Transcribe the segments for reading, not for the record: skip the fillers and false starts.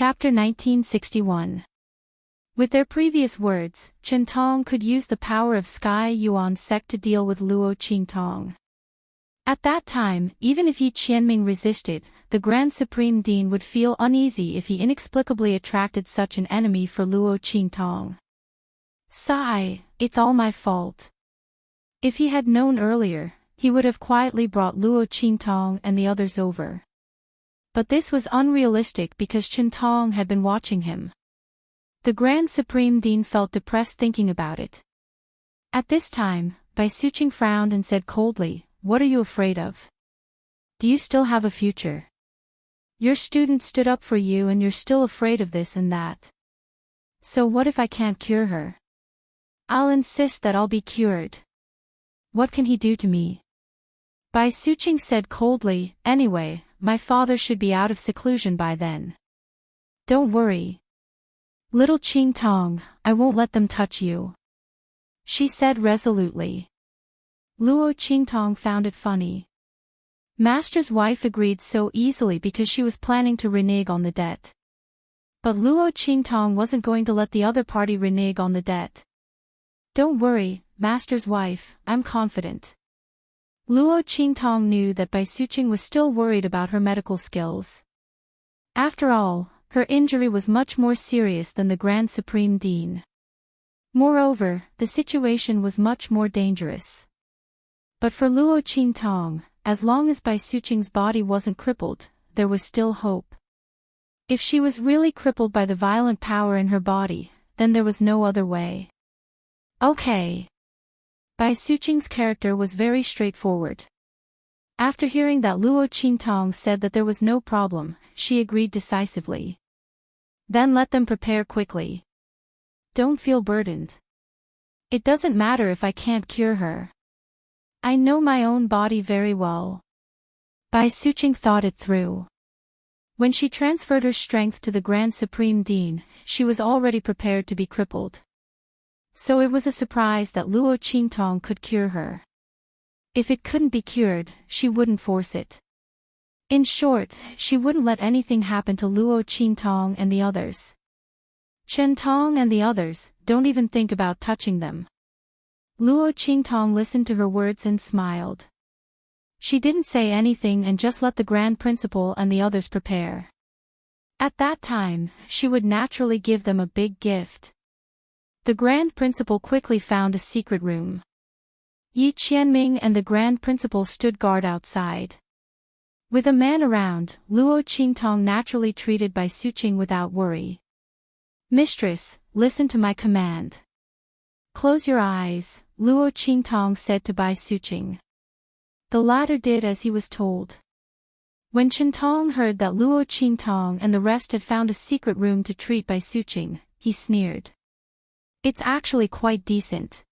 Chapter 1961. With their previous words, Chen Tong could use the power of Sky Yuan sect to deal with Luo Qingtong. At that time, even if Yi Qianming resisted, the Grand Supreme Dean would feel uneasy if he inexplicably attracted such an enemy for Luo Qingtong. Sigh, it's all my fault. If he had known earlier, he would have quietly brought Luo Qingtong and the others over. But this was unrealistic because Chen Tong had been watching him. The Grand Supreme Dean felt depressed thinking about it. At this time, Bai Suqing frowned and said coldly, "What are you afraid of? Do you still have a future? Your student stood up for you and you're still afraid of this and that. So what if I can't cure her? I'll insist that I'll be cured. What can he do to me?" Bai Suqing said coldly, "Anyway, my father should be out of seclusion by then. Don't worry. Little Qingtong, I won't let them touch you," she said resolutely. Luo Qingtong found it funny. Master's wife agreed so easily because she was planning to renege on the debt. But Luo Qingtong wasn't going to let the other party renege on the debt. "Don't worry, Master's wife, I'm confident." Luo Qingtong knew that Bai Suqing was still worried about her medical skills. After all, her injury was much more serious than the Grand Supreme Dean. Moreover, the situation was much more dangerous. But for Luo Qingtong, as long as Bai Suqing's body wasn't crippled, there was still hope. If she was really crippled by the violent power in her body, then there was no other way. Okay. Bai Suqing's character was very straightforward. After hearing that Luo Qingtong said that there was no problem, she agreed decisively. "Then let them prepare quickly. Don't feel burdened. It doesn't matter if I can't cure her. I know my own body very well." Bai Suqing thought it through. When she transferred her strength to the Grand Supreme Dean, she was already prepared to be crippled. So it was a surprise that Luo Qingtong could cure her. If it couldn't be cured, she wouldn't force it. In short, she wouldn't let anything happen to Luo Qingtong and the others. Chen Tong and the others, don't even think about touching them. Luo Qingtong listened to her words and smiled. She didn't say anything and just let the Grand Principal and the others prepare. At that time, she would naturally give them a big gift. The Grand Principal quickly found a secret room. Yi Qianming and the Grand Principal stood guard outside. With a man around, Luo Qingtong naturally treated Bai Suqing without worry. "Mistress, listen to my command. Close your eyes," Luo Qingtong said to Bai Suqing. The latter did as he was told. When Chen Tong heard that Luo Qingtong and the rest had found a secret room to treat Bai Suqing, he sneered. "It's actually quite decent.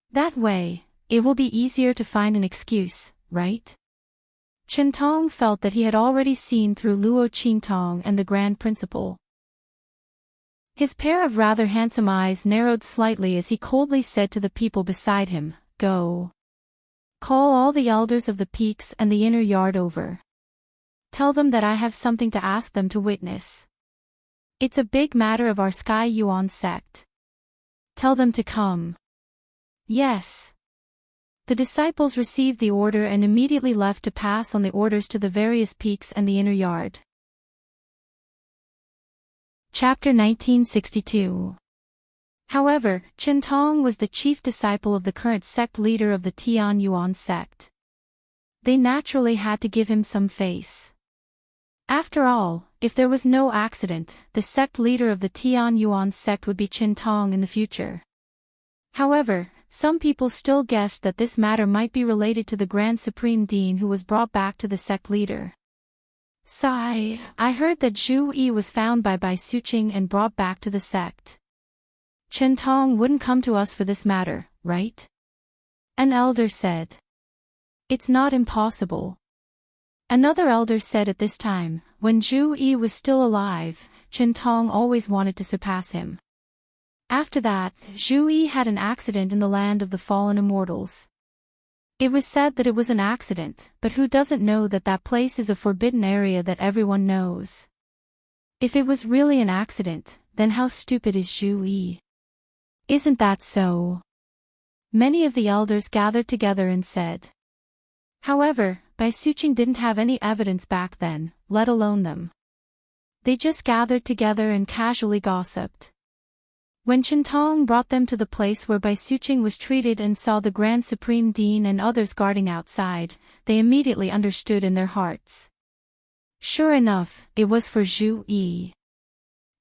That way, it will be easier to find an excuse, right?" Chen Tong felt that he had already seen through Luo Qingtong and the Grand Principal. His pair of rather handsome eyes narrowed slightly as he coldly said to the people beside him, "Go. Call all the elders of the peaks and the inner yard over. Tell them that I have something to ask them to witness. It's a big matter of our Sky Yuan sect. Tell them to come." "Yes." The disciples received the order and immediately left to pass on the orders to the various peaks and the inner yard. Chapter 1962. However, Chen Tong was the chief disciple of the current sect leader of the Tian Yuan sect. They naturally had to give him some face. After all, if there was no accident, the sect leader of the Tian Yuan sect would be Chen Tong in the future. However, some people still guessed that this matter might be related to the Grand Supreme Dean who was brought back to the sect leader. Sigh, I heard that Zhu Yi was found by Bai Suqing and brought back to the sect. Chen Tong wouldn't come to us for this matter, right? An elder said. It's not impossible. Another elder said at this time, when Zhu Yi was still alive, Chen Tong always wanted to surpass him. After that, Zhu Yi had an accident in the land of the fallen immortals. It was said that it was an accident, but who doesn't know that that place is a forbidden area that everyone knows? If it was really an accident, then how stupid is Zhu Yi? Isn't that so? Many of the elders gathered together and said. However, Bai Suqing didn't have any evidence back then, let alone them. They just gathered together and casually gossiped. When Chintong brought them to the place where Bai Suqing was treated and saw the Grand Supreme Dean and others guarding outside, they immediately understood in their hearts. Sure enough, it was for Zhu Yi.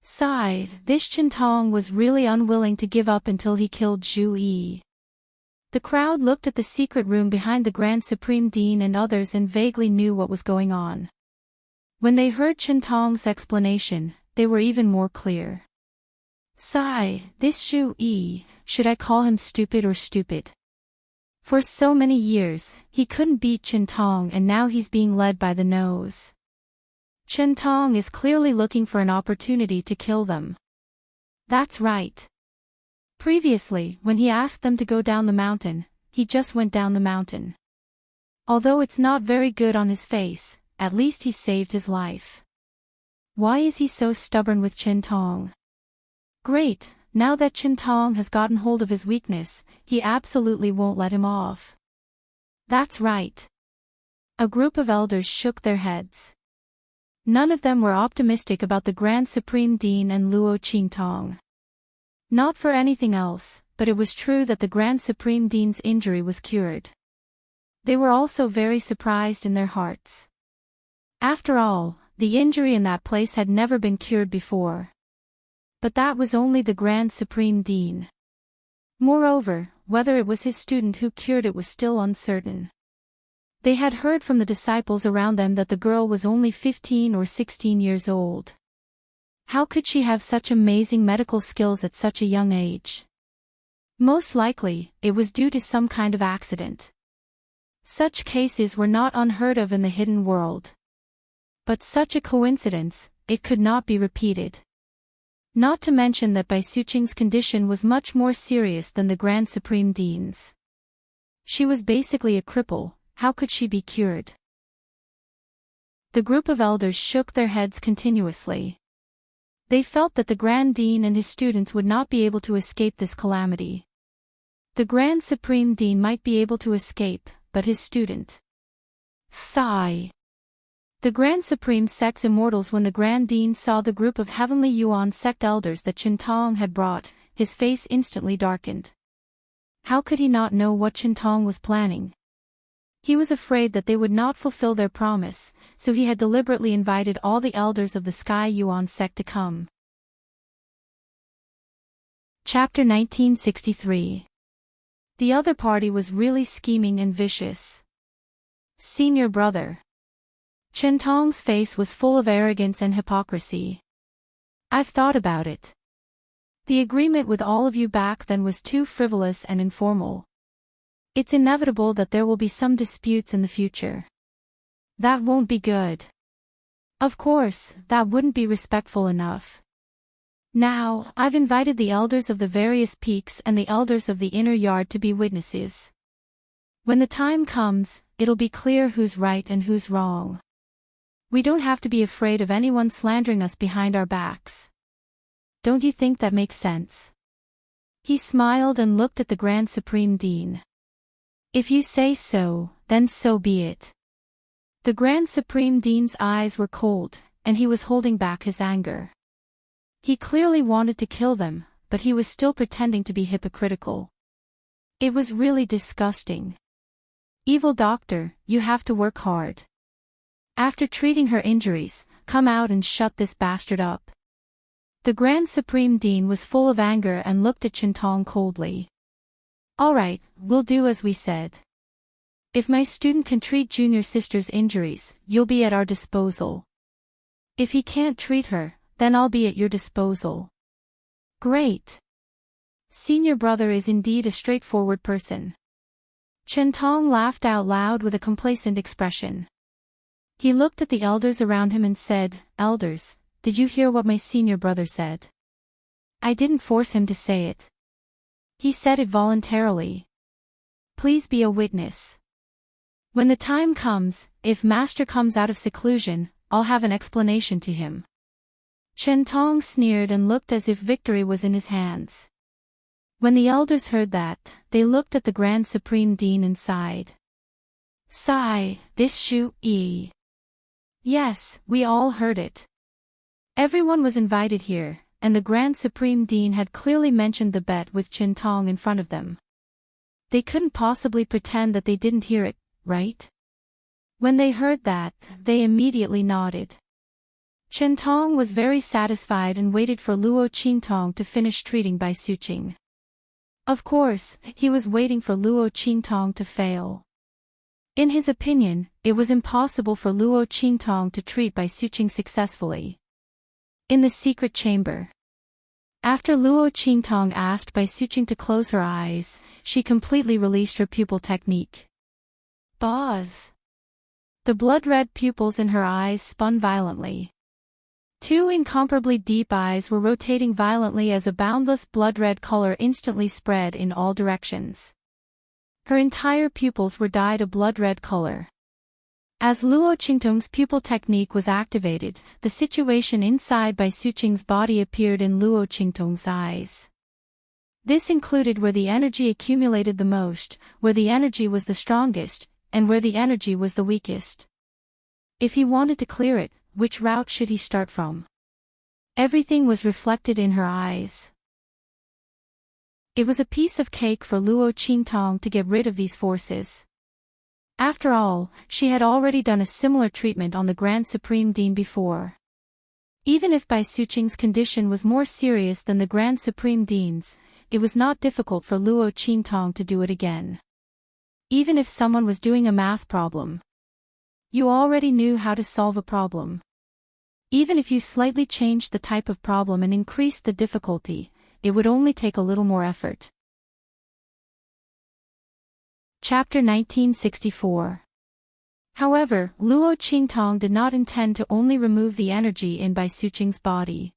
Sigh, this Chintong was really unwilling to give up until he killed Zhu Yi. The crowd looked at the secret room behind the Grand Supreme Dean and others and vaguely knew what was going on. When they heard Chintong's explanation, they were even more clear. Sigh, this Zhu Yi, should I call him stupid or stupid? For so many years, he couldn't beat Chintong and now he's being led by the nose. Chintong is clearly looking for an opportunity to kill them. That's right. Previously, when he asked them to go down the mountain, he just went down the mountain. Although it's not very good on his face, at least he saved his life. Why is he so stubborn with Chintong? Great, now that Chintong has gotten hold of his weakness, he absolutely won't let him off. That's right. A group of elders shook their heads. None of them were optimistic about the Grand Supreme Dean and Luo Qingtong. Not for anything else, but it was true that the Grand Supreme Dean's injury was cured. They were also very surprised in their hearts. After all, the injury in that place had never been cured before. But that was only the Grand Supreme Dean. Moreover, whether it was his student who cured it was still uncertain. They had heard from the disciples around them that the girl was only 15 or 16 years old. How could she have such amazing medical skills at such a young age? Most likely, it was due to some kind of accident. Such cases were not unheard of in the hidden world. But such a coincidence, it could not be repeated. Not to mention that Bai Suqing's condition was much more serious than the Grand Supreme Dean's. She was basically a cripple, how could she be cured? The group of elders shook their heads continuously. They felt that the Grand Dean and his students would not be able to escape this calamity. The Grand Supreme Dean might be able to escape, but his student. Sigh. The Grand Supreme Sect's immortals. When the Grand Dean saw the group of Heavenly Yuan sect elders that Chintong had brought, his face instantly darkened. How could he not know what Chintong was planning? He was afraid that they would not fulfill their promise, so he had deliberately invited all the elders of the Sky Yuan sect to come. Chapter 1963. The other party was really scheming and vicious. Senior brother. Chintong's face was full of arrogance and hypocrisy. I've thought about it. The agreement with all of you back then was too frivolous and informal. It's inevitable that there will be some disputes in the future. That won't be good. Of course, that wouldn't be respectful enough. Now, I've invited the elders of the various peaks and the elders of the inner yard to be witnesses. When the time comes, it'll be clear who's right and who's wrong. We don't have to be afraid of anyone slandering us behind our backs. Don't you think that makes sense? He smiled and looked at the Grand Supreme Dean. If you say so, then so be it. The Grand Supreme Dean's eyes were cold, and he was holding back his anger. He clearly wanted to kill them, but he was still pretending to be hypocritical. It was really disgusting. Evil doctor, you have to work hard. After treating her injuries, come out and shut this bastard up. The Grand Supreme Dean was full of anger and looked at Chintong coldly. All right, we'll do as we said. If my student can treat junior sister's injuries, you'll be at our disposal. If he can't treat her, then I'll be at your disposal. Great. Senior brother is indeed a straightforward person. Chintong laughed out loud with a complacent expression. He looked at the elders around him and said, Elders, did you hear what my senior brother said? I didn't force him to say it. He said it voluntarily. Please be a witness. When the time comes, if Master comes out of seclusion, I'll have an explanation to him. Chentong sneered and looked as if victory was in his hands. When the elders heard that, they looked at the Grand Supreme Dean and sighed. Sigh, this Shu-yi. Yes, we all heard it. Everyone was invited here, and the Grand Supreme Dean had clearly mentioned the bet with Chentong in front of them. They couldn't possibly pretend that they didn't hear it, right? When they heard that, they immediately nodded. Chentong was very satisfied and waited for Luo Qingtong to finish treating Bai Suqing. Of course, he was waiting for Luo Qingtong to fail. In his opinion, it was impossible for Luo Qingtong to treat Bai Suqing successfully. In the secret chamber. After Luo Qingtong asked Bai Suqing to close her eyes, she completely released her pupil technique. Buzz! The blood-red pupils in her eyes spun violently. Two incomparably deep eyes were rotating violently as a boundless blood-red color instantly spread in all directions. Her entire pupils were dyed a blood-red color. As Luo Qingtong's pupil technique was activated, the situation inside Bai Suqing's body appeared in Luo Qingtong's eyes. This included where the energy accumulated the most, where the energy was the strongest, and where the energy was the weakest. If he wanted to clear it, which route should he start from? Everything was reflected in her eyes. It was a piece of cake for Luo Qingtong to get rid of these forces. After all, she had already done a similar treatment on the Grand Supreme Dean before. Even if Bai Suqing's condition was more serious than the Grand Supreme Dean's, it was not difficult for Luo Qingtong to do it again. Even if someone was doing a math problem, you already knew how to solve a problem. Even if you slightly changed the type of problem and increased the difficulty, it would only take a little more effort. Chapter 1964. However, Luo Qingtong did not intend to only remove the energy in Bai Suqing's body.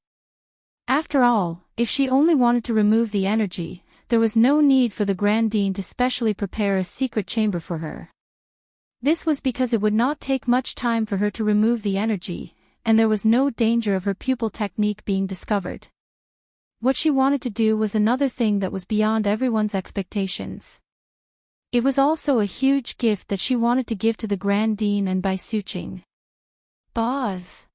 After all, if she only wanted to remove the energy, there was no need for the Grand Dean to specially prepare a secret chamber for her. This was because it would not take much time for her to remove the energy, and there was no danger of her pupil technique being discovered. What she wanted to do was another thing that was beyond everyone's expectations. It was also a huge gift that she wanted to give to the Grand Dean and Bai Suqing. Buzz!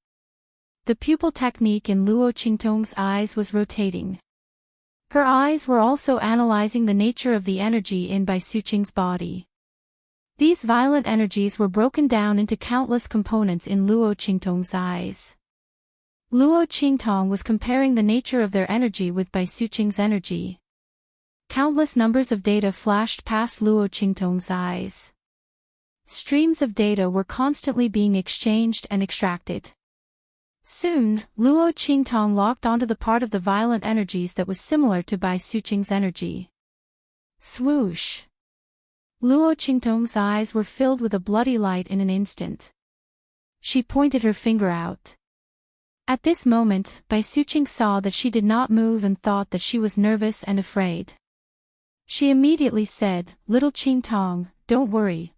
The pupil technique in Luo Qingtong's eyes was rotating. Her eyes were also analyzing the nature of the energy in Bai Suqing's body. These violent energies were broken down into countless components in Luo Qingtong's eyes. Luo Qingtong was comparing the nature of their energy with Bai Suqing's energy. Countless numbers of data flashed past Luo Qingtong's eyes. Streams of data were constantly being exchanged and extracted. Soon, Luo Qingtong locked onto the part of the violent energies that was similar to Bai Suqing's energy. Swoosh! Luo Qingtong's eyes were filled with a bloody light in an instant. She pointed her finger out. At this moment, Bai Suqing saw that she did not move and thought that she was nervous and afraid. She immediately said, "Little Qingtong, don't worry,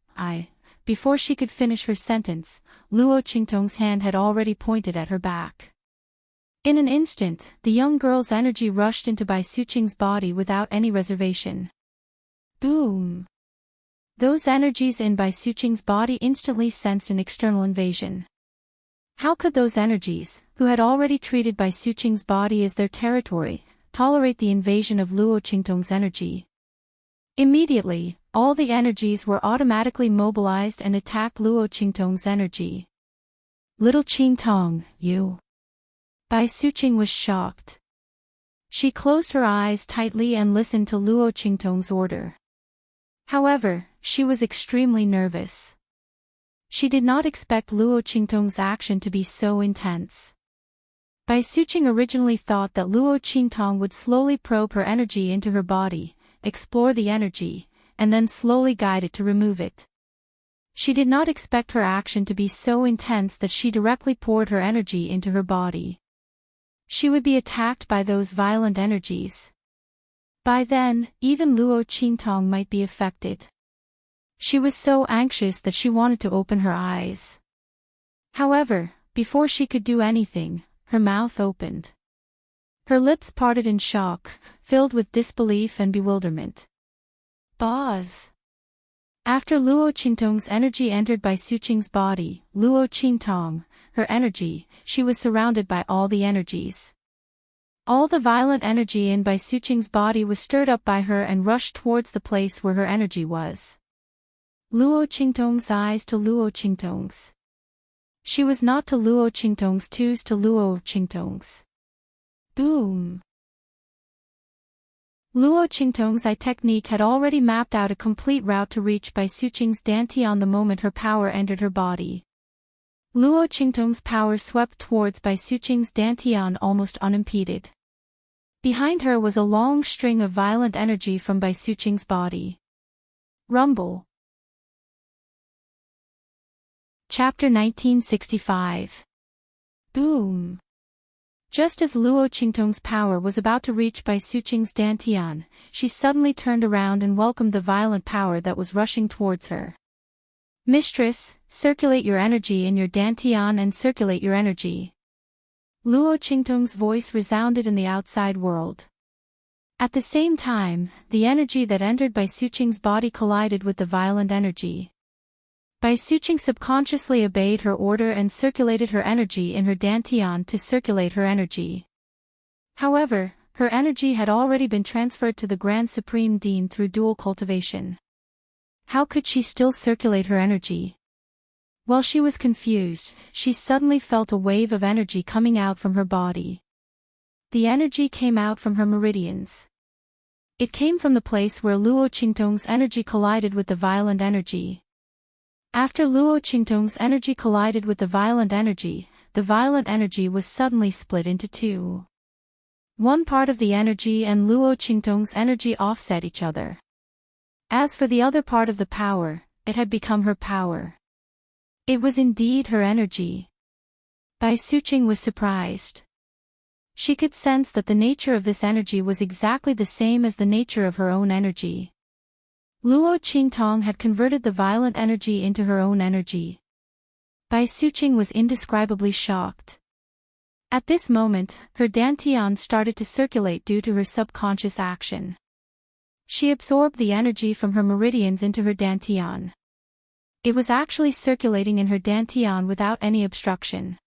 Before she could finish her sentence, Luo Qingtong's hand had already pointed at her back. In an instant, the young girl's energy rushed into Bai Suqing's body without any reservation. Boom! Those energies in Bai Suqing's body instantly sensed an external invasion. How could those energies, who had already treated Bai Suqing's body as their territory, tolerate the invasion of Luo Qingtong's energy? Immediately, all the energies were automatically mobilized and attacked Luo Qingtong's energy. Little Qingtong, you. Bai Suqing was shocked. She closed her eyes tightly and listened to Luo Qingtong's order. However, she was extremely nervous. She did not expect Luo Qingtong's action to be so intense. Bai Suqing originally thought that Luo Qingtong would slowly probe her energy into her body, explore the energy, and then slowly guide it to remove it. She did not expect her action to be so intense that she directly poured her energy into her body. She would be attacked by those violent energies. By then, even Luo Qingtong might be affected. She was so anxious that she wanted to open her eyes. However, before she could do anything, her mouth opened. Her lips parted in shock, filled with disbelief and bewilderment. Boz. After Luo Qingtong's energy entered Bai Suqing's body, Luo Qingtong, her energy, she was surrounded by all the energies. All the violent energy in Bai Suqing's body was stirred up by her and rushed towards the place where her energy was. Luo Qingtong's eyes to Luo Qingtong's. She was not to Luo Qingtong's, twos to Luo Qingtong's. Boom. Luo Qingtong's eye technique had already mapped out a complete route to reach Bai Suqing's dantian the moment her power entered her body. Luo Qingtong's power swept towards Bai Suqing's dantian almost unimpeded. Behind her was a long string of violent energy from Bai Suqing's body. Rumble. Chapter 1965. Boom. Just as Luo Qingtong's power was about to reach Bai Suqing's dantian, she suddenly turned around and welcomed the violent power that was rushing towards her. Mistress, circulate your energy in your dantian and circulate your energy. Luo Qingtong's voice resounded in the outside world. At the same time, the energy that entered Bai Suqing's body collided with the violent energy. Bai Suqing subconsciously obeyed her order and circulated her energy in her dantian to circulate her energy. However, her energy had already been transferred to the Grand Supreme Dean through dual cultivation. How could she still circulate her energy? While she was confused, she suddenly felt a wave of energy coming out from her body. The energy came out from her meridians. It came from the place where Luo Qingtong's energy collided with the violent energy. After Luo Qingtong's energy collided with the violent energy was suddenly split into two. One part of the energy and Luo Qingtong's energy offset each other. As for the other part of the power, it had become her power. It was indeed her energy. Bai Suqing was surprised. She could sense that the nature of this energy was exactly the same as the nature of her own energy. Luo Qingtong had converted the violent energy into her own energy. Bai Suqing was indescribably shocked. At this moment, her dantian started to circulate due to her subconscious action. She absorbed the energy from her meridians into her dantian. It was actually circulating in her dantian without any obstruction.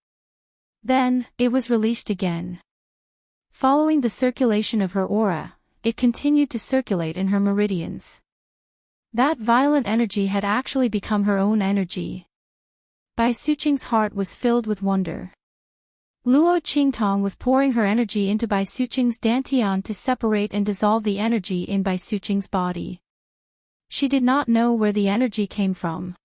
Then, it was released again. Following the circulation of her aura, it continued to circulate in her meridians. That violent energy had actually become her own energy. Bai Suqing's heart was filled with wonder. Luo Qingtong was pouring her energy into Bai Suqing's dantian to separate and dissolve the energy in Bai Suqing's body. She did not know where the energy came from.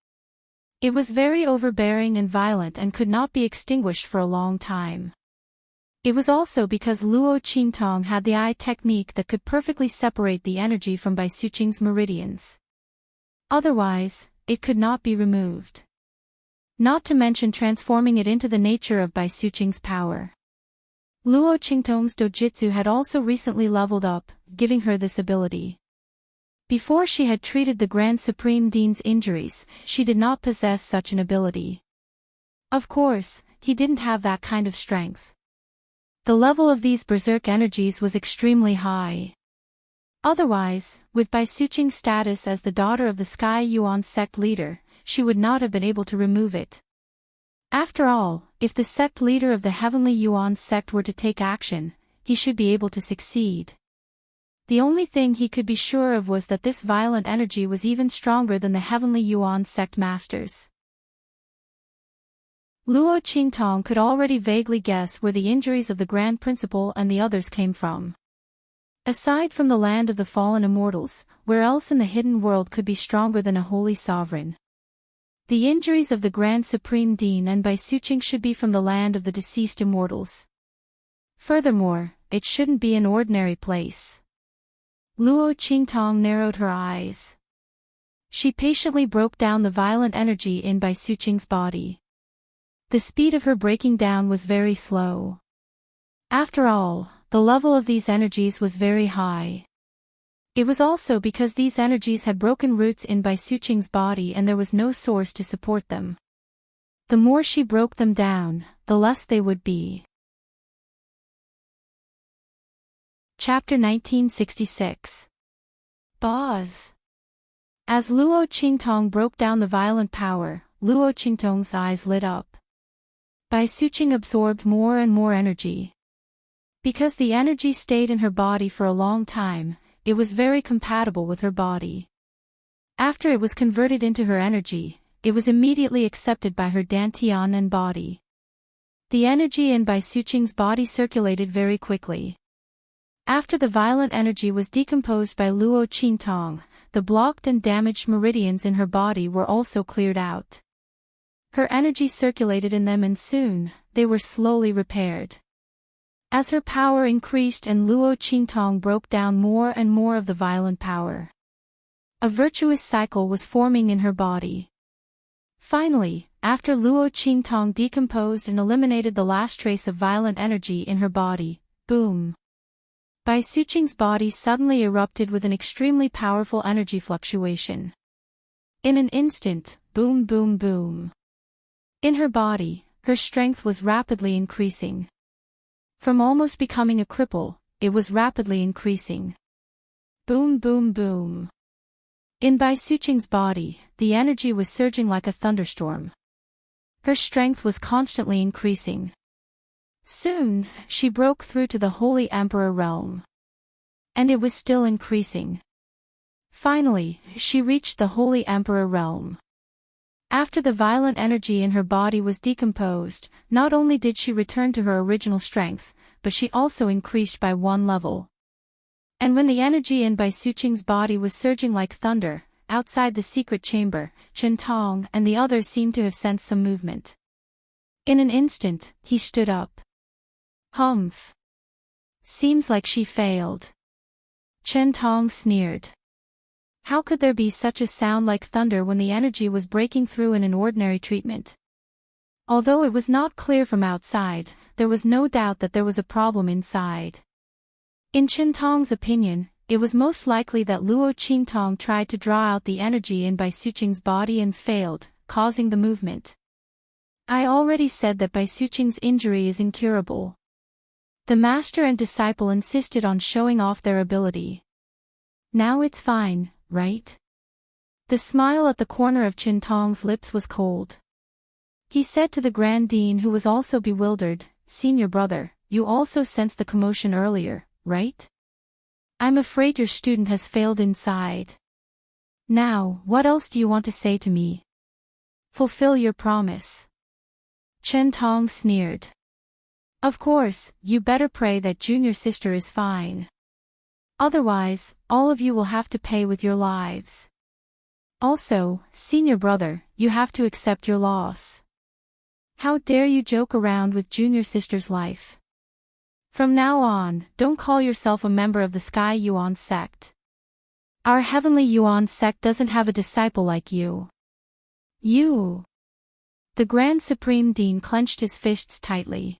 It was very overbearing and violent and could not be extinguished for a long time. It was also because Luo Qingtong had the eye technique that could perfectly separate the energy from Bai Suqing's meridians. Otherwise, it could not be removed. Not to mention transforming it into the nature of Bai Suqing's power. Luo Qingtong's dojitsu had also recently leveled up, giving her this ability. Before she had treated the Grand Supreme Dean's injuries, she did not possess such an ability. Of course, he didn't have that kind of strength. The level of these berserk energies was extremely high. Otherwise, with Bai Suqing's status as the daughter of the Sky Yuan sect leader, she would not have been able to remove it. After all, if the sect leader of the Heavenly Yuan sect were to take action, he should be able to succeed. The only thing he could be sure of was that this violent energy was even stronger than the Heavenly Yuan sect masters. Luo Qingtong could already vaguely guess where the injuries of the Grand Principal and the others came from. Aside from the land of the fallen immortals, where else in the hidden world could be stronger than a holy sovereign? The injuries of the Grand Supreme Dean and Bai Suqing should be from the land of the deceased immortals. Furthermore, it shouldn't be an ordinary place. Luo Qingtong narrowed her eyes. She patiently broke down the violent energy in Bai Suqing's body. The speed of her breaking down was very slow. After all, the level of these energies was very high. It was also because these energies had broken roots in Bai Suqing's body and there was no source to support them. The more she broke them down, the less they would be. Chapter 1966. Boz. As Luo Qingtong broke down the violent power, Luo Qingtong's eyes lit up. Bai Suqing absorbed more and more energy. Because the energy stayed in her body for a long time, it was very compatible with her body. After it was converted into her energy, it was immediately accepted by her dantian and body. The energy in Bai Suqing's body circulated very quickly. After the violent energy was decomposed by Luo Qingtong, the blocked and damaged meridians in her body were also cleared out. Her energy circulated in them and soon, they were slowly repaired. As her power increased and Luo Qingtong broke down more and more of the violent power, a virtuous cycle was forming in her body. Finally, after Luo Qingtong decomposed and eliminated the last trace of violent energy in her body, boom! Bai Suqing's body suddenly erupted with an extremely powerful energy fluctuation. In an instant, boom boom boom. In her body, her strength was rapidly increasing. From almost becoming a cripple, it was rapidly increasing. Boom boom boom. In Bai Suqing's body, the energy was surging like a thunderstorm. Her strength was constantly increasing. Soon, she broke through to the Holy Emperor realm. And it was still increasing. Finally, she reached the Holy Emperor realm. After the violent energy in her body was decomposed, not only did she return to her original strength, but she also increased by one level. And when the energy in Bai Suqing's body was surging like thunder, outside the secret chamber, Chen Tong and the others seemed to have sensed some movement. In an instant, he stood up. Humph. Seems like she failed. Chen Tong sneered. How could there be such a sound like thunder when the energy was breaking through in an ordinary treatment? Although it was not clear from outside, there was no doubt that there was a problem inside. In Chen Tong's opinion, it was most likely that Luo Qingtong tried to draw out the energy in Bai Suqing's body and failed, causing the movement. I already said that Bai Suqing's injury is incurable. The master and disciple insisted on showing off their ability. Now it's fine, right? The smile at the corner of Chen Tong's lips was cold. He said to the Grand Dean, who was also bewildered, "Senior brother, you also sensed the commotion earlier, right? I'm afraid your student has failed inside. Now, what else do you want to say to me? Fulfill your promise." Chen Tong sneered. Of course, you better pray that junior sister is fine. Otherwise, all of you will have to pay with your lives. Also, senior brother, you have to accept your loss. How dare you joke around with junior sister's life? From now on, don't call yourself a member of the Sky Yuan sect. Our heavenly Yuan sect doesn't have a disciple like you. You. The Grand Supreme Dean clenched his fists tightly.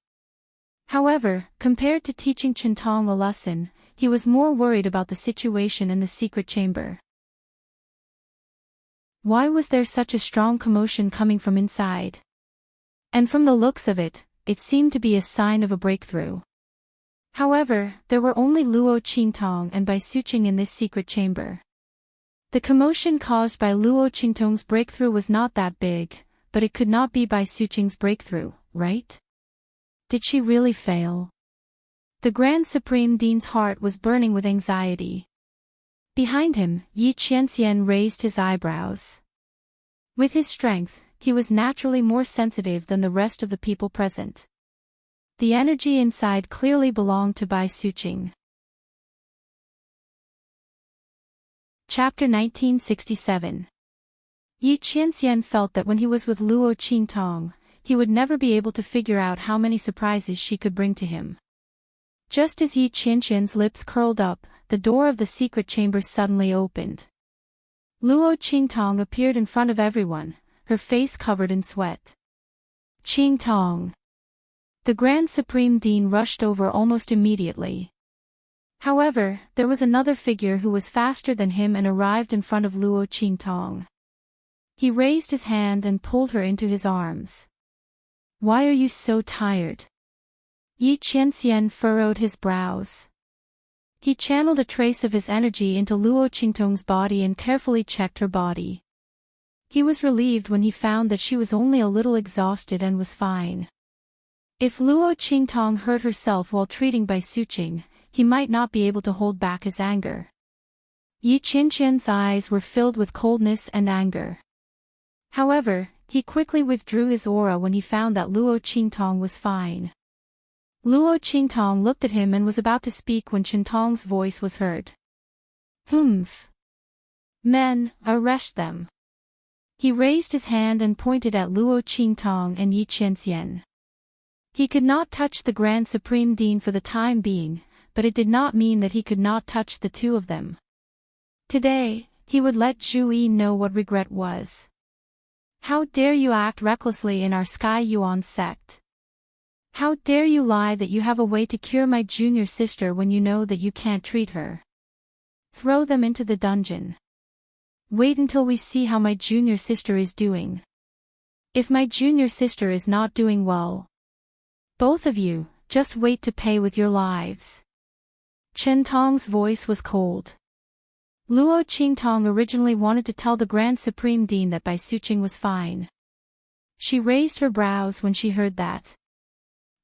However, compared to teaching Chen Tong a lesson, he was more worried about the situation in the secret chamber. Why was there such a strong commotion coming from inside? And from the looks of it, it seemed to be a sign of a breakthrough. However, there were only Luo Qingtong and Bai Suqing in this secret chamber. The commotion caused by Luo Qingtong's breakthrough was not that big, but it could not be Bai Suqing's breakthrough, right? Did she really fail? The Grand Supreme Dean's heart was burning with anxiety. Behind him, Yi Qianxian raised his eyebrows. With his strength, he was naturally more sensitive than the rest of the people present. The energy inside clearly belonged to Bai Suqing. Chapter 1967. Yi Qianxian felt that when he was with Luo Qingtong, he would never be able to figure out how many surprises she could bring to him. Just as Yi Qianxian's lips curled up, the door of the secret chamber suddenly opened. Luo Qingtong appeared in front of everyone, her face covered in sweat. Qingtong. The Grand Supreme Dean rushed over almost immediately. However, there was another figure who was faster than him and arrived in front of Luo Qingtong. He raised his hand and pulled her into his arms. Why are you so tired? Yi Qianxian furrowed his brows. He channeled a trace of his energy into Luo Qingtong's body and carefully checked her body. He was relieved when he found that she was only a little exhausted and was fine. If Luo Qingtong hurt herself while treating Bai Suqing, he might not be able to hold back his anger. Yi Qinqian's eyes were filled with coldness and anger. However, he quickly withdrew his aura when he found that Luo Qingtong was fine. Luo Qingtong looked at him and was about to speak when Qintong's voice was heard. Humph. Men, arrest them. He raised his hand and pointed at Luo Qingtong and Yi Qianxian. He could not touch the Grand Supreme Dean for the time being, but it did not mean that he could not touch the two of them. Today, he would let Zhu Yi know what regret was. How dare you act recklessly in our Sky Yuan sect? How dare you lie that you have a way to cure my junior sister when you know that you can't treat her? Throw them into the dungeon. Wait until we see how my junior sister is doing. If my junior sister is not doing well, both of you, just wait to pay with your lives. Chen Tong's voice was cold. Luo Qingtong originally wanted to tell the Grand Supreme Dean that Bai Suqing was fine. She raised her brows when she heard that.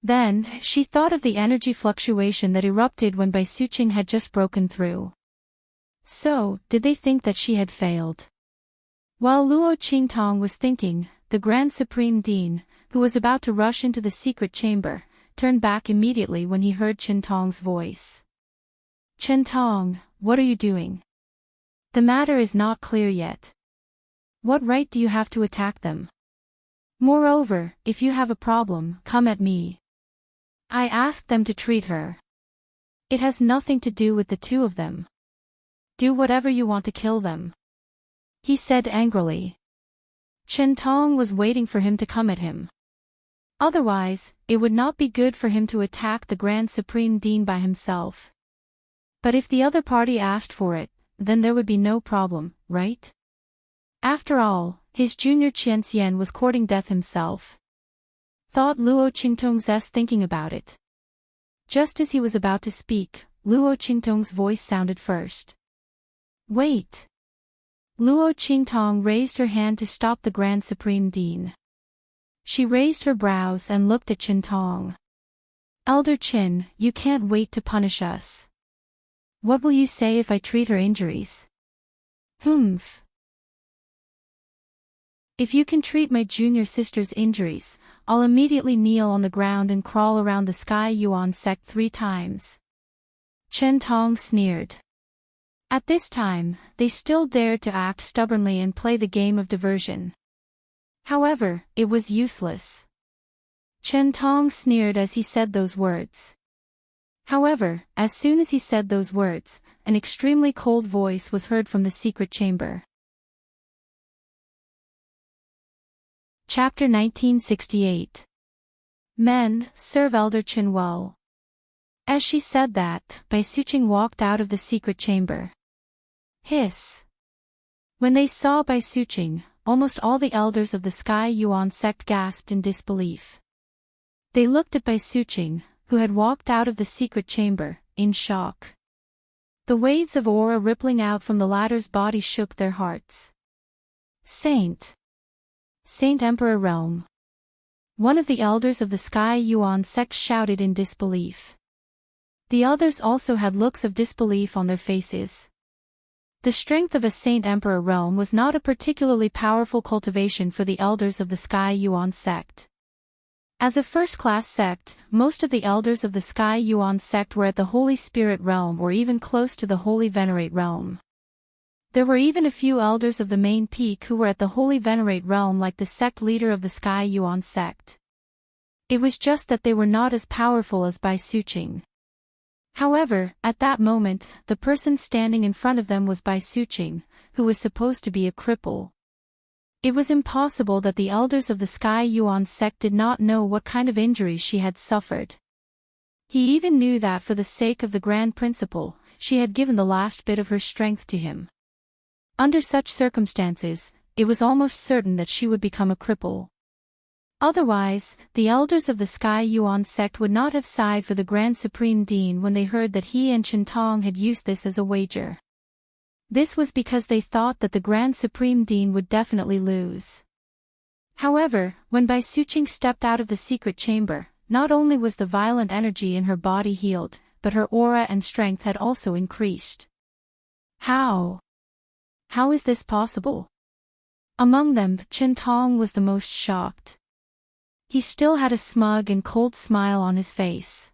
Then, she thought of the energy fluctuation that erupted when Bai Suqing had just broken through. So, did they think that she had failed? While Luo Qingtong was thinking, the Grand Supreme Dean, who was about to rush into the secret chamber, turned back immediately when he heard Chen Tong's voice. Chen Tong, what are you doing? The matter is not clear yet. What right do you have to attack them? Moreover, if you have a problem, come at me. I asked them to treat her. It has nothing to do with the two of them. Do whatever you want to kill them. He said angrily. Chen Tong was waiting for him to come at him. Otherwise, it would not be good for him to attack the Grand Supreme Dean by himself. But if the other party asked for it, then there would be no problem, right? After all, his junior Qianxian was courting death himself. Thought Luo Qingtong's thinking about it. Just as he was about to speak, Luo Qingtong's voice sounded first. Wait. Luo Qingtong raised her hand to stop the Grand Supreme Dean. She raised her brows and looked at Chen Tong. Elder Qin, you can't wait to punish us. What will you say if I treat her injuries? Humph. If you can treat my junior sister's injuries, I'll immediately kneel on the ground and crawl around the Sky Yuan sect 3 times. Chen Tong sneered. At this time, they still dared to act stubbornly and play the game of diversion. However, it was useless. Chen Tong sneered as he said those words. However, as soon as he said those words, an extremely cold voice was heard from the secret chamber. Chapter 1968. Men, serve Elder Qin well. As she said that, Bai Suqing walked out of the secret chamber. Hiss. When they saw Bai Suqing, almost all the elders of the Sky Yuan sect gasped in disbelief. They looked at Bai Suqing, who had walked out of the secret chamber, in shock. The waves of aura rippling out from the latter's body shook their hearts. Saint Emperor Realm. One of the elders of the Sky Yuan sect shouted in disbelief. The others also had looks of disbelief on their faces. The strength of a Saint Emperor Realm was not a particularly powerful cultivation for the elders of the Sky Yuan sect. As a first-class sect, most of the elders of the Sky Yuan sect were at the Holy Spirit Realm or even close to the Holy Venerate Realm. There were even a few elders of the main peak who were at the Holy Venerate Realm like the sect leader of the Sky Yuan sect. It was just that they were not as powerful as Bai Suqing. However, at that moment, the person standing in front of them was Bai Suqing, who was supposed to be a cripple. It was impossible that the elders of the Sky Yuan sect did not know what kind of injuries she had suffered. He even knew that for the sake of the Grand Principal, she had given the last bit of her strength to him. Under such circumstances, it was almost certain that she would become a cripple. Otherwise, the elders of the Sky Yuan sect would not have sighed for the Grand Supreme Dean when they heard that he and Chintong had used this as a wager. This was because they thought that the Grand Supreme Dean would definitely lose. However, when Bai Suqing stepped out of the secret chamber, not only was the violent energy in her body healed, but her aura and strength had also increased. How? How is this possible? Among them, Chintong was the most shocked. He still had a smug and cold smile on his face.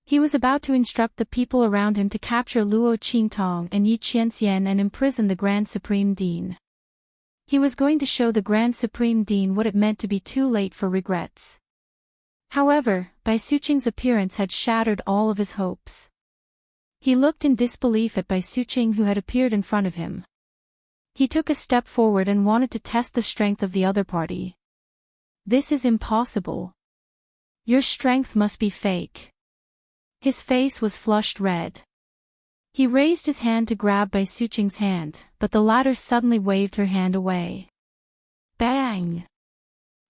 He was about to instruct the people around him to capture Luo Qingtong and Yi Qianxian and imprison the Grand Supreme Dean. He was going to show the Grand Supreme Dean what it meant to be too late for regrets. However, Bai Suqing's appearance had shattered all of his hopes. He looked in disbelief at Bai Suqing, who had appeared in front of him. He took a step forward and wanted to test the strength of the other party. This is impossible. Your strength must be fake. His face was flushed red. He raised his hand to grab Bai Suqing's hand, but the latter suddenly waved her hand away. Bang!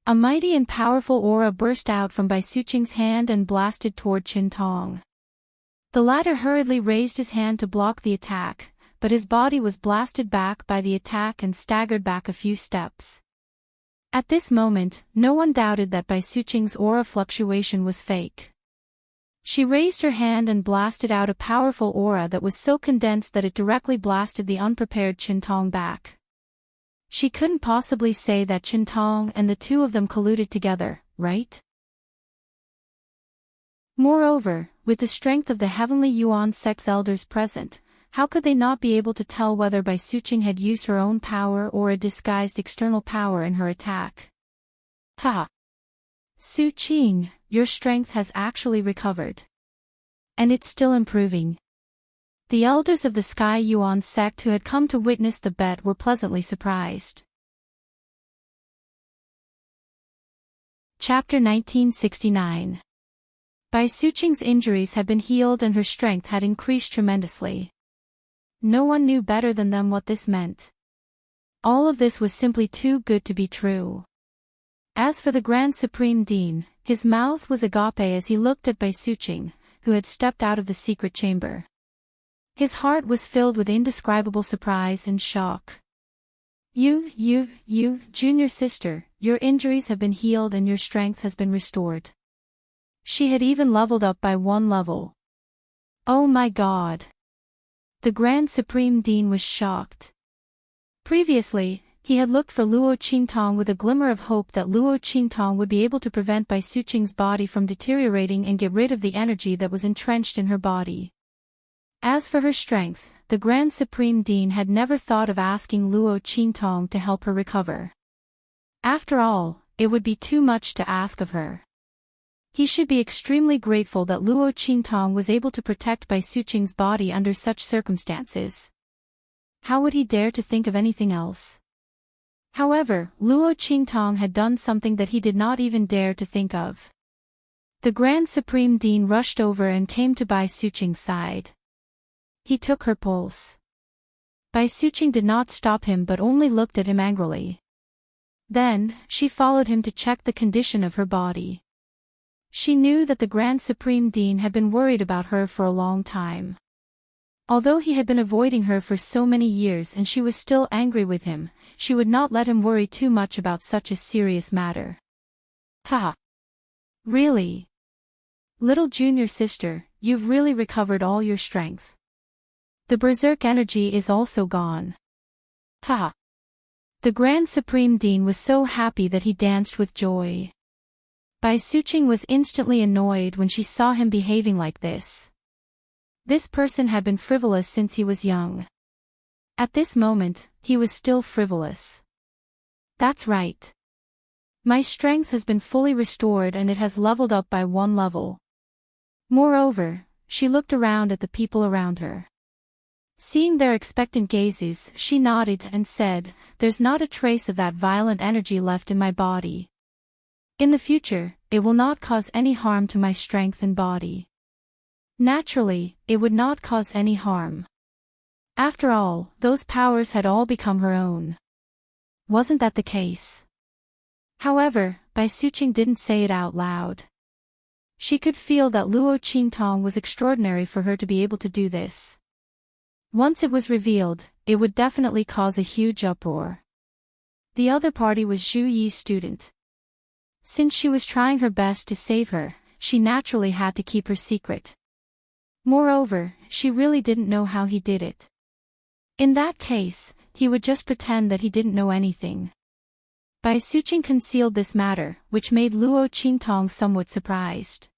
A mighty and powerful aura burst out from Bai Suqing's hand and blasted toward Chintong. The latter hurriedly raised his hand to block the attack, but his body was blasted back by the attack and staggered back a few steps. At this moment, no one doubted that Bai Suqing's aura fluctuation was fake. She raised her hand and blasted out a powerful aura that was so condensed that it directly blasted the unprepared Chintong back. She couldn't possibly say that Chintong and the two of them colluded together, right? Moreover, with the strength of the Heavenly Yuan sect's elders present, how could they not be able to tell whether Bai Suqing had used her own power or a disguised external power in her attack? Ha! Suqing, your strength has actually recovered. And it's still improving. The elders of the Sky Yuan sect who had come to witness the bet were pleasantly surprised. Chapter 1969. Bai Suqing's injuries had been healed and her strength had increased tremendously. No one knew better than them what this meant. All of this was simply too good to be true. As for the Grand Supreme Dean, his mouth was agape as he looked at Bai Suqing, who had stepped out of the secret chamber. His heart was filled with indescribable surprise and shock. You, junior sister, your injuries have been healed and your strength has been restored. She had even leveled up by 1 level. Oh my God! The Grand Supreme Dean was shocked. Previously, he had looked for Luo Qingtong with a glimmer of hope that Luo Qingtong would be able to prevent Bai Suqing's body from deteriorating and get rid of the energy that was entrenched in her body. As for her strength, the Grand Supreme Dean had never thought of asking Luo Qingtong to help her recover. After all, it would be too much to ask of her. He should be extremely grateful that Luo Qingtong was able to protect Bai Suqing's body under such circumstances. How would he dare to think of anything else? However, Luo Qingtong had done something that he did not even dare to think of. The Grand Supreme Dean rushed over and came to Bai Suqing's side. He took her pulse. Bai Suqing did not stop him but only looked at him angrily. Then, she followed him to check the condition of her body. She knew that the Grand Supreme Dean had been worried about her for a long time. Although he had been avoiding her for so many years and she was still angry with him, she would not let him worry too much about such a serious matter. Ha! Really? Little junior sister, you've really recovered all your strength. The berserk energy is also gone. Ha! The Grand Supreme Dean was so happy that he danced with joy. Bai Suqing was instantly annoyed when she saw him behaving like this. This person had been frivolous since he was young. At this moment, he was still frivolous. That's right. My strength has been fully restored and it has leveled up by 1 level. Moreover, she looked around at the people around her. Seeing their expectant gazes, she nodded and said, "There's not a trace of that violent energy left in my body. In the future, it will not cause any harm to my strength and body. Naturally, it would not cause any harm. After all, those powers had all become her own. Wasn't that the case?" However, Bai Suqing didn't say it out loud. She could feel that Luo Qingtong was extraordinary for her to be able to do this. Once it was revealed, it would definitely cause a huge uproar. The other party was Zhu Yi's student. Since she was trying her best to save her, she naturally had to keep her secret. Moreover, she really didn't know how he did it. In that case, he would just pretend that he didn't know anything. Bai Suqing concealed this matter, which made Luo Qingtong somewhat surprised.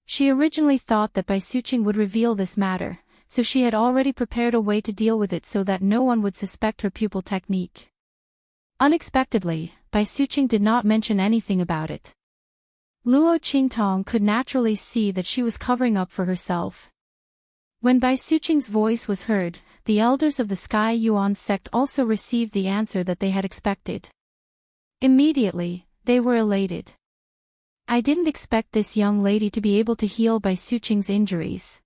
She originally thought that Bai Suqing would reveal this matter, so she had already prepared a way to deal with it so that no one would suspect her pupil technique. Unexpectedly, Bai Suqing did not mention anything about it. Luo Qingtong could naturally see that she was covering up for herself. When Bai Suqing's voice was heard, the elders of the Sky Yuan sect also received the answer that they had expected. Immediately, they were elated. I didn't expect this young lady to be able to heal Bai Suqing's injuries.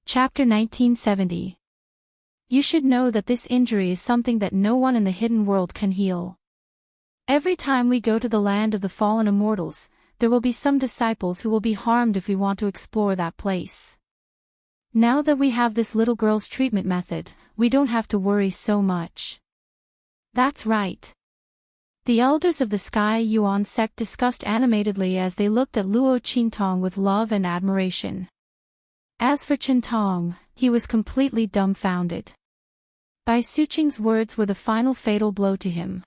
Chapter 1970. You should know that this injury is something that no one in the hidden world can heal. Every time we go to the land of the fallen immortals, there will be some disciples who will be harmed if we want to explore that place. Now that we have this little girl's treatment method, we don't have to worry so much. That's right. The elders of the Sky Yuan sect discussed animatedly as they looked at Luo Qingtong with love and admiration. As for Qingtong, he was completely dumbfounded. Bai Suqing's words were the final fatal blow to him.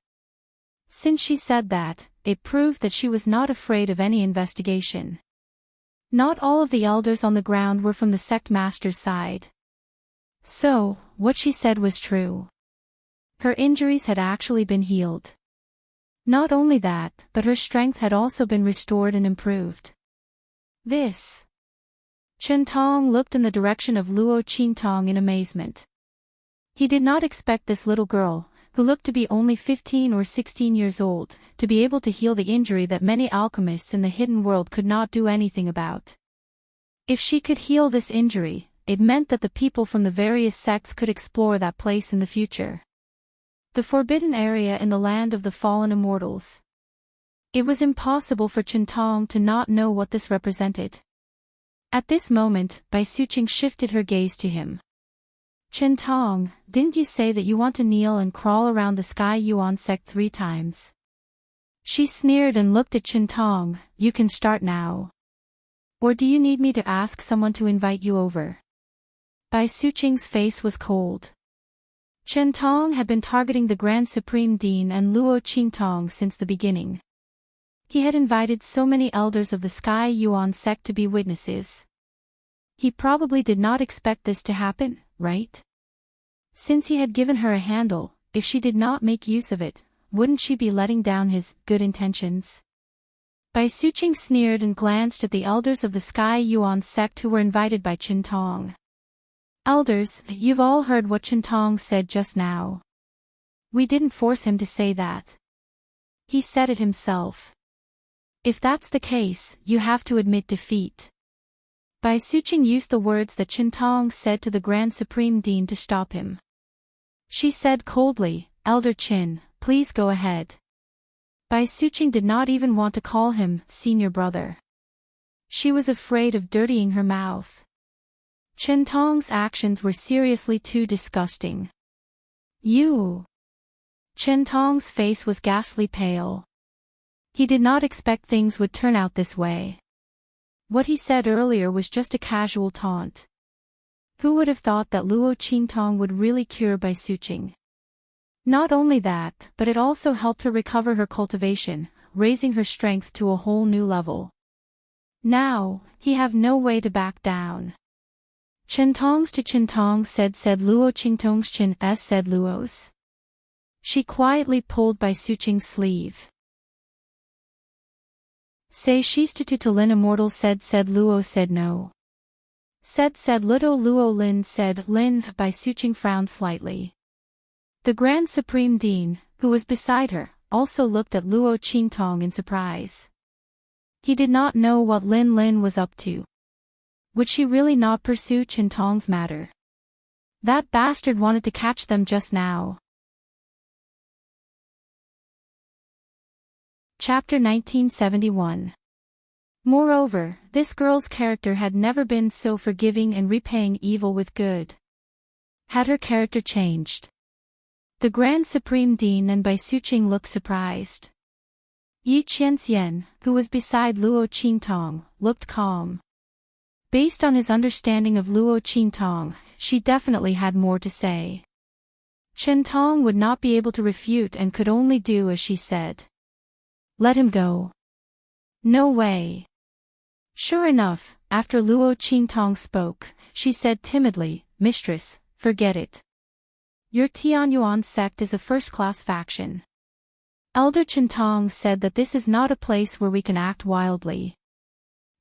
Since she said that, it proved that she was not afraid of any investigation. Not all of the elders on the ground were from the sect master's side. So, what she said was true. Her injuries had actually been healed. Not only that, but her strength had also been restored and improved. This. Qingtong looked in the direction of Luo Qingtong in amazement. He did not expect this little girl, who looked to be only 15 or 16 years old, to be able to heal the injury that many alchemists in the hidden world could not do anything about. If she could heal this injury, it meant that the people from the various sects could explore that place in the future. The forbidden area in the land of the fallen immortals. It was impossible for Qingtong to not know what this represented. At this moment, Bai Suqing shifted her gaze to him. Qingtong, didn't you say that you want to kneel and crawl around the Sky Yuan sect 3 times? She sneered and looked at Qingtong. You can start now. Or do you need me to ask someone to invite you over? Bai Suqing's face was cold. Qingtong had been targeting the Grand Supreme Dean and Luo Qingtong since the beginning. He had invited so many elders of the Sky Yuan sect to be witnesses. He probably did not expect this to happen, right? Since he had given her a handle, if she did not make use of it, wouldn't she be letting down his good intentions? Bai Suqing sneered and glanced at the elders of the Sky Yuan sect who were invited by Qingtong. Elders, you've all heard what Qingtong said just now. We didn't force him to say that. He said it himself. If that's the case, you have to admit defeat. Bai Suqing used the words that Qingtong said to the Grand Supreme Dean to stop him. She said coldly, Elder Qin, please go ahead. Bai Suqing did not even want to call him senior brother. She was afraid of dirtying her mouth. Qingtong's actions were seriously too disgusting. You. Qingtong's face was ghastly pale. He did not expect things would turn out this way. What he said earlier was just a casual taunt. Who would have thought that Luo Qingtong would really cure Bai Suqing? Not only that, but it also helped her recover her cultivation, raising her strength to a whole new level. Now, he have no way to back down. Qingtong's to Qingtong said Luo Qingtong's Qin s said Luo's. She quietly pulled Bai Suqing's sleeve. Say she's to Lin immortal said Luo said no. Said little Luo Lin said Lin. Bai Suqing frowned slightly. The Grand Supreme Dean, who was beside her, also looked at Luo Qingtong in surprise. He did not know what Lin was up to. Would she really not pursue Qingtong's matter? That bastard wanted to catch them just now. Chapter 1971. Moreover, this girl's character had never been so forgiving and repaying evil with good. Had her character changed? The Grand Supreme Dean and Bai Suqing looked surprised. Yi Qianxian, who was beside Luo Qingtong, looked calm. Based on his understanding of Luo Qingtong, she definitely had more to say. Chen Tong would not be able to refute and could only do as she said. Let him go. No way. Sure enough, after Luo Qingtong spoke, she said timidly, Mistress, forget it. Your Tianyuan sect is a first-class faction. Elder Chen Tong said that this is not a place where we can act wildly.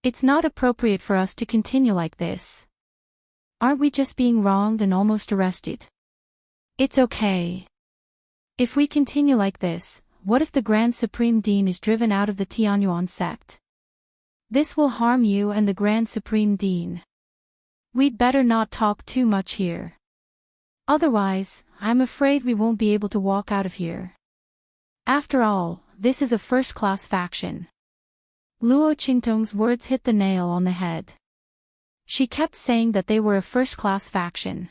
It's not appropriate for us to continue like this. Aren't we just being wronged and almost arrested? It's okay. If we continue like this, what if the Grand Supreme Dean is driven out of the Tianyuan sect? This will harm you and the Grand Supreme Dean. We'd better not talk too much here. Otherwise, I'm afraid we won't be able to walk out of here. After all, this is a first-class faction. Luo Qingtong's words hit the nail on the head. She kept saying that they were a first-class faction.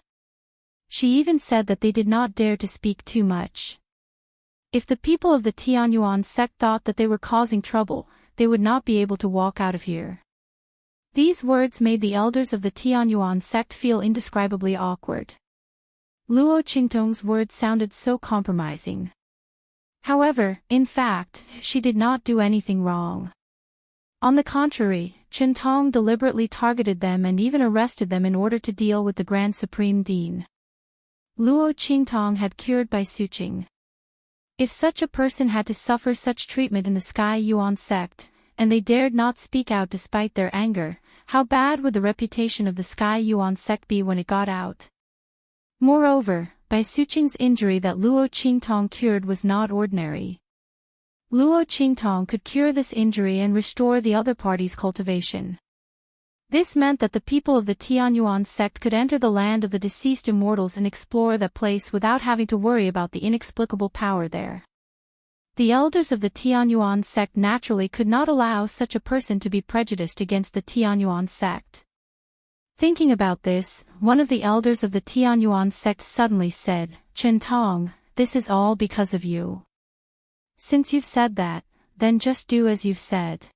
She even said that they did not dare to speak too much. If the people of the Tianyuan sect thought that they were causing trouble, they would not be able to walk out of here. These words made the elders of the Tianyuan sect feel indescribably awkward. Luo Qingtong's words sounded so compromising. However, in fact, she did not do anything wrong. On the contrary, Chen Tong deliberately targeted them and even arrested them in order to deal with the Grand Supreme Dean. Luo Qingtong had cured Bai Suqing. If such a person had to suffer such treatment in the Sky Yuan sect, and they dared not speak out despite their anger, how bad would the reputation of the Sky Yuan sect be when it got out? Moreover, Bai Suqing's injury that Luo Qingtong cured was not ordinary. Luo Qingtong could cure this injury and restore the other party's cultivation. This meant that the people of the Tianyuan sect could enter the land of the deceased immortals and explore that place without having to worry about the inexplicable power there. The elders of the Tianyuan sect naturally could not allow such a person to be prejudiced against the Tianyuan sect. Thinking about this, one of the elders of the Tianyuan sect suddenly said, Chen Tong, this is all because of you. Since you've said that, then just do as you've said.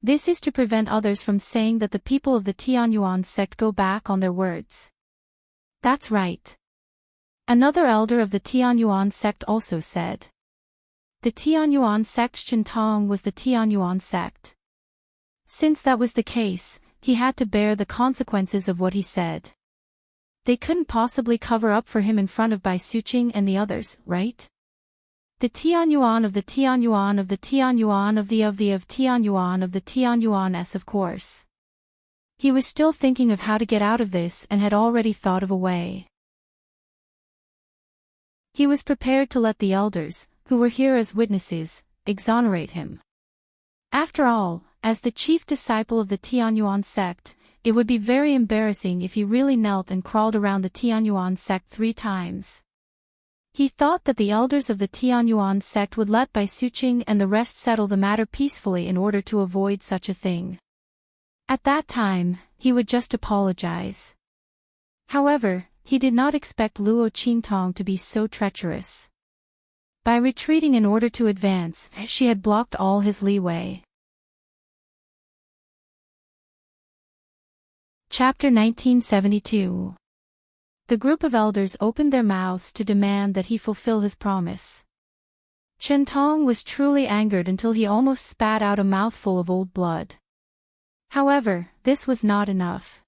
This is to prevent others from saying that the people of the Tianyuan sect go back on their words. That's right. Another elder of the Tianyuan sect also said. The Tianyuan sect's Chen Tong was the Tianyuan sect. Since that was the case, he had to bear the consequences of what he said. They couldn't possibly cover up for him in front of Bai Suqing and the others, right? The Tianyuan of the Tianyuan of the Tianyuan of the Tianyuan of the Tianyuan of course. He was still thinking of how to get out of this and had already thought of a way. He was prepared to let the elders, who were here as witnesses, exonerate him. After all, as the chief disciple of the Tianyuan sect, it would be very embarrassing if he really knelt and crawled around the Tianyuan sect 3 times. He thought that the elders of the Tianyuan sect would let Bai Suqing and the rest settle the matter peacefully in order to avoid such a thing. At that time, he would just apologize. However, he did not expect Luo Qingtong to be so treacherous. By retreating in order to advance, she had blocked all his leeway. Chapter 1972. The group of elders opened their mouths to demand that he fulfill his promise. Chen Tong was truly angered until he almost spat out a mouthful of old blood. However, this was not enough.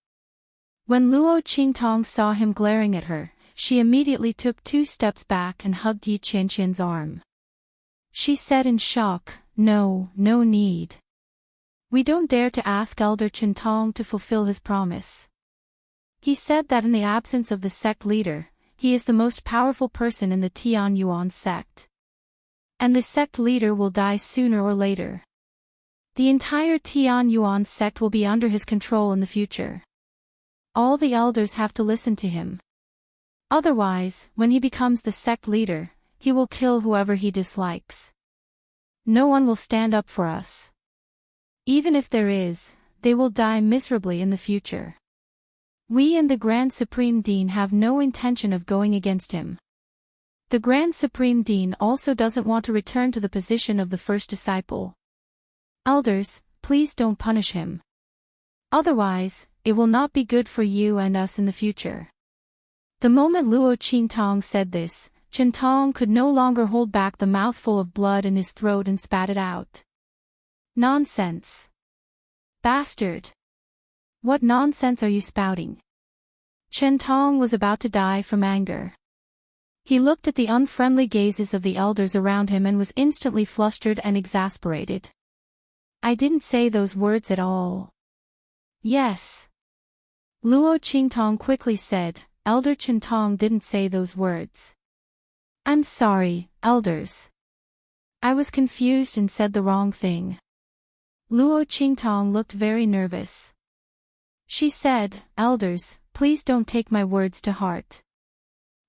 When Luo Qingtong saw him glaring at her, she immediately took 2 steps back and hugged Yi Qianxian's arm. She said in shock, no need. We don't dare to ask Elder Chen Tong to fulfill his promise. He said that in the absence of the sect leader, he is the most powerful person in the Tianyuan sect. And the sect leader will die sooner or later. The entire Tianyuan sect will be under his control in the future. All the elders have to listen to him. Otherwise, when he becomes the sect leader, he will kill whoever he dislikes. No one will stand up for us. Even if there is, they will die miserably in the future. We and the Grand Supreme Dean have no intention of going against him. The Grand Supreme Dean also doesn't want to return to the position of the first disciple. Elders, please don't punish him. Otherwise, it will not be good for you and us in the future. The moment Luo Qingtong said this, Qintong could no longer hold back the mouthful of blood in his throat and spat it out. Nonsense. Bastard. What nonsense are you spouting? Qintong was about to die from anger. He looked at the unfriendly gazes of the elders around him and was instantly flustered and exasperated. I didn't say those words at all. Yes. Luo Qingtong quickly said, Elder Qintong didn't say those words. I'm sorry, elders. I was confused and said the wrong thing. Luo Qingtong looked very nervous. She said, Elders, please don't take my words to heart.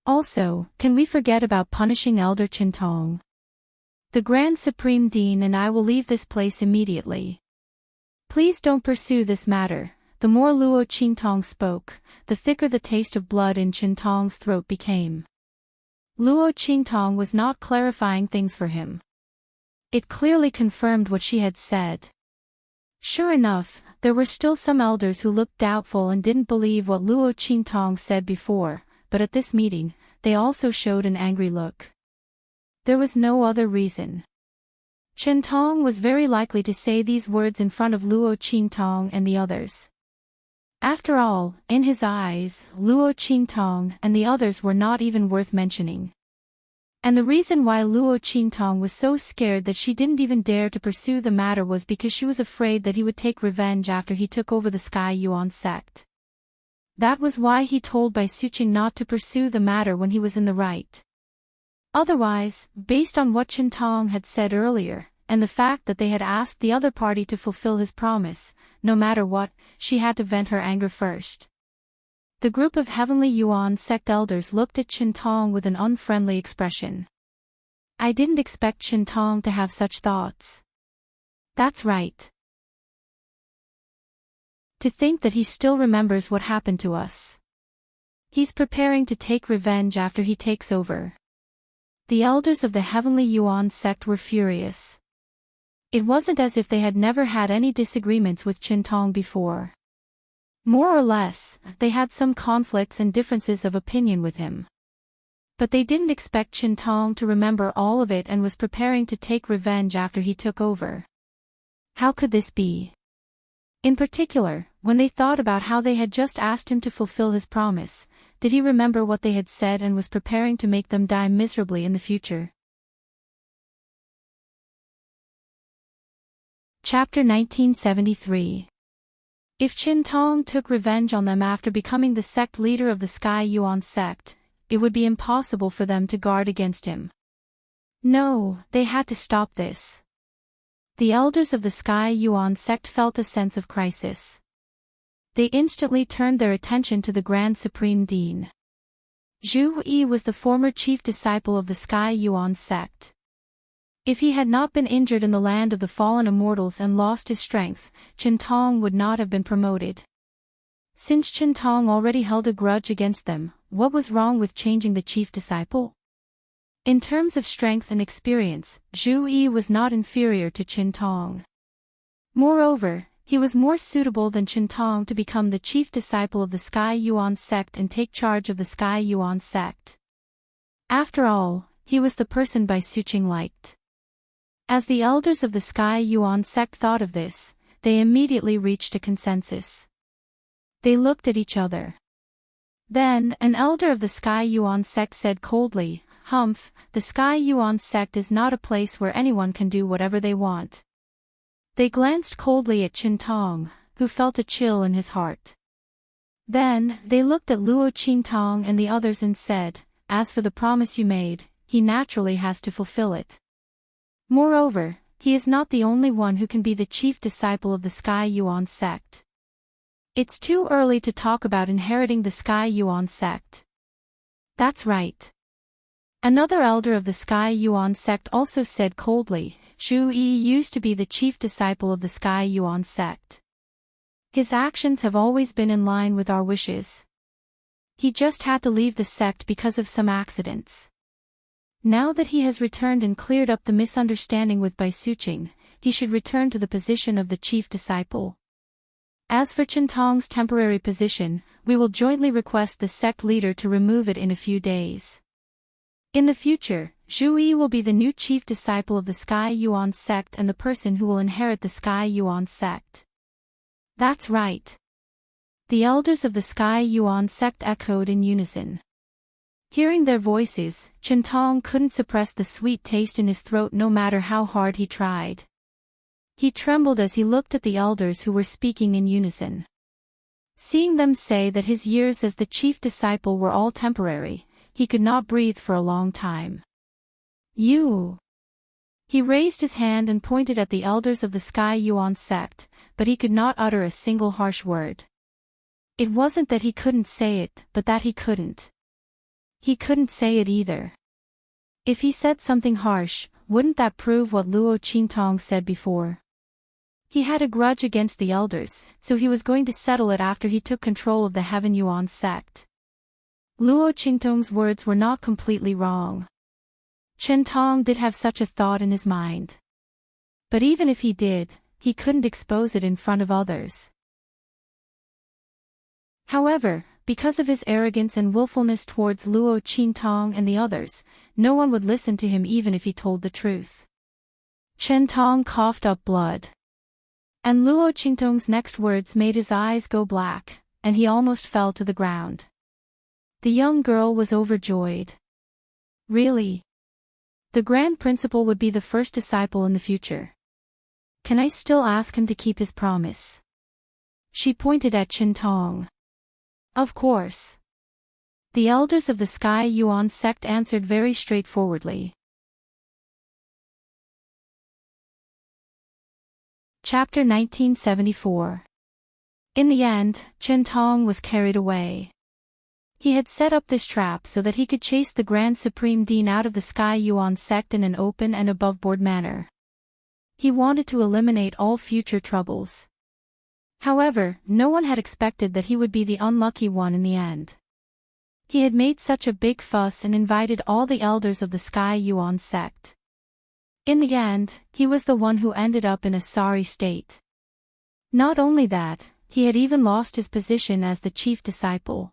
Also, can we forget about punishing Elder Qintong? The Grand Supreme Dean and I will leave this place immediately. Please don't pursue this matter. The more Luo Qingtong spoke, the thicker the taste of blood in Qintong's throat became. Luo Qingtong was not clarifying things for him. It clearly confirmed what she had said. Sure enough, there were still some elders who looked doubtful and didn't believe what Luo Qingtong said before, but at this meeting, they also showed an angry look. There was no other reason. Qintong was very likely to say these words in front of Luo Qingtong and the others. After all, in his eyes, Luo Qingtong and the others were not even worth mentioning. And the reason why Luo Qingtong was so scared that she didn't even dare to pursue the matter was because she was afraid that he would take revenge after he took over the Sky Yuan sect. That was why he told Bai Suqing not to pursue the matter when he was in the right. Otherwise, based on what Qintong had said earlier, and the fact that they had asked the other party to fulfill his promise, no matter what, she had to vent her anger first. The group of Heavenly Yuan sect elders looked at Qintong with an unfriendly expression. I didn't expect Qintong to have such thoughts. That's right. To think that he still remembers what happened to us. He's preparing to take revenge after he takes over. The elders of the Heavenly Yuan sect were furious. It wasn't as if they had never had any disagreements with Qintong before. More or less, they had some conflicts and differences of opinion with him. But they didn't expect Qintong to remember all of it and was preparing to take revenge after he took over. How could this be? In particular, when they thought about how they had just asked him to fulfill his promise, did he remember what they had said and was preparing to make them die miserably in the future? Chapter 1973. If Qintong took revenge on them after becoming the sect leader of the Sky Yuan sect, it would be impossible for them to guard against him. No, they had to stop this. The elders of the Sky Yuan sect felt a sense of crisis. They instantly turned their attention to the Grand Supreme Dean. Zhu Yi was the former chief disciple of the Sky Yuan sect. If he had not been injured in the land of the fallen immortals and lost his strength, Qintong would not have been promoted. Since Qintong already held a grudge against them, what was wrong with changing the chief disciple? In terms of strength and experience, Zhu Yi was not inferior to Qintong. Moreover, he was more suitable than Qintong to become the chief disciple of the Sky Yuan sect and take charge of the Sky Yuan sect. After all, he was the person Bai Suqing liked. As the elders of the Sky Yuan sect thought of this, they immediately reached a consensus. They looked at each other. Then, an elder of the Sky Yuan sect said coldly, "Humph, the Sky Yuan sect is not a place where anyone can do whatever they want." They glanced coldly at Qintong, who felt a chill in his heart. Then, they looked at Luo Qingtong and the others and said, "As for the promise you made, he naturally has to fulfill it. Moreover, he is not the only one who can be the chief disciple of the Sky Yuan sect. It's too early to talk about inheriting the Sky Yuan sect. That's right. Another elder of the Sky Yuan sect also said coldly, Shu Yi used to be the chief disciple of the Sky Yuan sect. His actions have always been in line with our wishes. He just had to leave the sect because of some accidents. Now that he has returned and cleared up the misunderstanding with Bai Suqing, he should return to the position of the chief disciple. As for Chintong's temporary position, we will jointly request the sect leader to remove it in a few days. In the future, Zhu Yi will be the new chief disciple of the Sky Yuan sect and the person who will inherit the Sky Yuan sect. That's right. The elders of the Sky Yuan sect echoed in unison. Hearing their voices, Chintong couldn't suppress the sweet taste in his throat no matter how hard he tried. He trembled as he looked at the elders who were speaking in unison. Seeing them say that his years as the chief disciple were all temporary, he could not breathe for a long time. You! He raised his hand and pointed at the elders of the Sky Yuan sect, but he could not utter a single harsh word. It wasn't that he couldn't say it, but that he couldn't. He couldn't say it either. If he said something harsh, wouldn't that prove what Luo Qingtong said before? He had a grudge against the elders, so he was going to settle it after he took control of the Heaven Yuan sect. Luo Qingtong's words were not completely wrong. Chintong did have such a thought in his mind. But even if he did, he couldn't expose it in front of others. However, because of his arrogance and willfulness towards Luo Qingtong and the others, no one would listen to him even if he told the truth. Chintong coughed up blood. And Luo Qingtong's next words made his eyes go black, and he almost fell to the ground. The young girl was overjoyed. Really? The Grand Principal would be the first disciple in the future. Can I still ask him to keep his promise? She pointed at Chintong. Of course. The elders of the Sky Yuan sect answered very straightforwardly. Chapter 1974. In the end, Chintong was carried away. He had set up this trap so that he could chase the Grand Supreme Dean out of the Sky Yuan sect in an open and above-board manner. He wanted to eliminate all future troubles. However, no one had expected that he would be the unlucky one in the end. He had made such a big fuss and invited all the elders of the Sky Yuan sect. In the end, he was the one who ended up in a sorry state. Not only that, he had even lost his position as the chief disciple.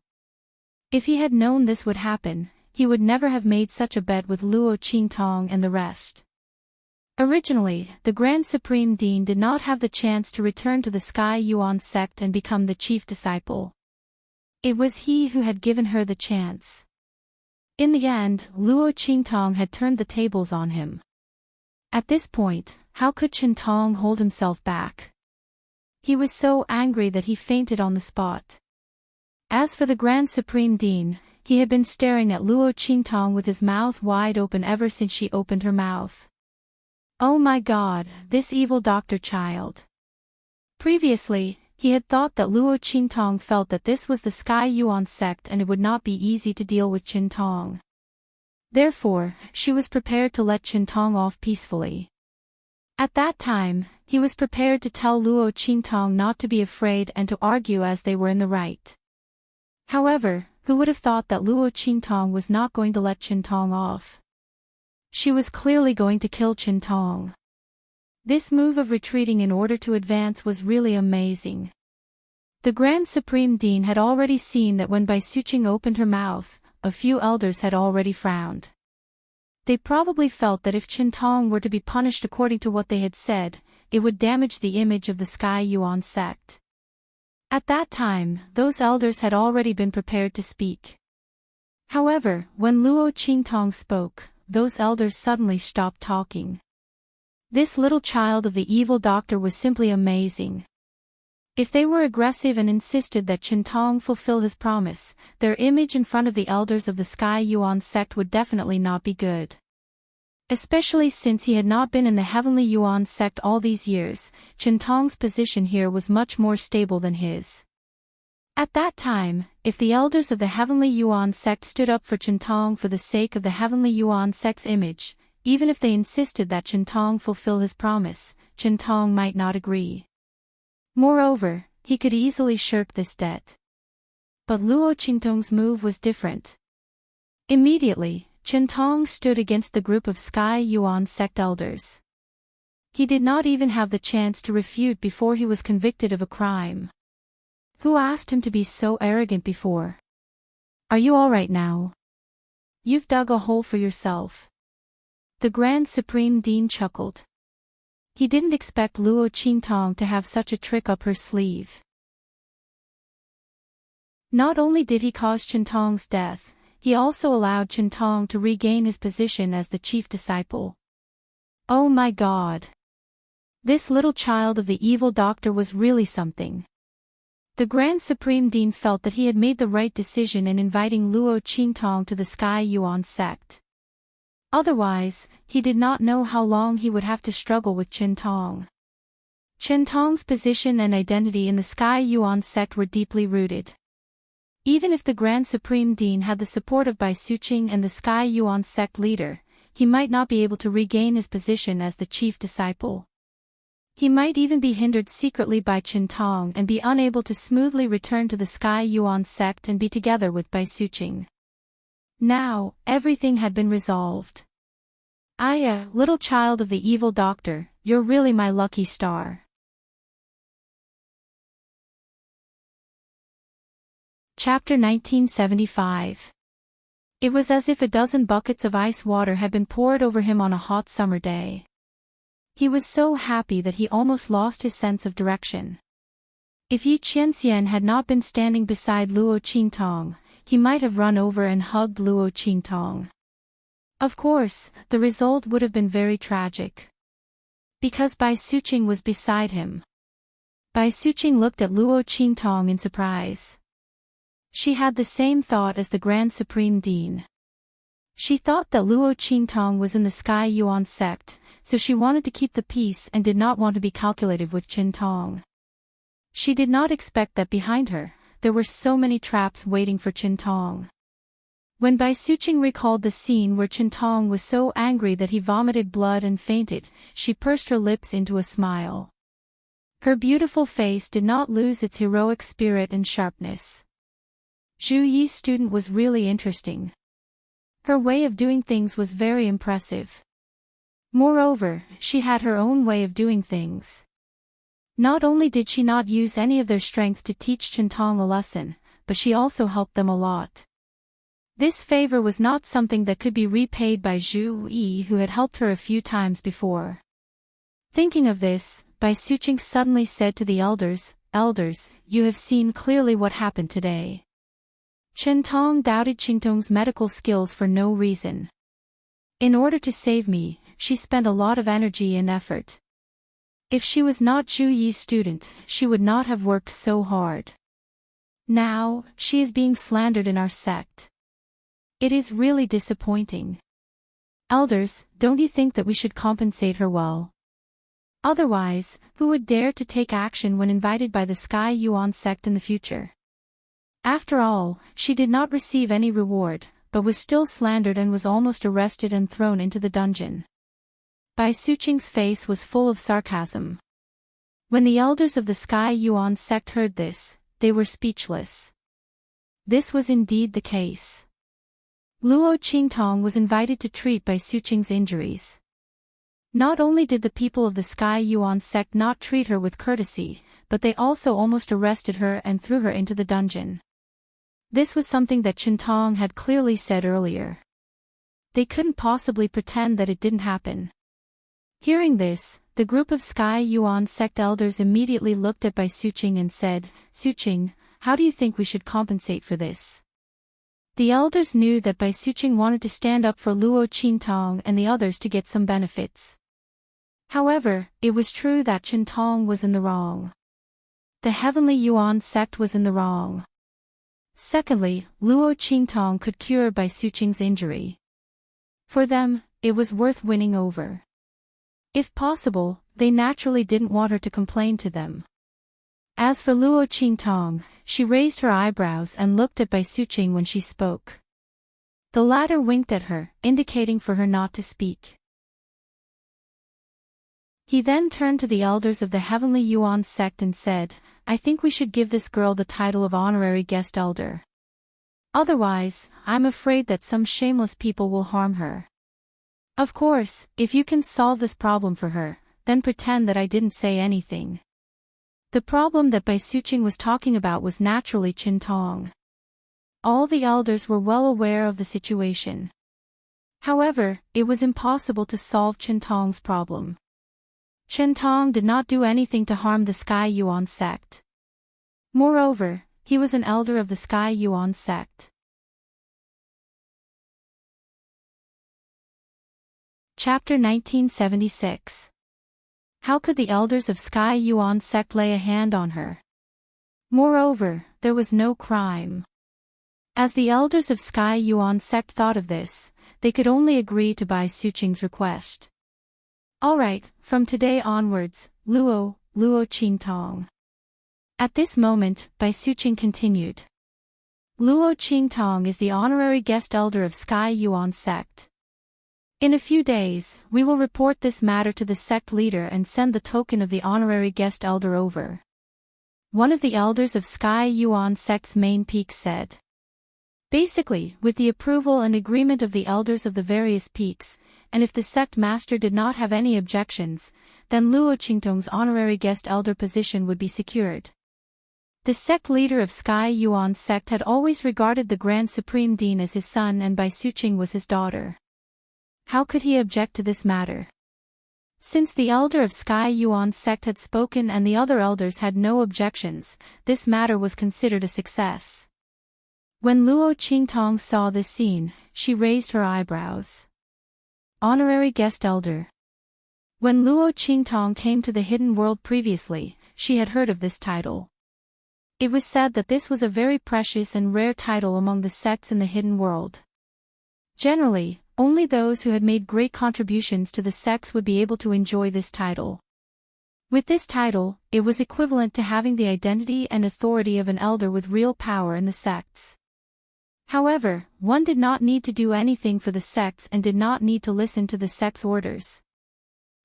If he had known this would happen, he would never have made such a bet with Luo Qingtong and the rest. Originally, the Grand Supreme Dean did not have the chance to return to the Sky Yuan sect and become the chief disciple. It was he who had given her the chance. In the end, Luo Qingtong had turned the tables on him. At this point, how could Chintong hold himself back? He was so angry that he fainted on the spot. As for the Grand Supreme Dean, he had been staring at Luo Qingtong with his mouth wide open ever since she opened her mouth. Oh my God, this evil doctor child. Previously, he had thought that Luo Qingtong felt that this was the Sky Yuan sect and it would not be easy to deal with Chintong. Therefore, she was prepared to let Chintong off peacefully. At that time, he was prepared to tell Luo Qingtong not to be afraid and to argue as they were in the right. However, who would have thought that Luo Qingtong was not going to let Chintong off? She was clearly going to kill Chintong. This move of retreating in order to advance was really amazing. The Grand Supreme Dean had already seen that when Bai Suqing opened her mouth, a few elders had already frowned. They probably felt that if Chintong were to be punished according to what they had said, it would damage the image of the Sky Yuan sect. At that time, those elders had already been prepared to speak. However, when Luo Qingtong spoke, those elders suddenly stopped talking. This little child of the evil doctor was simply amazing. If they were aggressive and insisted that Chintong fulfill his promise, their image in front of the elders of the Sky Yuan sect would definitely not be good. Especially since he had not been in the Heavenly Yuan sect all these years, Chintong's position here was much more stable than his. At that time, if the elders of the Heavenly Yuan sect stood up for Chintong for the sake of the Heavenly Yuan sect's image, even if they insisted that Chintong fulfill his promise, Chintong might not agree. Moreover, he could easily shirk this debt. But Luo Qingtong's move was different. Immediately, Chintong stood against the group of Sky Yuan sect elders. He did not even have the chance to refute before he was convicted of a crime. Who asked him to be so arrogant before? Are you all right now? You've dug a hole for yourself. The Grand Supreme Dean chuckled. He didn't expect Luo Qingtong to have such a trick up her sleeve. Not only did he cause Chintong's death, he also allowed Chintong to regain his position as the chief disciple. Oh my God! This little child of the evil doctor was really something. The Grand Supreme Dean felt that he had made the right decision in inviting Luo Qingtong to the Sky Yuan sect. Otherwise, he did not know how long he would have to struggle with Chintong. Chintong's position and identity in the Sky Yuan sect were deeply rooted. Even if the Grand Supreme Dean had the support of Bai Suqing and the Sky Yuan sect leader, he might not be able to regain his position as the chief disciple. He might even be hindered secretly by Chintong and be unable to smoothly return to the Sky Yuan sect and be together with Bai Suqing. Now, everything had been resolved. Aya, little child of the evil doctor, you're really my lucky star. Chapter 1975. It was as if a dozen buckets of ice water had been poured over him on a hot summer day. He was so happy that he almost lost his sense of direction. If Yi Qianxian had not been standing beside Luo Qingtong, he might have run over and hugged Luo Qingtong. Of course, the result would have been very tragic. Because Bai Suqing was beside him. Bai Suqing looked at Luo Qingtong in surprise. She had the same thought as the Grand Supreme Dean. She thought that Luo Qingtong was in the Sky Yuan sect, so she wanted to keep the peace and did not want to be calculative with Chintong. She did not expect that behind her, there were so many traps waiting for Chintong. When Bai Suqing recalled the scene where Chintong was so angry that he vomited blood and fainted, she pursed her lips into a smile. Her beautiful face did not lose its heroic spirit and sharpness. Zhu Yi's student was really interesting. Her way of doing things was very impressive. Moreover, she had her own way of doing things. Not only did she not use any of their strength to teach Chintong a lesson, but she also helped them a lot. This favor was not something that could be repaid by Zhu Yi, who had helped her a few times before. Thinking of this, Bai Suqing suddenly said to the elders, "Elders, you have seen clearly what happened today." Chintong doubted Qingtong's medical skills for no reason. In order to save me, she spent a lot of energy and effort. If she was not Zhu Yi's student, she would not have worked so hard. Now, she is being slandered in our sect. It is really disappointing. Elders, don't you think that we should compensate her well? Otherwise, who would dare to take action when invited by the Sky Yuan sect in the future? After all, she did not receive any reward, but was still slandered and was almost arrested and thrown into the dungeon. Bai Suqing's face was full of sarcasm. When the elders of the Sky Yuan sect heard this, they were speechless. This was indeed the case. Luo Qingtong was invited to treat Bai Suqing's injuries. Not only did the people of the Sky Yuan sect not treat her with courtesy, but they also almost arrested her and threw her into the dungeon. This was something that Chintong had clearly said earlier. They couldn't possibly pretend that it didn't happen. Hearing this, the group of Sky Yuan sect elders immediately looked at Bai Suqing and said, "Suqing, how do you think we should compensate for this?" The elders knew that Bai Suqing wanted to stand up for Luo Qingtong and the others to get some benefits. However, it was true that Chintong was in the wrong. The Heavenly Yuan sect was in the wrong. Secondly, Luo Qingtong could cure Bai Suqing's injury. For them, it was worth winning over. If possible, they naturally didn't want her to complain to them. As for Luo Qingtong, she raised her eyebrows and looked at Bai Suqing when she spoke. The latter winked at her, indicating for her not to speak. He then turned to the elders of the Heavenly Yuan sect and said, I think we should give this girl the title of honorary guest elder. Otherwise, I'm afraid that some shameless people will harm her. Of course, if you can solve this problem for her, then pretend that I didn't say anything. The problem that Bai Suqing was talking about was naturally Qintong. All the elders were well aware of the situation. However, it was impossible to solve Qintong's problem. Qintong did not do anything to harm the Sky Yuan sect. Moreover, he was an elder of the Sky Yuan sect. Chapter 1976. How could the elders of Sky Yuan sect lay a hand on her? Moreover, there was no crime. As the elders of Sky Yuan sect thought of this, they could only agree to Bai Suqing's request. Alright, from today onwards, Luo Qingtong. At this moment, Bai Suqing continued. Luo Qingtong is the honorary guest elder of Sky Yuan sect. In a few days, we will report this matter to the sect leader and send the token of the honorary guest elder over. One of the elders of Sky Yuan sect's main peaks said. Basically, with the approval and agreement of the elders of the various peaks, and if the sect master did not have any objections, then Luo Qingtong's honorary guest elder position would be secured. The sect leader of Sky Yuan sect had always regarded the Grand Supreme Dean as his son and Bai Suqing was his daughter. How could he object to this matter? Since the elder of Sky Yuan sect had spoken and the other elders had no objections, this matter was considered a success. When Luo Qingtong saw this scene, she raised her eyebrows. Honorary guest elder. When Luo Qingtong came to the hidden world previously, she had heard of this title. It was said that this was a very precious and rare title among the sects in the hidden world. Generally, only those who had made great contributions to the sects would be able to enjoy this title. With this title, it was equivalent to having the identity and authority of an elder with real power in the sects. However, one did not need to do anything for the sects and did not need to listen to the sect's orders.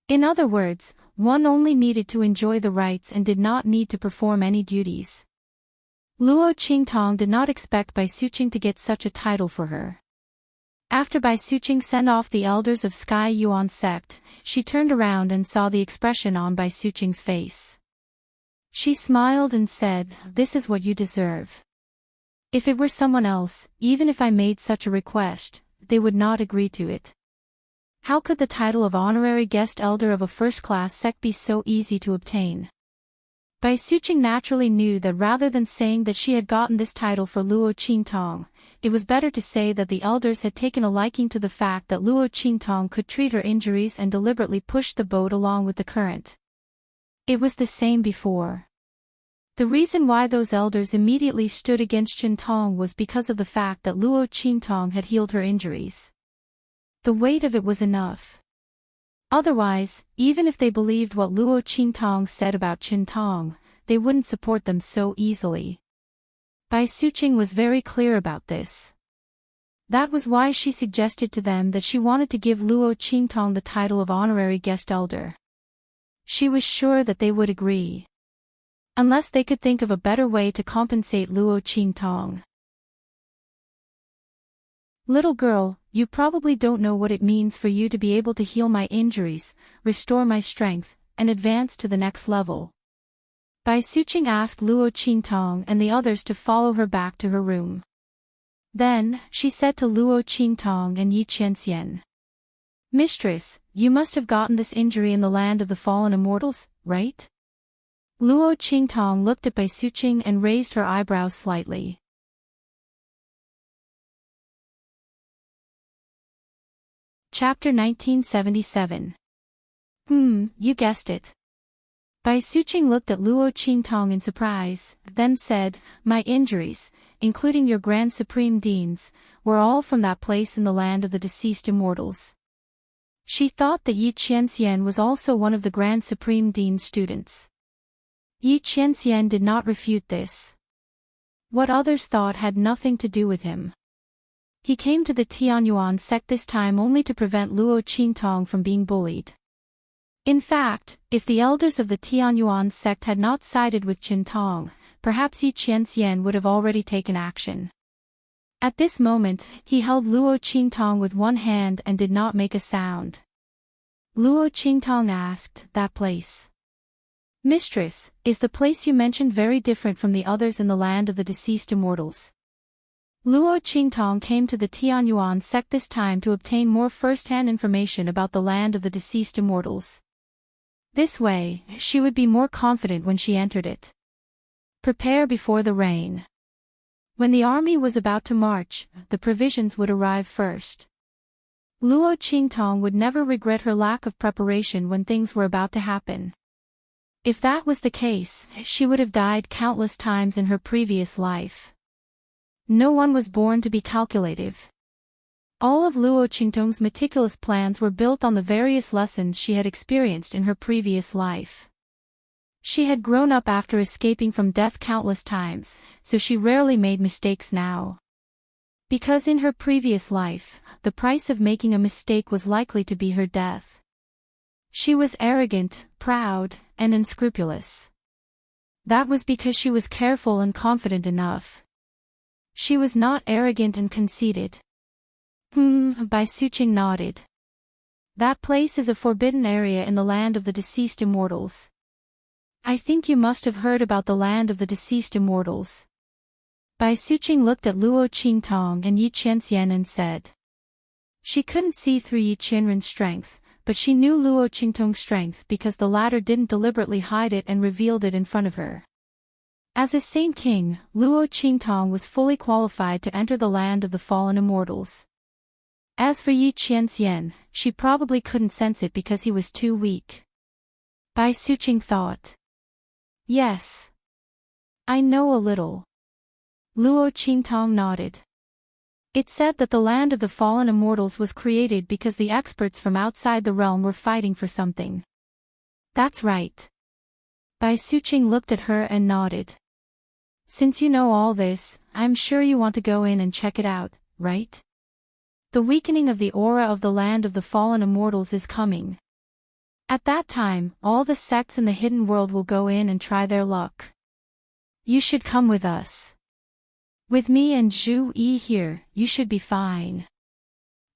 In other words, one only needed to enjoy the rites and did not need to perform any duties. Luo Qingtong did not expect Bai Suqing to get such a title for her. After Bai Suqing sent off the elders of Sky Yuan sect, she turned around and saw the expression on Bai Suqing's face. She smiled and said, "This is what you deserve." If it were someone else, even if I made such a request, they would not agree to it. How could the title of honorary guest elder of a first-class sect be so easy to obtain? Bai Suqing naturally knew that rather than saying that she had gotten this title for Luo Qingtong, it was better to say that the elders had taken a liking to the fact that Luo Qingtong could treat her injuries and deliberately pushed the boat along with the current. It was the same before. The reason why those elders immediately stood against Qintong was because of the fact that Luo Qingtong had healed her injuries. The weight of it was enough. Otherwise, even if they believed what Luo Qingtong said about Qintong, they wouldn't support them so easily. Bai Suqing was very clear about this. That was why she suggested to them that she wanted to give Luo Qingtong the title of honorary guest elder. She was sure that they would agree. Unless they could think of a better way to compensate Luo Qingtong. Little girl, you probably don't know what it means for you to be able to heal my injuries, restore my strength, and advance to the next level. Bai Suqing asked Luo Qingtong and the others to follow her back to her room. Then, she said to Luo Qingtong and Yi Qianxian. Mistress, you must have gotten this injury in the land of the fallen immortals, right? Luo Qingtong looked at Bai Suqing and raised her eyebrows slightly. Chapter 1977. You guessed it. Bai Suqing looked at Luo Qingtong in surprise, then said, My injuries, including your Grand Supreme Dean's, were all from that place in the land of the deceased immortals. She thought that Yi Qianxian was also one of the Grand Supreme Dean's students. Yi Qianxian did not refute this. What others thought had nothing to do with him. He came to the Tianyuan sect this time only to prevent Luo Qingtong from being bullied. In fact, if the elders of the Tianyuan sect had not sided with Qintong, perhaps Yi Qianxian would have already taken action. At this moment, he held Luo Qingtong with one hand and did not make a sound. Luo Qingtong asked, "That place? Mistress, is the place you mentioned very different from the others in the land of the deceased immortals?" Luo Qingtong came to the Tianyuan sect this time to obtain more first-hand information about the land of the deceased immortals. This way, she would be more confident when she entered it. Prepare before the rain. When the army was about to march, the provisions would arrive first. Luo Qingtong would never regret her lack of preparation when things were about to happen. If that was the case, she would have died countless times in her previous life. No one was born to be calculative. All of Luo Qingtong's meticulous plans were built on the various lessons she had experienced in her previous life. She had grown up after escaping from death countless times, so she rarely made mistakes now. Because in her previous life, the price of making a mistake was likely to be her death. She was arrogant, proud, and unscrupulous. That was because she was careful and confident enough. She was not arrogant and conceited. Bai Suqing nodded. That place is a forbidden area in the land of the deceased immortals. I think you must have heard about the land of the deceased immortals. Bai Suqing looked at Luo Qingtong and Yi Qianxian and said. She couldn't see through Yi Qianren's strength, but she knew Luo Qingtong's strength because the latter didn't deliberately hide it and revealed it in front of her. As a Saint King, Luo Qingtong was fully qualified to enter the land of the fallen immortals. As for Yi Qianxian, she probably couldn't sense it because he was too weak. Bai Suqing thought. Yes. I know a little. Luo Qingtong nodded. It said that the land of the fallen immortals was created because the experts from outside the realm were fighting for something. That's right. Bai Suqing looked at her and nodded. Since you know all this, I'm sure you want to go in and check it out, right? The weakening of the aura of the land of the fallen immortals is coming. At that time, all the sects in the hidden world will go in and try their luck. You should come with us. With me and Zhu Yi here, you should be fine.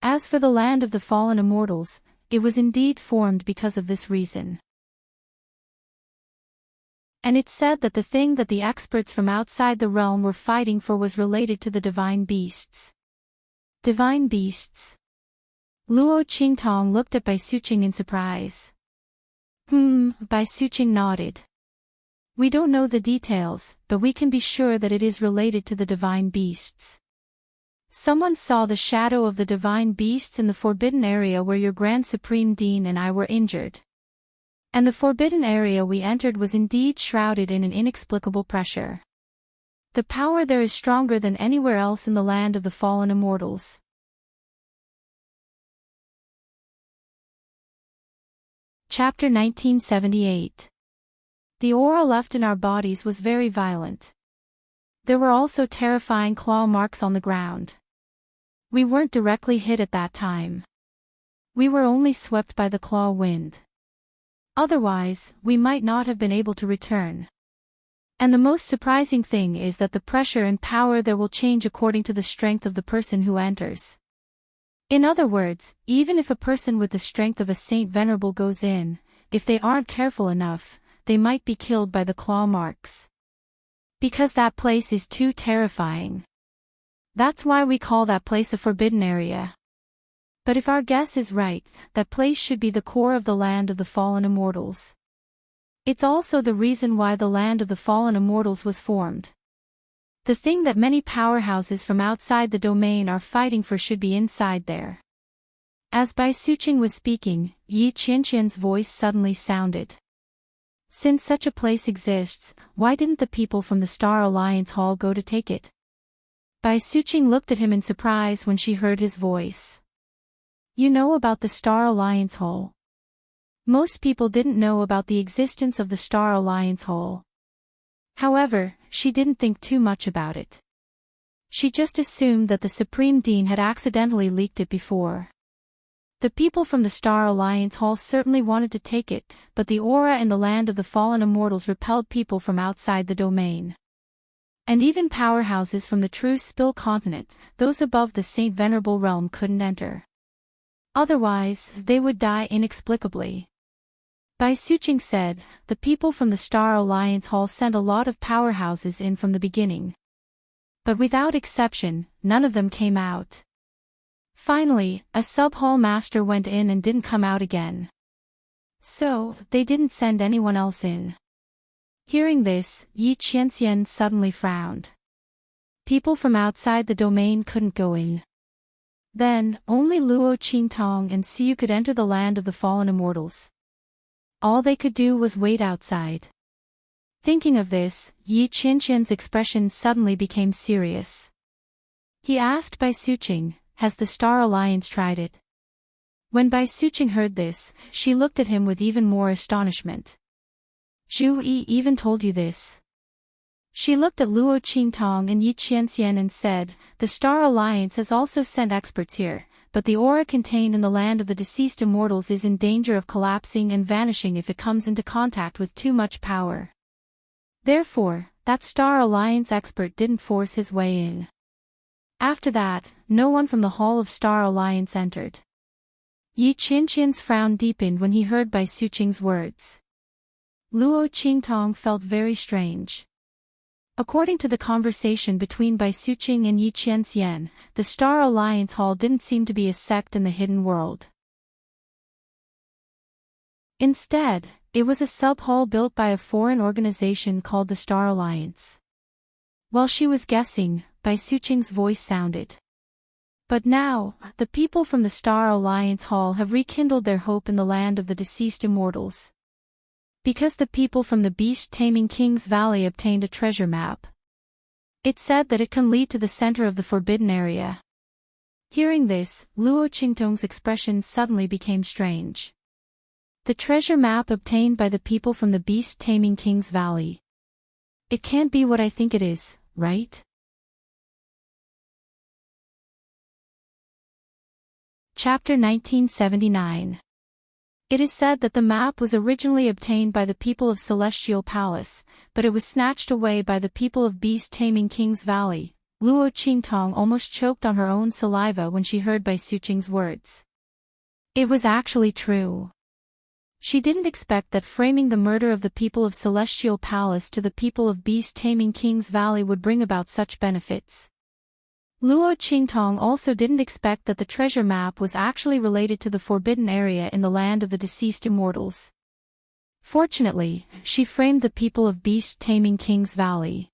As for the land of the fallen immortals, it was indeed formed because of this reason. And it said that the thing that the experts from outside the realm were fighting for was related to the divine beasts. Divine beasts? Luo Qingtong looked at Bai Suqing in surprise. Bai Suqing nodded. We don't know the details, but we can be sure that it is related to the divine beasts. Someone saw the shadow of the divine beasts in the forbidden area where your Grand Supreme Dean and I were injured. And the forbidden area we entered was indeed shrouded in an inexplicable pressure. The power there is stronger than anywhere else in the land of the fallen immortals. Chapter 1978. The aura left in our bodies was very violent. There were also terrifying claw marks on the ground. We weren't directly hit at that time. We were only swept by the claw wind. Otherwise, we might not have been able to return. And the most surprising thing is that the pressure and power there will change according to the strength of the person who enters. In other words, even if a person with the strength of a Saint Venerable goes in, if they aren't careful enough, they might be killed by the claw marks. Because that place is too terrifying. That's why we call that place a forbidden area. But if our guess is right, that place should be the core of the land of the fallen immortals. It's also the reason why the land of the fallen immortals was formed. The thing that many powerhouses from outside the domain are fighting for should be inside there. As Bai Suqing was speaking, Yi Qianxian's voice suddenly sounded. Since such a place exists, why didn't the people from the Star Alliance Hall go to take it? Bai Suqing looked at him in surprise when she heard his voice. You know about the Star Alliance Hall? Most people didn't know about the existence of the Star Alliance Hall. However, she didn't think too much about it. She just assumed that the Supreme Dean had accidentally leaked it before. The people from the Star Alliance Hall certainly wanted to take it, but the aura in the land of the fallen immortals repelled people from outside the domain. And even powerhouses from the true Spill continent, those above the Saint Venerable realm, couldn't enter. Otherwise, they would die inexplicably. Bai Suqing said, the people from the Star Alliance Hall sent a lot of powerhouses in from the beginning. But without exception, none of them came out. Finally, a sub-hall master went in and didn't come out again. So, they didn't send anyone else in. Hearing this, Yi Qianxian suddenly frowned. People from outside the domain couldn't go in. Then, only Luo Qingtong and Siyu could enter the land of the fallen immortals. All they could do was wait outside. Thinking of this, Yi Qianxian's expression suddenly became serious. He asked Bai Suqing, has the Star Alliance tried it? When Bai Suqing heard this, she looked at him with even more astonishment. Zhu Yi even told you this? She looked at Luo Qingtong and Yi Qianxian and said, the Star Alliance has also sent experts here, but the aura contained in the land of the deceased immortals is in danger of collapsing and vanishing if it comes into contact with too much power. Therefore, that Star Alliance expert didn't force his way in. After that, no one from the Hall of Star Alliance entered. Yi Qianxian's frown deepened when he heard Bai Suqing's words. Luo Qingtong felt very strange. According to the conversation between Bai Suqing and Yi Qianxian, the Star Alliance Hall didn't seem to be a sect in the hidden world. Instead, it was a sub-hall built by a foreign organization called the Star Alliance. While she was guessing, Bai Suqing's voice sounded. But now, the people from the Star Alliance Hall have rekindled their hope in the land of the deceased immortals. Because the people from the beast-taming King's Valley obtained a treasure map. It said that it can lead to the center of the forbidden area. Hearing this, Luo Qingtong's expression suddenly became strange. The treasure map obtained by the people from the beast-taming King's Valley. It can't be what I think it is, right? Chapter 1979. It is said that the map was originally obtained by the people of Celestial Palace, but it was snatched away by the people of beast-taming King's Valley. Luo Qingtong almost choked on her own saliva when she heard Bai Suqing's words. It was actually true. She didn't expect that framing the murder of the people of Celestial Palace to the people of beast-taming King's Valley would bring about such benefits. Luo Qingtong also didn't expect that the treasure map was actually related to the forbidden area in the land of the deceased immortals. Fortunately, she framed the people of beast-taming King's Valley.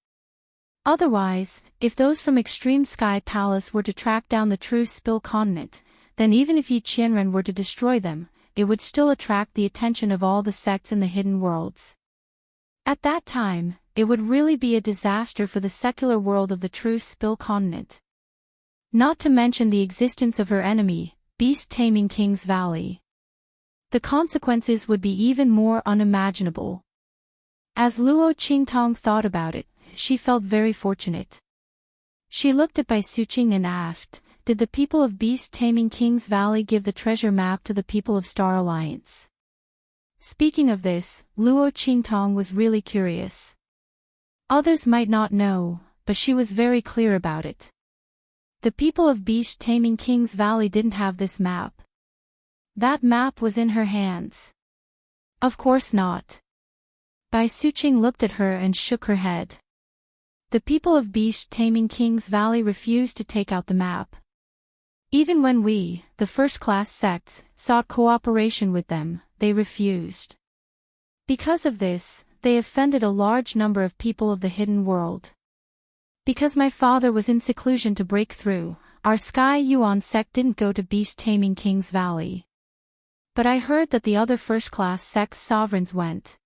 Otherwise, if those from Extreme Sky Palace were to track down the true Spill continent, then even if Yi Qianren were to destroy them, it would still attract the attention of all the sects in the hidden worlds. At that time, it would really be a disaster for the secular world of the true Spill continent. Not to mention the existence of her enemy, beast-taming King's Valley. The consequences would be even more unimaginable. As Luo Qingtong thought about it, she felt very fortunate. She looked at Bai Suqing and asked, did the people of beast-taming King's Valley give the treasure map to the people of Star Alliance? Speaking of this, Luo Qingtong was really curious. Others might not know, but she was very clear about it. The people of beast-taming King's Valley didn't have this map. That map was in her hands. Of course not. Bai Suqing looked at her and shook her head. The people of beast-taming King's Valley refused to take out the map. Even when we, the first-class sects, sought cooperation with them, they refused. Because of this, they offended a large number of people of the hidden world. Because my father was in seclusion to break through, our Sky Yuan sect didn't go to beast-taming King's Valley. But I heard that the other first-class sects sovereigns went.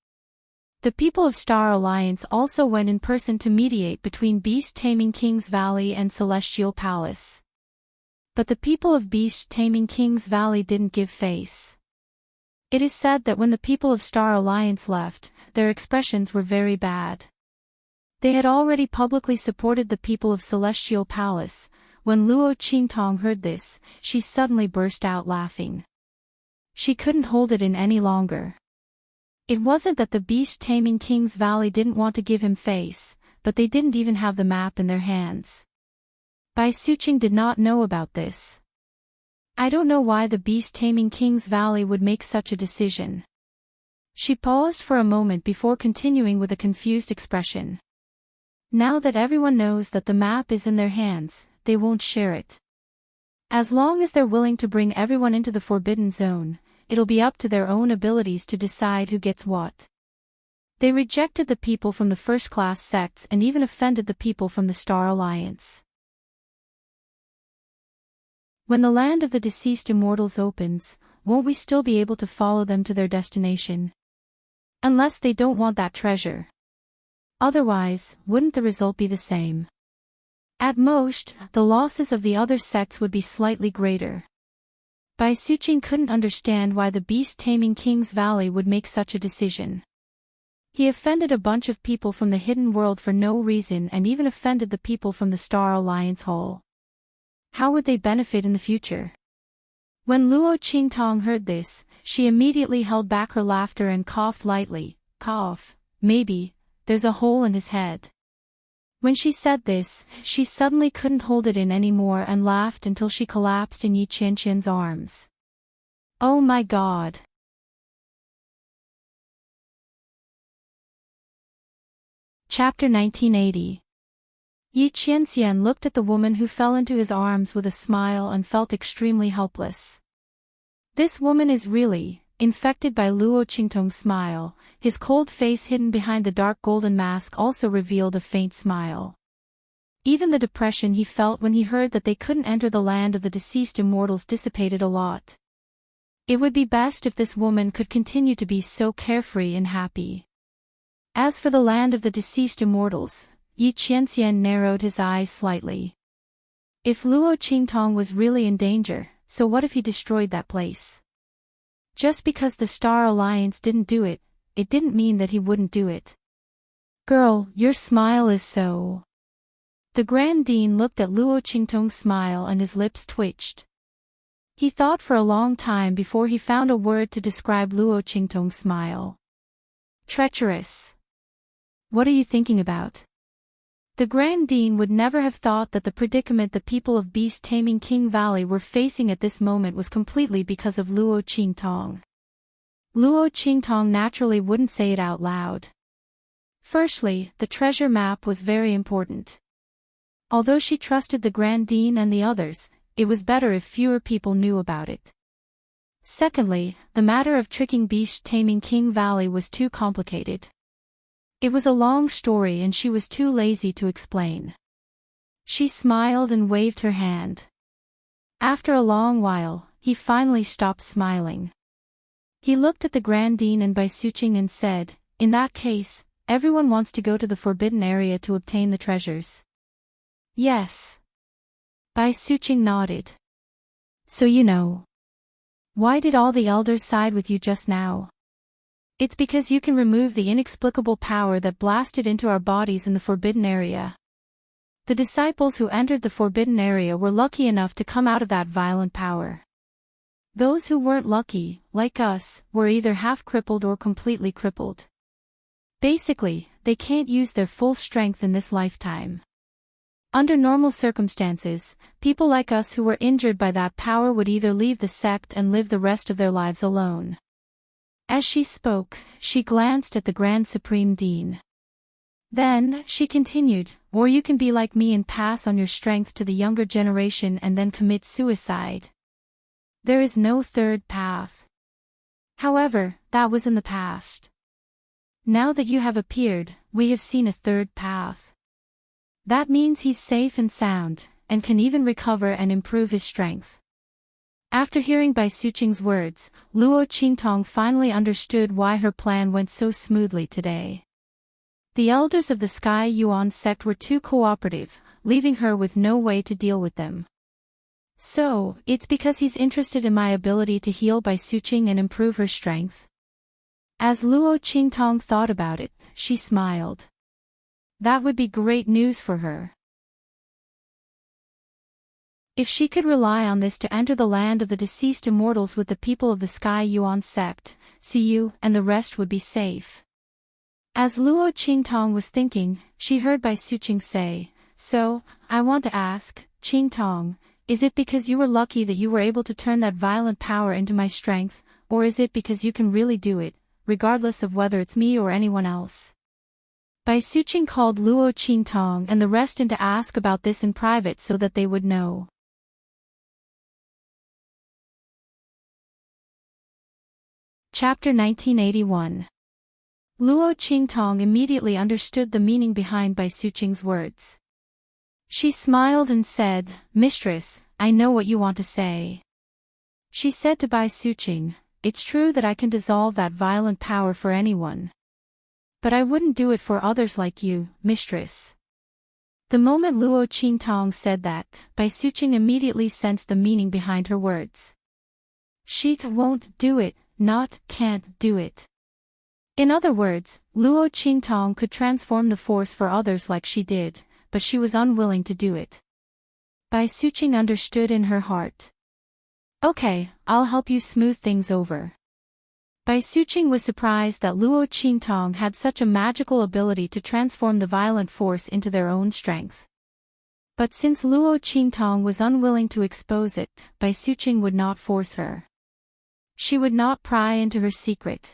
The people of Star Alliance also went in person to mediate between beast-taming King's Valley and Celestial Palace. But the people of beast-taming King's Valley didn't give face. It is said that when the people of Star Alliance left, their expressions were very bad. They had already publicly supported the people of Celestial Palace. When Luo Qingtong heard this, she suddenly burst out laughing. She couldn't hold it in any longer. It wasn't that the beast taming King's Valley didn't want to give him face, but they didn't even have the map in their hands. Bai Suqing did not know about this. I don't know why the beast taming King's Valley would make such a decision. She paused for a moment before continuing with a confused expression. Now that everyone knows that the map is in their hands, they won't share it. As long as they're willing to bring everyone into the Forbidden Zone, it'll be up to their own abilities to decide who gets what. They rejected the people from the first-class sects and even offended the people from the Star Alliance. When the land of the deceased immortals opens, won't we still be able to follow them to their destination? Unless they don't want that treasure. Otherwise, wouldn't the result be the same? At most, the losses of the other sects would be slightly greater. Bai Suqing couldn't understand why the beast-taming King's Valley would make such a decision. He offended a bunch of people from the hidden world for no reason and even offended the people from the Star Alliance whole. How would they benefit in the future? When Luo Qingtong heard this, she immediately held back her laughter and coughed lightly. Cough, maybe, there's a hole in his head. When she said this, she suddenly couldn't hold it in anymore and laughed until she collapsed in Yi Qianqian's arms. Oh my God! Chapter 1980. Yi Qianqian looked at the woman who fell into his arms with a smile and felt extremely helpless. This woman is really infected by Luo Qingtong's smile. His cold face hidden behind the dark golden mask also revealed a faint smile. Even the depression he felt when he heard that they couldn't enter the land of the deceased immortals dissipated a lot. It would be best if this woman could continue to be so carefree and happy. As for the land of the deceased immortals, Yi Qianqian narrowed his eyes slightly. If Luo Qingtong was really in danger, so what if he destroyed that place? Just because the Star Alliance didn't do it, it didn't mean that he wouldn't do it. Girl, your smile is so... The Grand Dean looked at Luo Qingtong's smile and his lips twitched. He thought for a long time before he found a word to describe Luo Qingtong's smile. Treacherous. What are you thinking about? The Grand Dean would never have thought that the predicament the people of beast-taming King Valley were facing at this moment was completely because of Luo Qingtong. Luo Qingtong naturally wouldn't say it out loud. Firstly, the treasure map was very important. Although she trusted the Grand Dean and the others, it was better if fewer people knew about it. Secondly, the matter of tricking beast-taming King Valley was too complicated. It was a long story and she was too lazy to explain. She smiled and waved her hand. After a long while, he finally stopped smiling. He looked at the Grand Dean and Bai Suqing and said, "In that case, everyone wants to go to the forbidden area to obtain the treasures." Yes. Bai Suqing nodded. So you know. Why did all the elders side with you just now? It's because you can remove the inexplicable power that blasted into our bodies in the forbidden area. The disciples who entered the forbidden area were lucky enough to come out of that violent power. Those who weren't lucky, like us, were either half-crippled or completely crippled. Basically, they can't use their full strength in this lifetime. Under normal circumstances, people like us who were injured by that power would either leave the sect and live the rest of their lives alone. As she spoke, she glanced at the Grand Supreme Dean. Then, she continued, or you can be like me and pass on your strength to the younger generation and then commit suicide. There is no third path. However, that was in the past. Now that you have appeared, we have seen a third path. That means he's safe and sound, and can even recover and improve his strength. After hearing Bai Suqing's words, Luo Qingtong finally understood why her plan went so smoothly today. The elders of the Sky Yuan sect were too cooperative, leaving her with no way to deal with them. So, it's because he's interested in my ability to heal Bai Suqing and improve her strength? As Luo Qingtong thought about it, she smiled. That would be great news for her. If she could rely on this to enter the land of the deceased immortals with the people of the Sky Yuan sect, Siyu and the rest would be safe. As Luo Qingtong was thinking, she heard Bai Suqing say, "So, I want to ask, Qingtong, is it because you were lucky that you were able to turn that violent power into my strength, or is it because you can really do it, regardless of whether it's me or anyone else?" Bai Suqing called Luo Qingtong and the rest in to ask about this in private so that they would know. Chapter 1981. Luo Qingtong immediately understood the meaning behind Bai Suqing's words. She smiled and said, "Mistress, I know what you want to say." She said to Bai Suqing, "It's true that I can dissolve that violent power for anyone. But I wouldn't do it for others like you, mistress." The moment Luo Qingtong said that, Bai Suqing immediately sensed the meaning behind her words. She won't do it, not can't do it. In other words, Luo Qingtong could transform the force for others like she did, but she was unwilling to do it. Bai Suqing understood in her heart. "Okay, I'll help you smooth things over." Bai Suqing was surprised that Luo Qingtong had such a magical ability to transform the violent force into their own strength. But since Luo Qingtong was unwilling to expose it, Bai Suqing would not force her. She would not pry into her secret.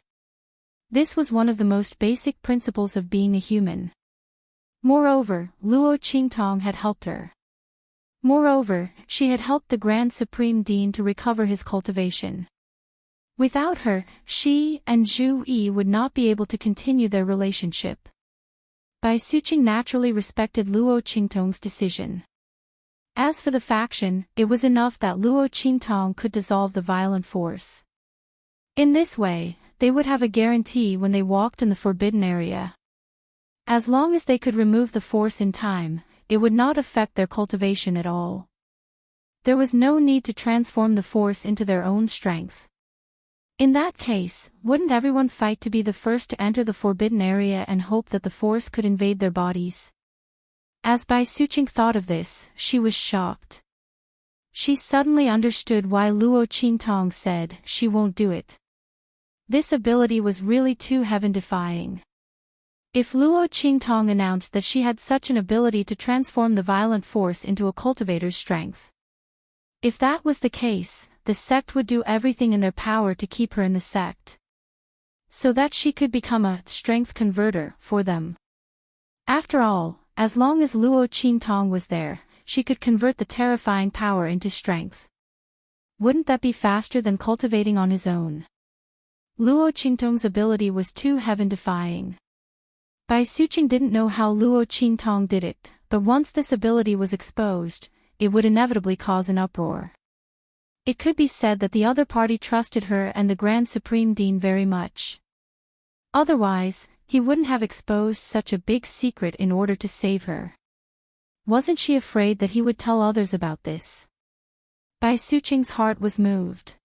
This was one of the most basic principles of being a human. Moreover, Luo Qingtong had helped her. Moreover, she had helped the Grand Supreme Dean to recover his cultivation. Without her, she and Zhu Yi would not be able to continue their relationship. Bai Suqing naturally respected Luo Qingtong's decision. As for the faction, it was enough that Luo Qingtong could dissolve the violent force. In this way, they would have a guarantee when they walked in the forbidden area. As long as they could remove the force in time, it would not affect their cultivation at all. There was no need to transform the force into their own strength. In that case, wouldn't everyone fight to be the first to enter the forbidden area and hope that the force could invade their bodies? As Bai Suqing thought of this, she was shocked. She suddenly understood why Luo Qingtong said she won't do it. This ability was really too heaven-defying. If Luo Qingtong announced that she had such an ability to transform the violent force into a cultivator's strength. If that was the case, the sect would do everything in their power to keep her in the sect, so that she could become a strength converter for them. After all, as long as Luo Qingtong was there, she could convert the terrifying power into strength. Wouldn't that be faster than cultivating on his own? Luo Qingtong's ability was too heaven-defying. Bai Suqing didn't know how Luo Qingtong did it, but once this ability was exposed, it would inevitably cause an uproar. It could be said that the other party trusted her and the Grand Supreme Dean very much. Otherwise, he wouldn't have exposed such a big secret in order to save her. Wasn't she afraid that he would tell others about this? Bai Suqing's heart was moved.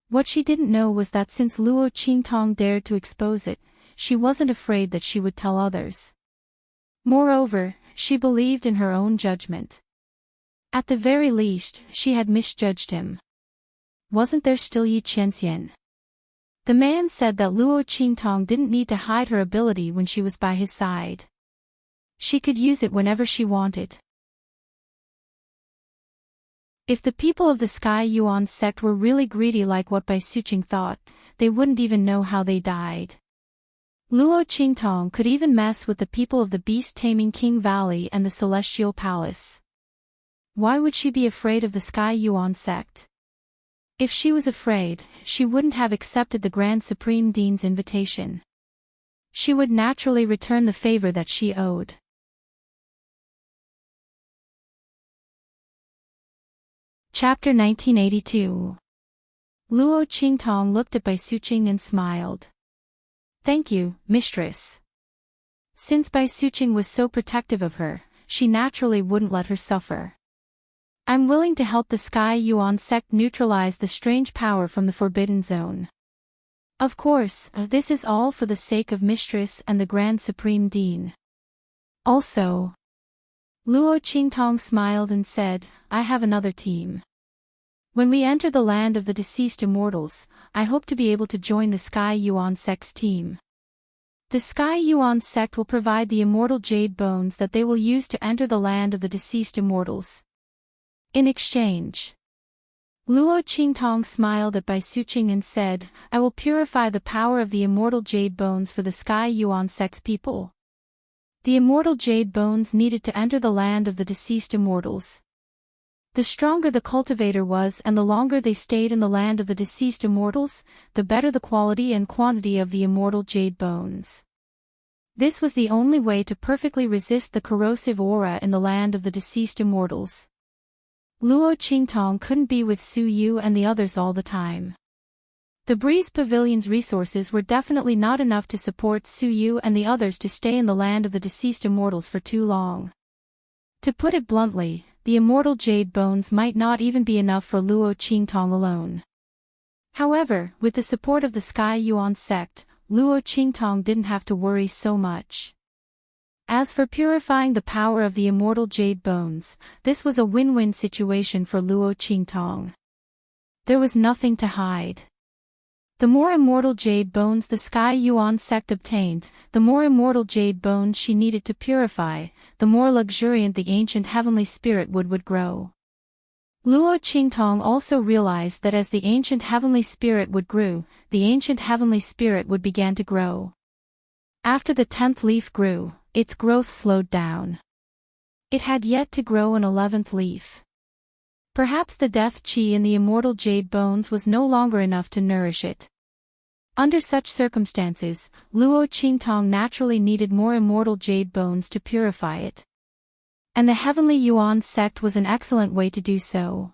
What she didn't know was that since Luo Qingtong dared to expose it, she wasn't afraid that she would tell others. Moreover, she believed in her own judgment. At the very least, she had misjudged him. Wasn't there still Yi Qianxian? The man said that Luo Qingtong didn't need to hide her ability when she was by his side. She could use it whenever she wanted. If the people of the Sky Yuan sect were really greedy like what Bai Suqing thought, they wouldn't even know how they died. Luo Qingtong could even mess with the people of the beast-taming King Valley and the Celestial Palace. Why would she be afraid of the Sky Yuan sect? If she was afraid, she wouldn't have accepted the Grand Supreme Dean's invitation. She would naturally return the favor that she owed. Chapter 1982. Luo Qingtong looked at Bai Suqing and smiled. "Thank you, mistress." Since Bai Suqing was so protective of her, she naturally wouldn't let her suffer. "I'm willing to help the Sky Yuan sect neutralize the strange power from the Forbidden Zone. Of course, this is all for the sake of Mistress and the Grand Supreme Dean." Also, Luo Qingtong smiled and said, I have another team. When we enter the land of the deceased immortals, I hope to be able to join the Sky Yuan sect's team. The Sky Yuan sect will provide the immortal jade bones that they will use to enter the land of the deceased immortals. In exchange, Luo Qingtong smiled at Bai Suqing and said, I will purify the power of the immortal jade bones for the Sky Yuan sect's people. The immortal jade bones needed to enter the land of the deceased immortals. The stronger the cultivator was and the longer they stayed in the land of the deceased immortals, the better the quality and quantity of the immortal jade bones. This was the only way to perfectly resist the corrosive aura in the land of the deceased immortals. Luo Qingtong couldn't be with Su Yu and the others all the time. The Breeze Pavilion's resources were definitely not enough to support Su Yu and the others to stay in the land of the deceased immortals for too long. To put it bluntly, the immortal jade bones might not even be enough for Luo Qingtong alone. However, with the support of the Sky Yuan sect, Luo Qingtong didn't have to worry so much. As for purifying the power of the immortal jade bones, this was a win-win situation for Luo Qingtong. There was nothing to hide. The more immortal jade bones the Sky Yuan sect obtained, the more immortal jade bones she needed to purify, the more luxuriant the ancient heavenly spirit would grow. Luo Qingtong also realized that as the ancient heavenly spirit would grow, the ancient heavenly spirit would begin to grow. After the 10th leaf grew, its growth slowed down. It had yet to grow an 11th leaf. Perhaps the death qi in the immortal jade bones was no longer enough to nourish it. Under such circumstances, Luo Qingtong naturally needed more immortal jade bones to purify it. And the Heavenly Yuan sect was an excellent way to do so.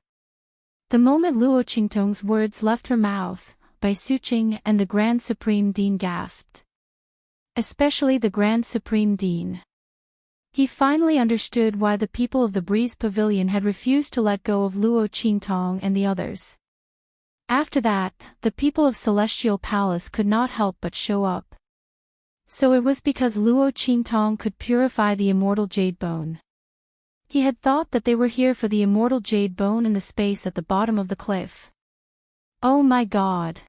The moment Luo Qingtong's words left her mouth, Bai Suqing and the Grand Supreme Dean gasped. Especially the Grand Supreme Dean. He finally understood why the people of the Breeze Pavilion had refused to let go of Luo Qingtong and the others. After that, the people of Celestial Palace could not help but show up. So it was because Luo Qingtong could purify the immortal jade bone. He had thought that they were here for the immortal jade bone in the space at the bottom of the cliff. Oh my God!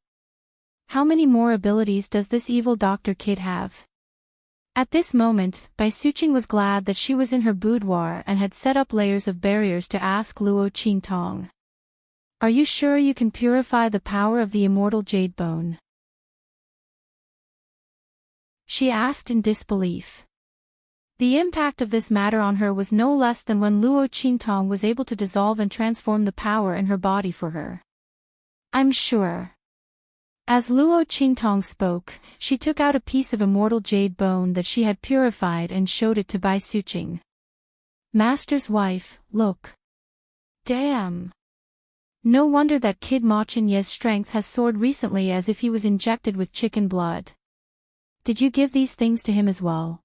How many more abilities does this evil Dr. Kid have? At this moment, Bai Suqing was glad that she was in her boudoir and had set up layers of barriers to ask Luo Qingtong. Are you sure you can purify the power of the immortal jade bone? She asked in disbelief. The impact of this matter on her was no less than when Luo Qingtong was able to dissolve and transform the power in her body for her. I'm sure. As Luo Qingtong spoke, she took out a piece of immortal jade bone that she had purified and showed it to Bai Suqing. Master's wife, look. Damn. No wonder that kid Ma Chenye's strength has soared recently, as if he was injected with chicken blood. Did you give these things to him as well?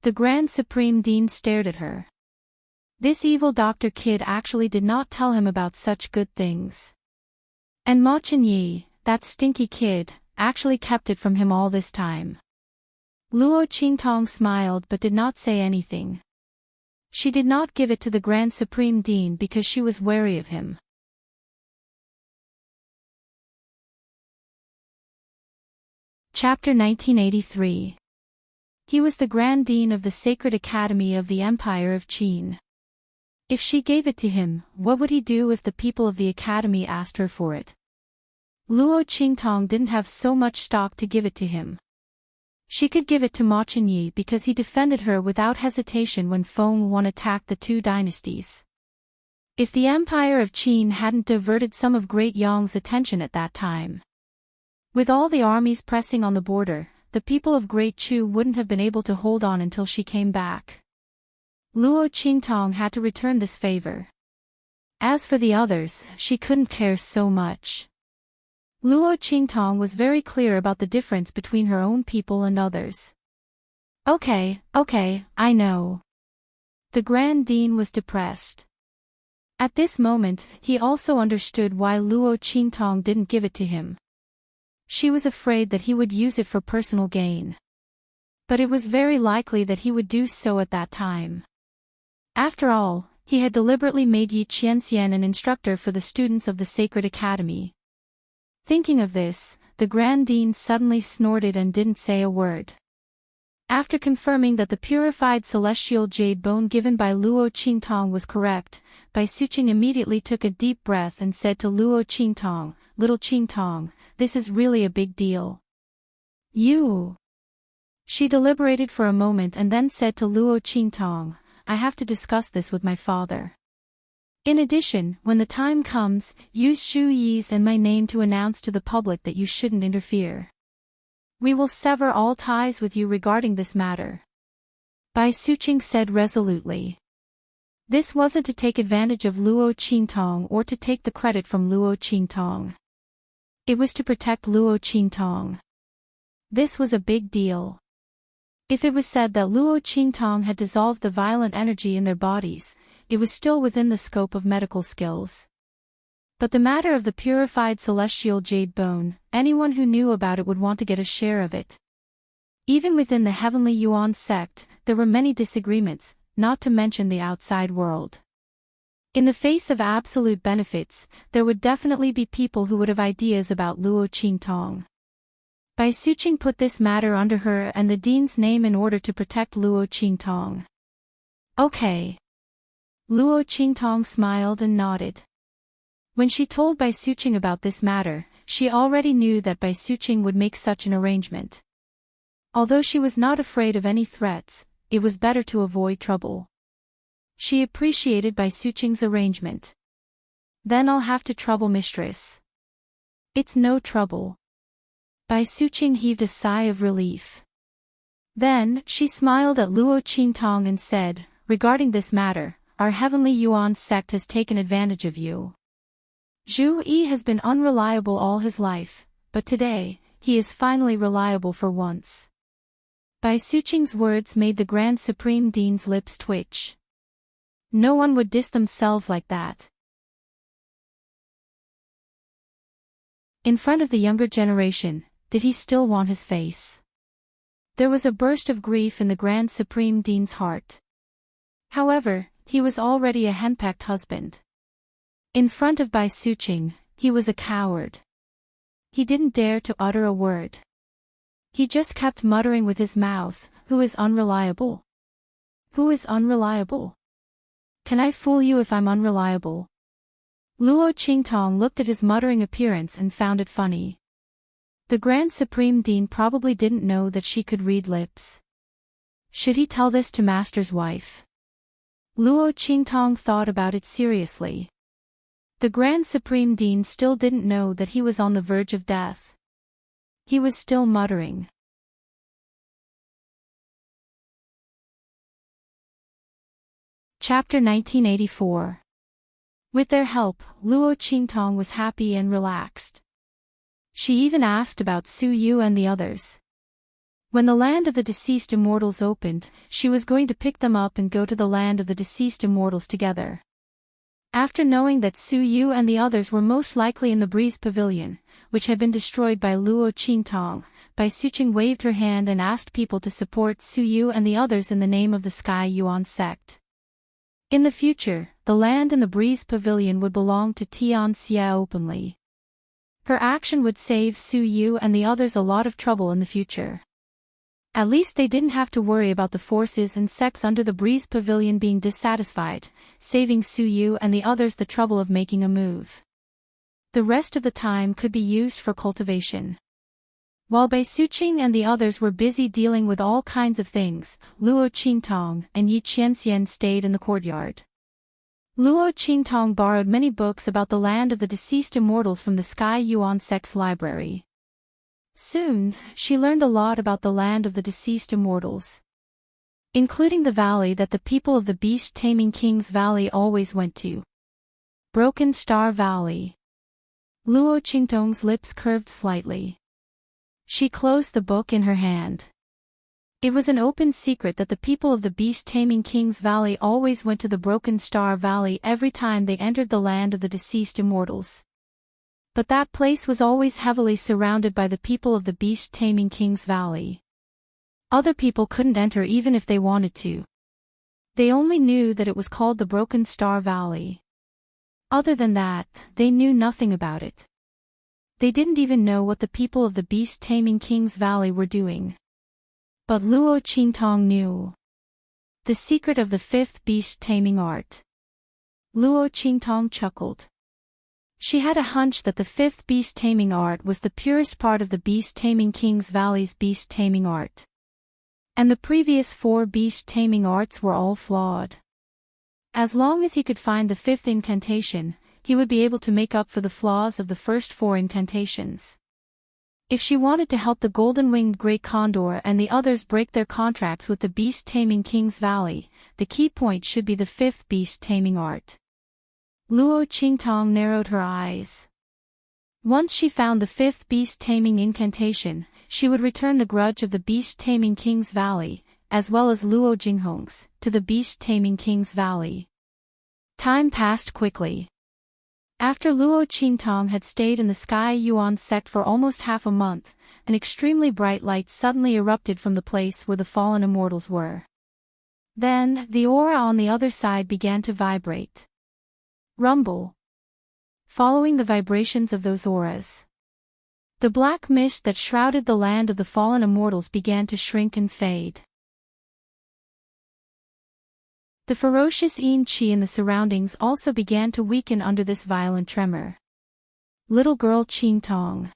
The Grand Supreme Dean stared at her. This evil Dr. Kid actually did not tell him about such good things. And Ma Chenye, that stinky kid, actually kept it from him all this time. Luo Qingtong smiled but did not say anything. She did not give it to the Grand Supreme Dean because she was wary of him. Chapter 1983. He was the Grand Dean of the Sacred Academy of the Empire of Qin. If she gave it to him, what would he do if the people of the Academy asked her for it? Luo Qingtong didn't have so much stock to give it to him. She could give it to Ma Chenye because he defended her without hesitation when Feng Wan attacked the two dynasties. If the Empire of Qin hadn't diverted some of Great Yong's attention at that time. With all the armies pressing on the border, the people of Great Chu wouldn't have been able to hold on until she came back. Luo Qingtong had to return this favor. As for the others, she couldn't care so much. Luo Qingtong was very clear about the difference between her own people and others. Okay, I know. The Grand Dean was depressed. At this moment, he also understood why Luo Qingtong didn't give it to him. She was afraid that he would use it for personal gain. But it was very likely that he would do so at that time. After all, he had deliberately made Yi Qianxian an instructor for the students of the Sacred Academy. Thinking of this, the Grand Dean suddenly snorted and didn't say a word. After confirming that the purified celestial jade bone given by Luo Qingtong was correct, Bai Suqing immediately took a deep breath and said to Luo Qingtong, "Little Qingtong, this is really a big deal." "You." She deliberated for a moment and then said to Luo Qingtong, "I have to discuss this with my father. In addition, when the time comes, use Shu Yi's and my name to announce to the public that you shouldn't interfere. We will sever all ties with you regarding this matter." Bai Suqing said resolutely. This wasn't to take advantage of Luo Qingtong or to take the credit from Luo Qingtong. It was to protect Luo Qingtong. This was a big deal. If it was said that Luo Qingtong had dissolved the violent energy in their bodies, it was still within the scope of medical skills. But the matter of the purified celestial jade bone, anyone who knew about it would want to get a share of it. Even within the Heavenly Yuan sect, there were many disagreements, not to mention the outside world. In the face of absolute benefits, there would definitely be people who would have ideas about Luo Qingtong. Bai Suqing put this matter under her and the dean's name in order to protect Luo Qingtong. Okay. Luo Qingtong smiled and nodded. When she told Bai Suqing about this matter, she already knew that Bai Suqing would make such an arrangement. Although she was not afraid of any threats, it was better to avoid trouble. She appreciated Bai Suqing's arrangement. "Then I'll have to trouble mistress." "It's no trouble." Bai Suqing heaved a sigh of relief. Then, she smiled at Luo Qingtong and said, "Regarding this matter, our Heavenly Yuan sect has taken advantage of you. Zhu Yi has been unreliable all his life, but today, he is finally reliable for once." Bai Suqing's words made the Grand Supreme Dean's lips twitch. No one would diss themselves like that. In front of the younger generation, did he still want his face? There was a burst of grief in the Grand Supreme Dean's heart. However, he was already a henpecked husband. In front of Bai Suqing, he was a coward. He didn't dare to utter a word. He just kept muttering with his mouth, "Who is unreliable? Who is unreliable? Can I fool you if I'm unreliable?" Luo Qingtong looked at his muttering appearance and found it funny. The Grand Supreme Dean probably didn't know that she could read lips. Should he tell this to Master's wife? Luo Qingtong thought about it seriously. The Grand Supreme Dean still didn't know that he was on the verge of death. He was still muttering. Chapter 1984. With their help, Luo Qingtong was happy and relaxed. She even asked about Su Yu and the others. When the land of the deceased immortals opened, she was going to pick them up and go to the land of the deceased immortals together. After knowing that Su Yu and the others were most likely in the Breeze Pavilion, which had been destroyed by Luo Qingtong, Bai Suqing waved her hand and asked people to support Su Yu and the others in the name of the Sky Yuan sect. In the future, the land in the Breeze Pavilion would belong to Tian Xie openly. Her action would save Su Yu and the others a lot of trouble in the future. At least they didn't have to worry about the forces and sects under the Breeze Pavilion being dissatisfied, saving Su Yu and the others the trouble of making a move. The rest of the time could be used for cultivation. While Bai Suqing and the others were busy dealing with all kinds of things, Luo Qingtong and Yi Qianxian stayed in the courtyard. Luo Qingtong borrowed many books about the land of the deceased immortals from the Sky Yuan sect's library. Soon, she learned a lot about the land of the deceased immortals, including the valley that the people of the beast-taming King's Valley always went to. Broken Star Valley. Luo Qingtong's lips curved slightly. She closed the book in her hand. It was an open secret that the people of the beast-taming King's Valley always went to the Broken Star Valley every time they entered the land of the deceased immortals. But that place was always heavily surrounded by the people of the beast-taming King's Valley. Other people couldn't enter even if they wanted to. They only knew that it was called the Broken Star Valley. Other than that, they knew nothing about it. They didn't even know what the people of the Beast-Taming King's Valley were doing. But Luo Qingtong knew the secret of the fifth beast-taming art. Luo Qingtong chuckled. She had a hunch that the fifth beast-taming art was the purest part of the Beast-Taming King's Valley's beast-taming art. And the previous 4 beast-taming arts were all flawed. As long as he could find the 5th incantation, he would be able to make up for the flaws of the first 4 incantations. If she wanted to help the golden-winged great condor and the others break their contracts with the beast-taming King's Valley, the key point should be the 5th beast-taming art. Luo Qingtong narrowed her eyes. Once she found the 5th beast-taming incantation, she would return the grudge of the beast-taming King's Valley, as well as Luo Jinghong's, to the beast-taming King's Valley. Time passed quickly. After Luo Qingtong had stayed in the Sky Yuan sect for almost half a month, an extremely bright light suddenly erupted from the place where the fallen immortals were. Then, the aura on the other side began to vibrate. Rumble. Following the vibrations of those auras, the black mist that shrouded the land of the fallen immortals began to shrink and fade. The ferocious Yin Qi in the surroundings also began to weaken under this violent tremor. Little girl Qingtong.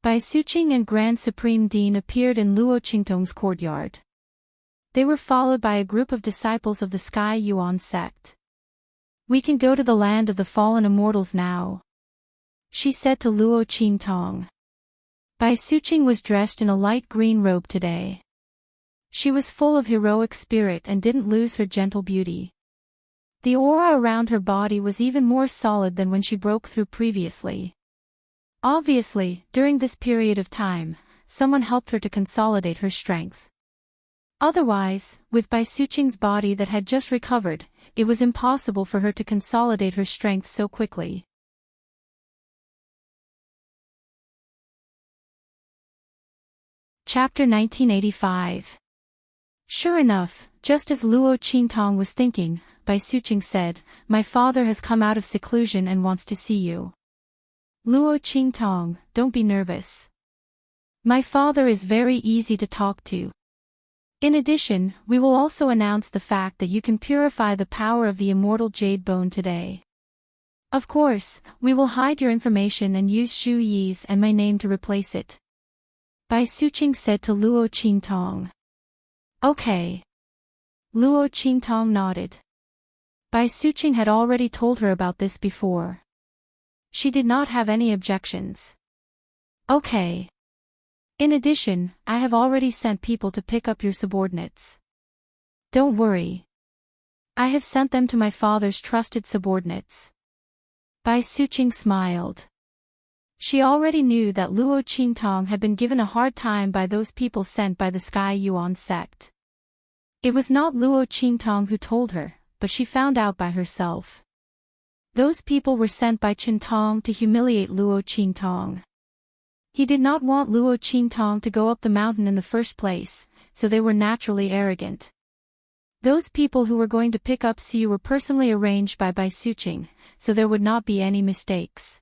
Bai Suqing and Grand Supreme Dean appeared in Luo Qingtong's courtyard. They were followed by a group of disciples of the Sky Yuan sect. "We can go to the land of the fallen immortals now," she said to Luo Qingtong. Bai Suqing was dressed in a light green robe today. She was full of heroic spirit and didn't lose her gentle beauty. The aura around her body was even more solid than when she broke through previously. Obviously, during this period of time, someone helped her to consolidate her strength. Otherwise, with Bai Suqing's body that had just recovered, it was impossible for her to consolidate her strength so quickly. Chapter 1985. Sure enough, just as Luo Qingtong was thinking, Bai Suqing said, "My father has come out of seclusion and wants to see you." Luo Qingtong, don't be nervous. My father is very easy to talk to. In addition, we will also announce the fact that you can purify the power of the immortal jade bone today. Of course, we will hide your information and use Shu Yi's and my name to replace it. Bai Suqing said to Luo Qingtong. Okay. Luo Qingtong nodded. Bai Suqing had already told her about this before. She did not have any objections. Okay. In addition, I have already sent people to pick up your subordinates. Don't worry. I have sent them to my father's trusted subordinates. Bai Suqing smiled. She already knew that Luo Qingtong had been given a hard time by those people sent by the Sky Yuan sect. It was not Luo Qingtong who told her, but she found out by herself. Those people were sent by Qingtong to humiliate Luo Qingtong. He did not want Luo Qingtong to go up the mountain in the first place, so they were naturally arrogant. Those people who were going to pick up Siu were personally arranged by Bai Suqing, so there would not be any mistakes.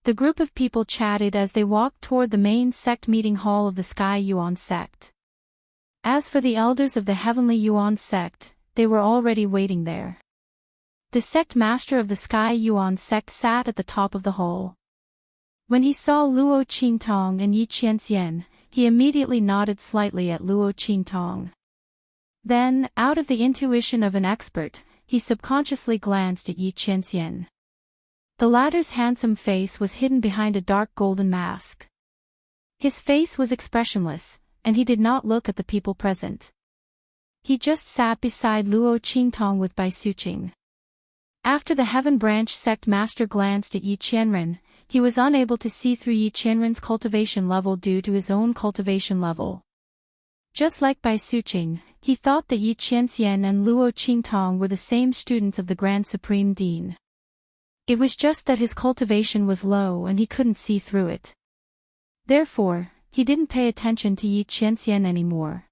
The group of people chatted as they walked toward the main sect meeting hall of the Sky Yuan sect. As for the elders of the Heavenly Yuan sect, they were already waiting there. The sect master of the Sky Yuan sect sat at the top of the hall. When he saw Luo Qingtong and Yi Qianxian, he immediately nodded slightly at Luo Qingtong. Then, out of the intuition of an expert, he subconsciously glanced at Yi Qianxian. The latter's handsome face was hidden behind a dark golden mask. His face was expressionless, and he did not look at the people present. He just sat beside Luo Qingtong with Bai Suqing. After the Heaven Branch sect master glanced at Yi Qianren, he was unable to see through Yi Qianren's cultivation level due to his own cultivation level. Just like Bai Suqing, he thought that Yi Qianxian and Luo Qingtong were the same students of the Grand Supreme Dean. It was just that his cultivation was low and he couldn't see through it. Therefore, he didn't pay attention to Yi Qianxian anymore.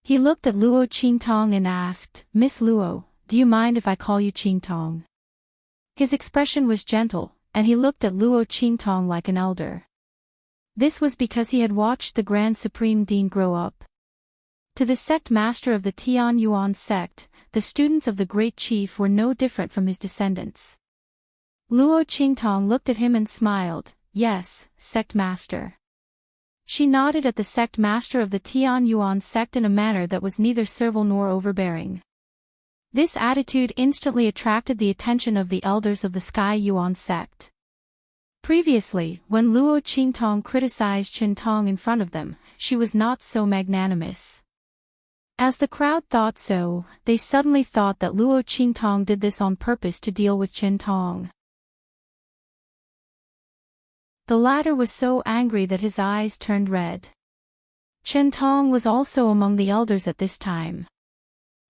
He looked at Luo Qingtong and asked, "Miss Luo, do you mind if I call you Qingtong?" His expression was gentle, and he looked at Luo Qingtong like an elder. This was because he had watched the Grand Supreme Dean grow up. To the sect master of the Tian Yuan sect, the students of the great chief were no different from his descendants. Luo Qingtong looked at him and smiled. "Yes, sect master." She nodded at the sect master of the Tian Yuan sect in a manner that was neither servile nor overbearing. This attitude instantly attracted the attention of the elders of the Sky Yuan sect. Previously, when Luo Qingtong criticized Qintong in front of them, she was not so magnanimous. As the crowd thought so, they suddenly thought that Luo Qingtong did this on purpose to deal with Qintong. The latter was so angry that his eyes turned red. Qintong was also among the elders at this time.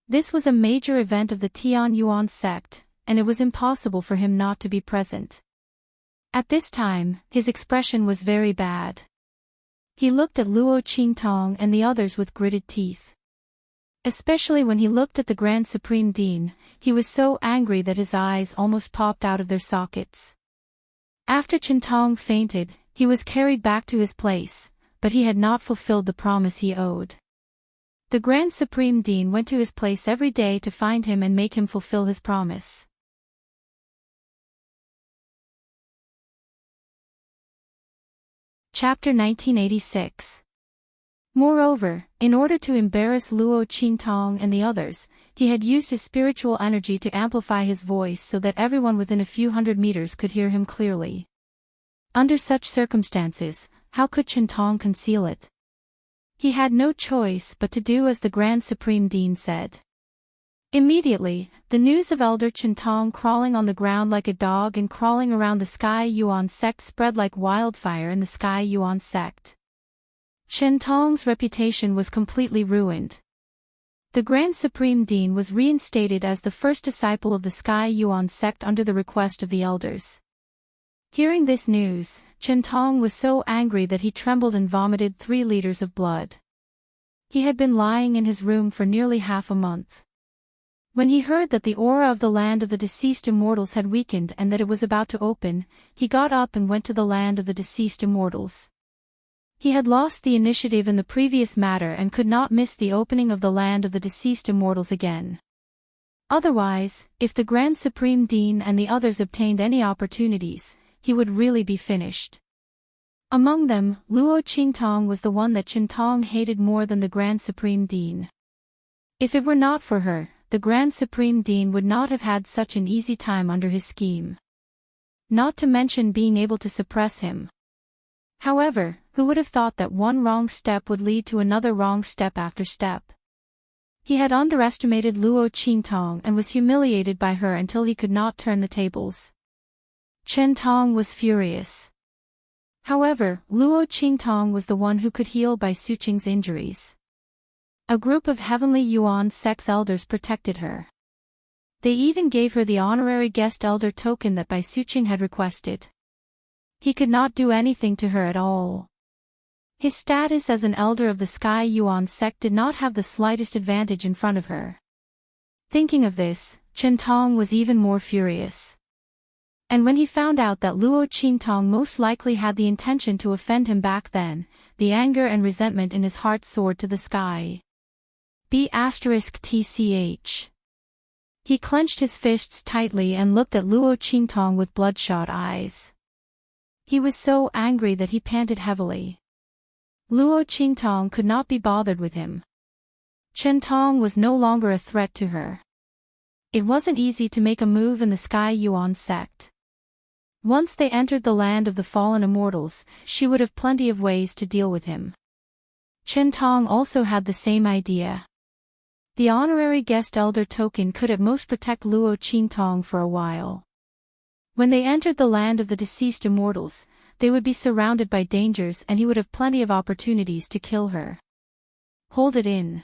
This was a major event of the Tian Yuan sect, and it was impossible for him not to be present. At this time, his expression was very bad. He looked at Luo Qingtong and the others with gritted teeth. Especially when he looked at the Grand Supreme Dean, he was so angry that his eyes almost popped out of their sockets. After Qintong fainted, he was carried back to his place, but he had not fulfilled the promise he owed. The Grand Supreme Dean went to his place every day to find him and make him fulfill his promise. Chapter 1986. Moreover, in order to embarrass Luo Qingtong and the others, he had used his spiritual energy to amplify his voice so that everyone within a few hundred meters could hear him clearly. Under such circumstances, how could Qintong conceal it? He had no choice but to do as the Grand Supreme Dean said. Immediately, the news of Elder Qintong crawling on the ground like a dog and crawling around the Sky Yuan sect spread like wildfire in the Sky Yuan sect. Qintong's reputation was completely ruined. The Grand Supreme Dean was reinstated as the first disciple of the Sky Yuan sect under the request of the elders. Hearing this news, Qintong was so angry that he trembled and vomited 3 liters of blood. He had been lying in his room for nearly half a month. When he heard that the aura of the land of the deceased immortals had weakened and that it was about to open, he got up and went to the land of the deceased immortals. He had lost the initiative in the previous matter and could not miss the opening of the land of the deceased immortals again. Otherwise, if the Grand Supreme Dean and the others obtained any opportunities, he would really be finished. Among them, Luo Qingtong was the one that Qintong hated more than the Grand Supreme Dean. If it were not for her, the Grand Supreme Dean would not have had such an easy time under his scheme. Not to mention being able to suppress him. However, who would have thought that one wrong step would lead to another wrong step after step? He had underestimated Luo Qingtong and was humiliated by her until he could not turn the tables. Qintong was furious. However, Luo Qingtong was the one who could heal Bai Suqing's injuries. A group of Heavenly Yuan sect's elders protected her. They even gave her the honorary guest elder token that Bai Suqing had requested. He could not do anything to her at all. His status as an elder of the Sky Yuan sect did not have the slightest advantage in front of her. Thinking of this, Qintong was even more furious. And when he found out that Luo Qingtong most likely had the intention to offend him back then, the anger and resentment in his heart soared to the sky. *TCH. He clenched his fists tightly and looked at Luo Qingtong with bloodshot eyes. He was so angry that he panted heavily. Luo Qingtong could not be bothered with him. Qintong was no longer a threat to her. It wasn't easy to make a move in the Sky Yuan sect. Once they entered the land of the fallen immortals, she would have plenty of ways to deal with him. Qintong also had the same idea. The honorary guest elder token could at most protect Luo Qingtong for a while. When they entered the land of the deceased immortals, they would be surrounded by dangers and he would have plenty of opportunities to kill her. Hold it in.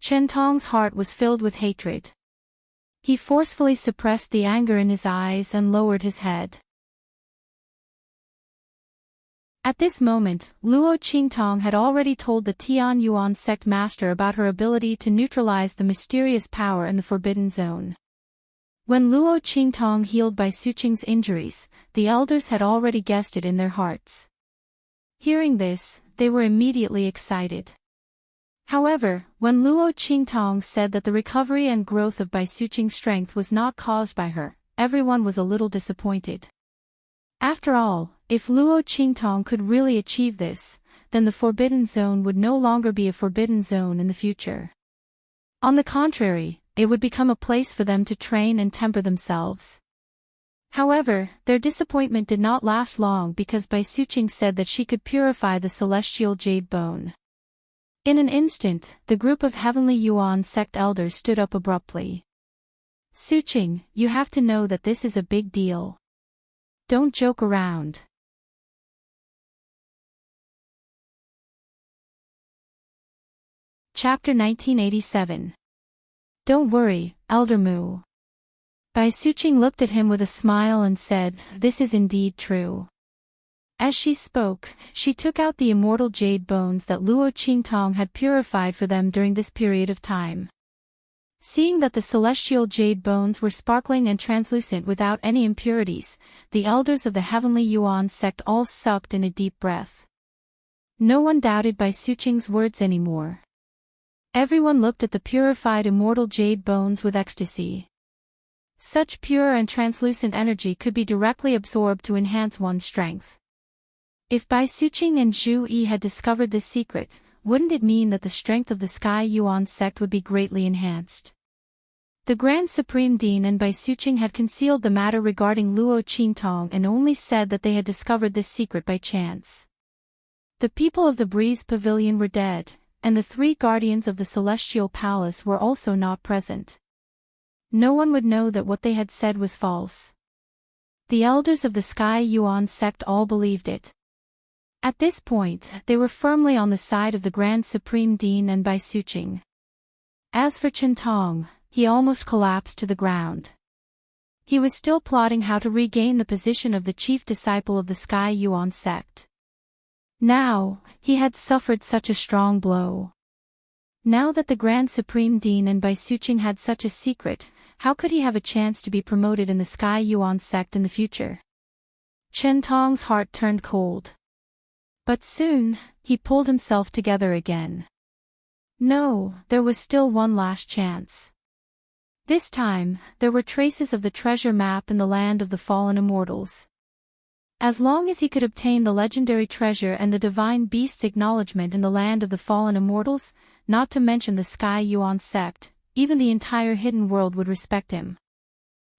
Qintong's heart was filled with hatred. He forcefully suppressed the anger in his eyes and lowered his head. At this moment, Luo Qingtong had already told the Tian Yuan sect master about her ability to neutralize the mysterious power in the Forbidden Zone. When Luo Qingtong healed Bai Suqing's injuries, the elders had already guessed it in their hearts. Hearing this, they were immediately excited. However, when Luo Qingtong said that the recovery and growth of Bai Suqing's strength was not caused by her, everyone was a little disappointed. After all, if Luo Qingtong could really achieve this, then the Forbidden Zone would no longer be a Forbidden Zone in the future. On the contrary, it would become a place for them to train and temper themselves. However, their disappointment did not last long because Bai Suqing said that she could purify the celestial jade bone. In an instant, the group of Heavenly Yuan sect elders stood up abruptly. Suqing, you have to know that this is a big deal. Don't joke around. Chapter 1987. Don't worry, Elder Mu. Bai Suqing looked at him with a smile and said, "This is indeed true." As she spoke, she took out the immortal jade bones that Luo Qingtong had purified for them during this period of time. Seeing that the celestial jade bones were sparkling and translucent without any impurities, the elders of the Heavenly Yuan sect all sucked in a deep breath. No one doubted Bai Suqing's words anymore. Everyone looked at the purified immortal jade bones with ecstasy. Such pure and translucent energy could be directly absorbed to enhance one's strength. If Bai Suqing and Zhu Yi had discovered this secret, wouldn't it mean that the strength of the Sky Yuan sect would be greatly enhanced? The Grand Supreme Dean and Bai Suqing had concealed the matter regarding Luo Qingtong and only said that they had discovered this secret by chance. The people of the Breeze Pavilion were dead, and the three guardians of the Celestial Palace were also not present. No one would know that what they had said was false. The elders of the Sky Yuan sect all believed it. At this point, they were firmly on the side of the Grand Supreme Dean and Bai Suqing. As for Qingtong, he almost collapsed to the ground. He was still plotting how to regain the position of the chief disciple of the Sky Yuan sect. Now, he had suffered such a strong blow. Now that the Grand Supreme Dean and Bai Suqing had such a secret, how could he have a chance to be promoted in the Sky Yuan sect in the future? Qingtong's heart turned cold. But soon, he pulled himself together again. No, there was still one last chance. This time, there were traces of the treasure map in the land of the fallen immortals. As long as he could obtain the legendary treasure and the divine beast's acknowledgement in the land of the fallen immortals, not to mention the Sky Yuan sect, even the entire hidden world would respect him.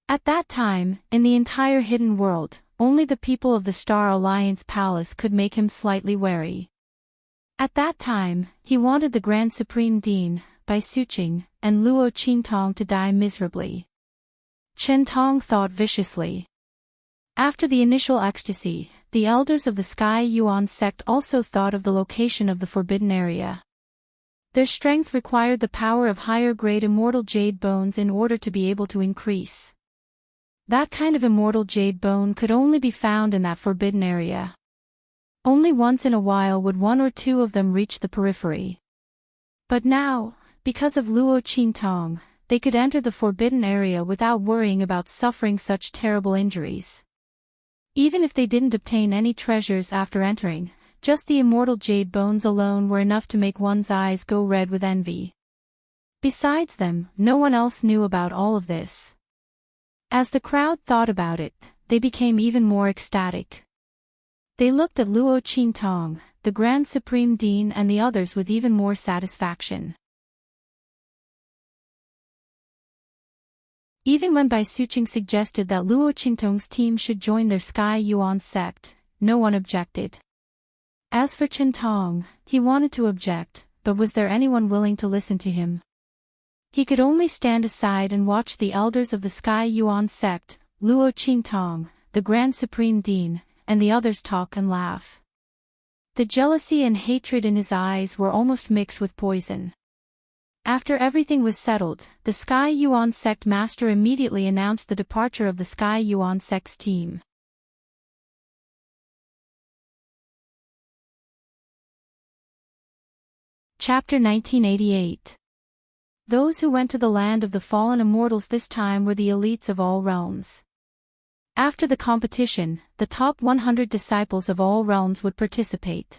At that time, in the entire hidden world, only the people of the Star Alliance Palace could make him slightly wary. At that time, he wanted the Grand Supreme Dean, Bai Suqing, and Luo Qingtong to die miserably. Qingtong thought viciously. After the initial ecstasy, the elders of the Sky Yuan sect also thought of the location of the forbidden area. Their strength required the power of higher-grade immortal jade bones in order to be able to increase. That kind of immortal jade bone could only be found in that forbidden area. Only once in a while would one or two of them reach the periphery. But now, because of Luo Qingtong, they could enter the forbidden area without worrying about suffering such terrible injuries. Even if they didn't obtain any treasures after entering, just the immortal jade bones alone were enough to make one's eyes go red with envy. Besides them, no one else knew about all of this. As the crowd thought about it, they became even more ecstatic. They looked at Luo Qingtong, the Grand Supreme Dean and the others with even more satisfaction. Even when Bai Suqing suggested that Luo Qingtong's team should join their Sky Yuan sect, no one objected. As for Qingtong, he wanted to object, but was there anyone willing to listen to him? He could only stand aside and watch the elders of the Sky Yuan sect, Luo Qingtong, the Grand Supreme Dean, and the others talk and laugh. The jealousy and hatred in his eyes were almost mixed with poison. After everything was settled, the Sky Yuan sect master immediately announced the departure of the Sky Yuan sect's team. Chapter 1988. Those who went to the land of the fallen immortals this time were the elites of all realms. After the competition, the top 100 disciples of all realms would participate.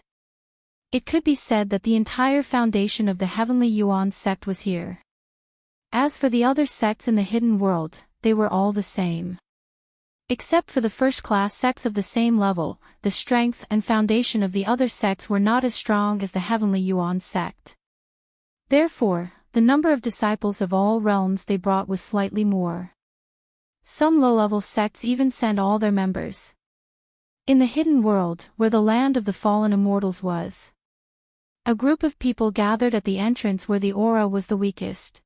It could be said that the entire foundation of the Heavenly Yuan sect was here. As for the other sects in the hidden world, they were all the same. Except for the first-class sects of the same level, the strength and foundation of the other sects were not as strong as the Heavenly Yuan sect. Therefore, the number of disciples of all realms they brought was slightly more. Some low-level sects even sent all their members. In the hidden world, where the land of the fallen immortals was, a group of people gathered at the entrance where the aura was the weakest.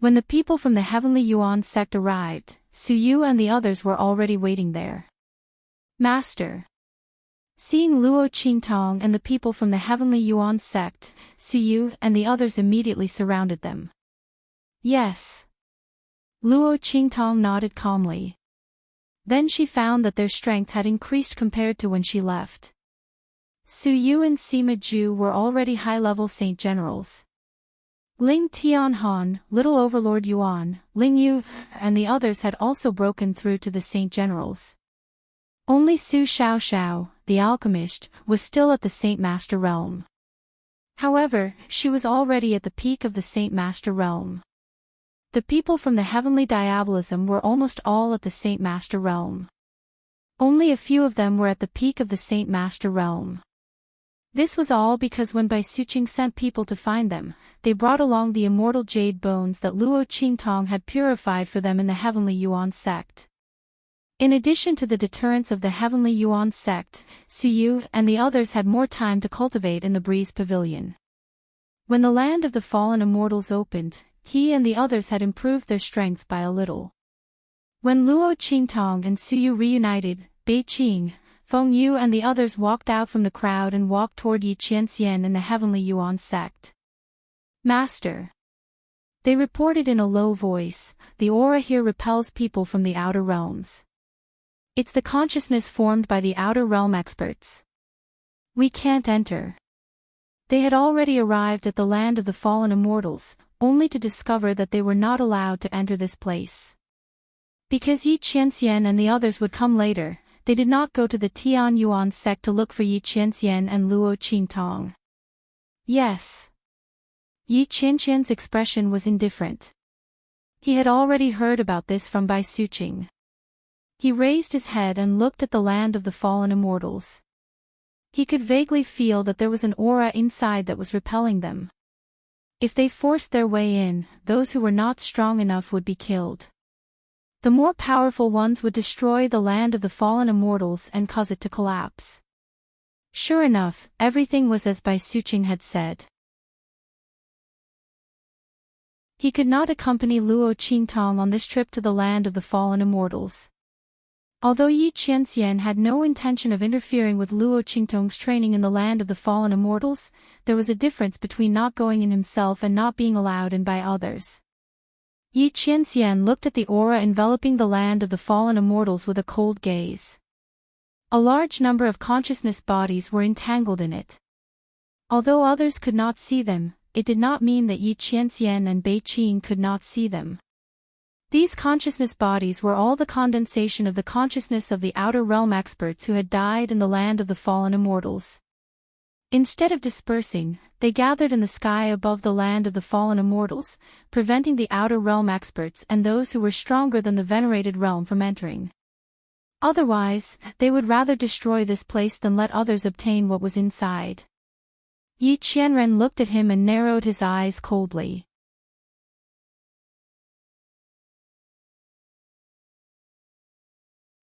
When the people from the Heavenly Yuan sect arrived, Suyu and the others were already waiting there. Master. Seeing Luo Qingtong and the people from the Heavenly Yuan sect, Suyu and the others immediately surrounded them. Yes. Luo Qingtong nodded calmly. Then she found that their strength had increased compared to when she left. Suyu and Sima Ju were already high-level Saint Generals. Ling Tianhan, Little Overlord Yuan, Ling Yu, and the others had also broken through to the Saint Generals. Only Su Xiaoxiao, the alchemist, was still at the Saint Master realm. However, she was already at the peak of the Saint Master realm. The people from the Heavenly Diabolism were almost all at the Saint Master realm. Only a few of them were at the peak of the Saint Master realm. This was all because when Bai Suqing sent people to find them, they brought along the immortal jade bones that Luo Qingtong had purified for them in the Heavenly Yuan sect. In addition to the deterrence of the Heavenly Yuan sect, Suyu and the others had more time to cultivate in the Breeze Pavilion. When the land of the fallen immortals opened, he and the others had improved their strength by a little. When Luo Qingtong and Suyu reunited, Bei Qing, Feng Yu and the others walked out from the crowd and walked toward Yi Qianxian in the Heavenly Yuan sect. Master. They reported in a low voice, the aura here repels people from the outer realms. It's the consciousness formed by the outer realm experts. We can't enter. They had already arrived at the land of the fallen immortals, only to discover that they were not allowed to enter this place. Because Yi Qianxian and the others would come later, they did not go to the Tian Yuan sect to look for Yi Qianxian and Luo Qingtong. Yes. Yi Qianxian's expression was indifferent. He had already heard about this from Bai Suqing. He raised his head and looked at the land of the fallen immortals. He could vaguely feel that there was an aura inside that was repelling them. If they forced their way in, those who were not strong enough would be killed. The more powerful ones would destroy the land of the fallen immortals and cause it to collapse. Sure enough, everything was as Bai Suqing had said. He could not accompany Luo Qingtong on this trip to the land of the fallen immortals. Although Yi Qianxian had no intention of interfering with Luo Qingtong's training in the land of the fallen immortals, there was a difference between not going in himself and not being allowed in by others. Yi Qianxian looked at the aura enveloping the land of the fallen immortals with a cold gaze. A large number of consciousness bodies were entangled in it. Although others could not see them, it did not mean that Yi Qianxian and Bei Qing could not see them. These consciousness bodies were all the condensation of the consciousness of the outer realm experts who had died in the land of the fallen immortals. Instead of dispersing, they gathered in the sky above the land of the fallen immortals, preventing the outer realm experts and those who were stronger than the venerated realm from entering. Otherwise, they would rather destroy this place than let others obtain what was inside. Yi Qianren looked at him and narrowed his eyes coldly.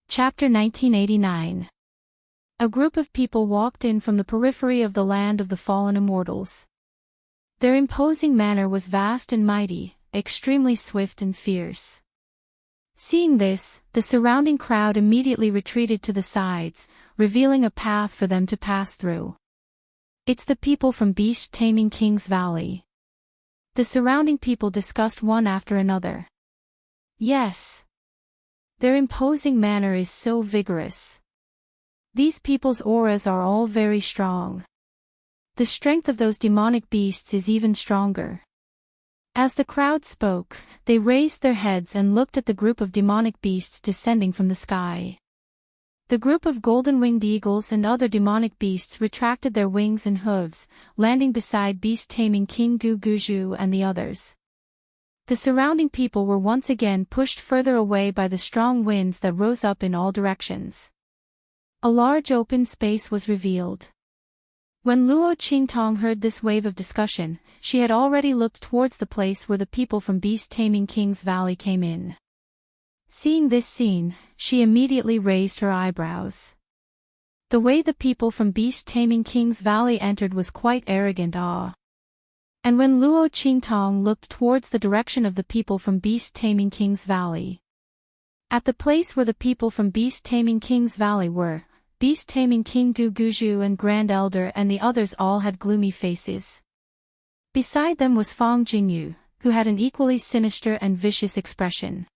Chapter 1989. A group of people walked in from the periphery of the land of the fallen immortals. Their imposing manner was vast and mighty, extremely swift and fierce. Seeing this, the surrounding crowd immediately retreated to the sides, revealing a path for them to pass through. It's the people from Beast Taming King's Valley. The surrounding people discussed one after another. Yes. Their imposing manner is so vigorous. These people's auras are all very strong. The strength of those demonic beasts is even stronger. As the crowd spoke, they raised their heads and looked at the group of demonic beasts descending from the sky. The group of golden-winged eagles and other demonic beasts retracted their wings and hooves, landing beside beast-taming King Guguju and the others. The surrounding people were once again pushed further away by the strong winds that rose up in all directions. A large open space was revealed. When Luo Qingtong heard this wave of discussion, she had already looked towards the place where the people from beast-taming King's Valley came in. Seeing this scene, she immediately raised her eyebrows. The way the people from beast-taming King's Valley entered was quite arrogant awe. And when Luo Qingtong looked towards the direction of the people from beast-taming King's Valley. At the place where the people from beast-taming King's Valley were, beast-taming King Guguju and Grand Elder and the others all had gloomy faces. Beside them was Fang Jingyu, who had an equally sinister and vicious expression.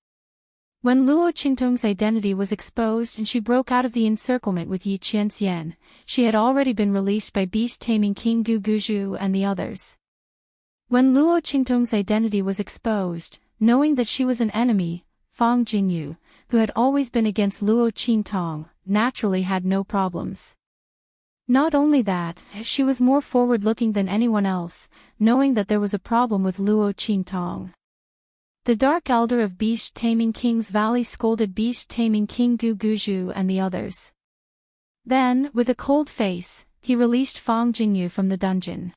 When Luo Qingtong's identity was exposed and she broke out of the encirclement with Yi Qianxian, she had already been released by beast-taming King Guguju and the others. When Luo Qingtong's identity was exposed, knowing that she was an enemy, Fang Jingyu, who had always been against Luo Qingtong, naturally had no problems. Not only that, she was more forward-looking than anyone else, knowing that there was a problem with Luo Qingtong. The Dark Elder of Beast-Taming King's Valley scolded Beast-Taming King Guguju and the others. Then, with a cold face, he released Fang Jingyu from the dungeon.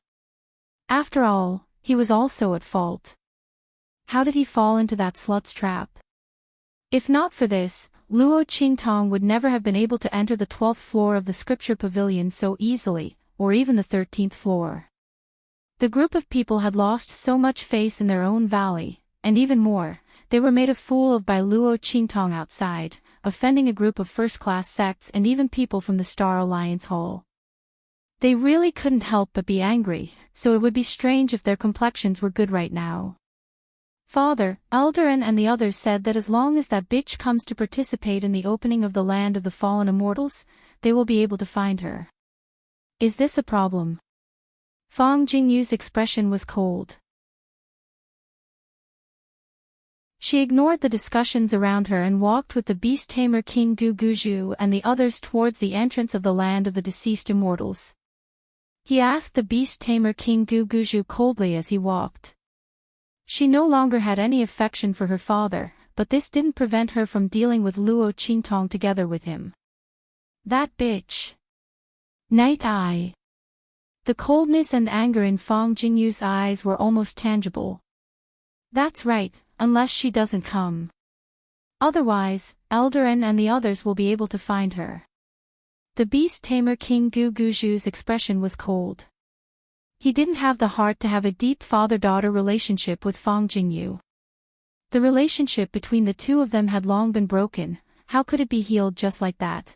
After all, he was also at fault. How did he fall into that slut's trap? If not for this, Luo Qingtong would never have been able to enter the 12th floor of the scripture pavilion so easily, or even the 13th floor. The group of people had lost so much faith in their own valley, and even more, they were made a fool of by Luo Qingtong outside, offending a group of first-class sects and even people from the Star Alliance Hall. They really couldn't help but be angry, so it would be strange if their complexions were good right now. Father, Eldarin and the others said that as long as that bitch comes to participate in the opening of the land of the fallen immortals, they will be able to find her. Is this a problem? Fang Jingyu's expression was cold. She ignored the discussions around her and walked with the beast tamer King Guguju and the others towards the entrance of the land of the deceased immortals. He asked the beast tamer King Guguju coldly as he walked. She no longer had any affection for her father, but this didn't prevent her from dealing with Luo Qingtong together with him. That bitch. Night Eye. The coldness and anger in Fang Jingyu's eyes were almost tangible. That's right, unless she doesn't come. Otherwise, Eldarin and the others will be able to find her. The beast tamer King Guguju's expression was cold. He didn't have the heart to have a deep father-daughter relationship with Fang Jingyu. The relationship between the two of them had long been broken, how could it be healed just like that?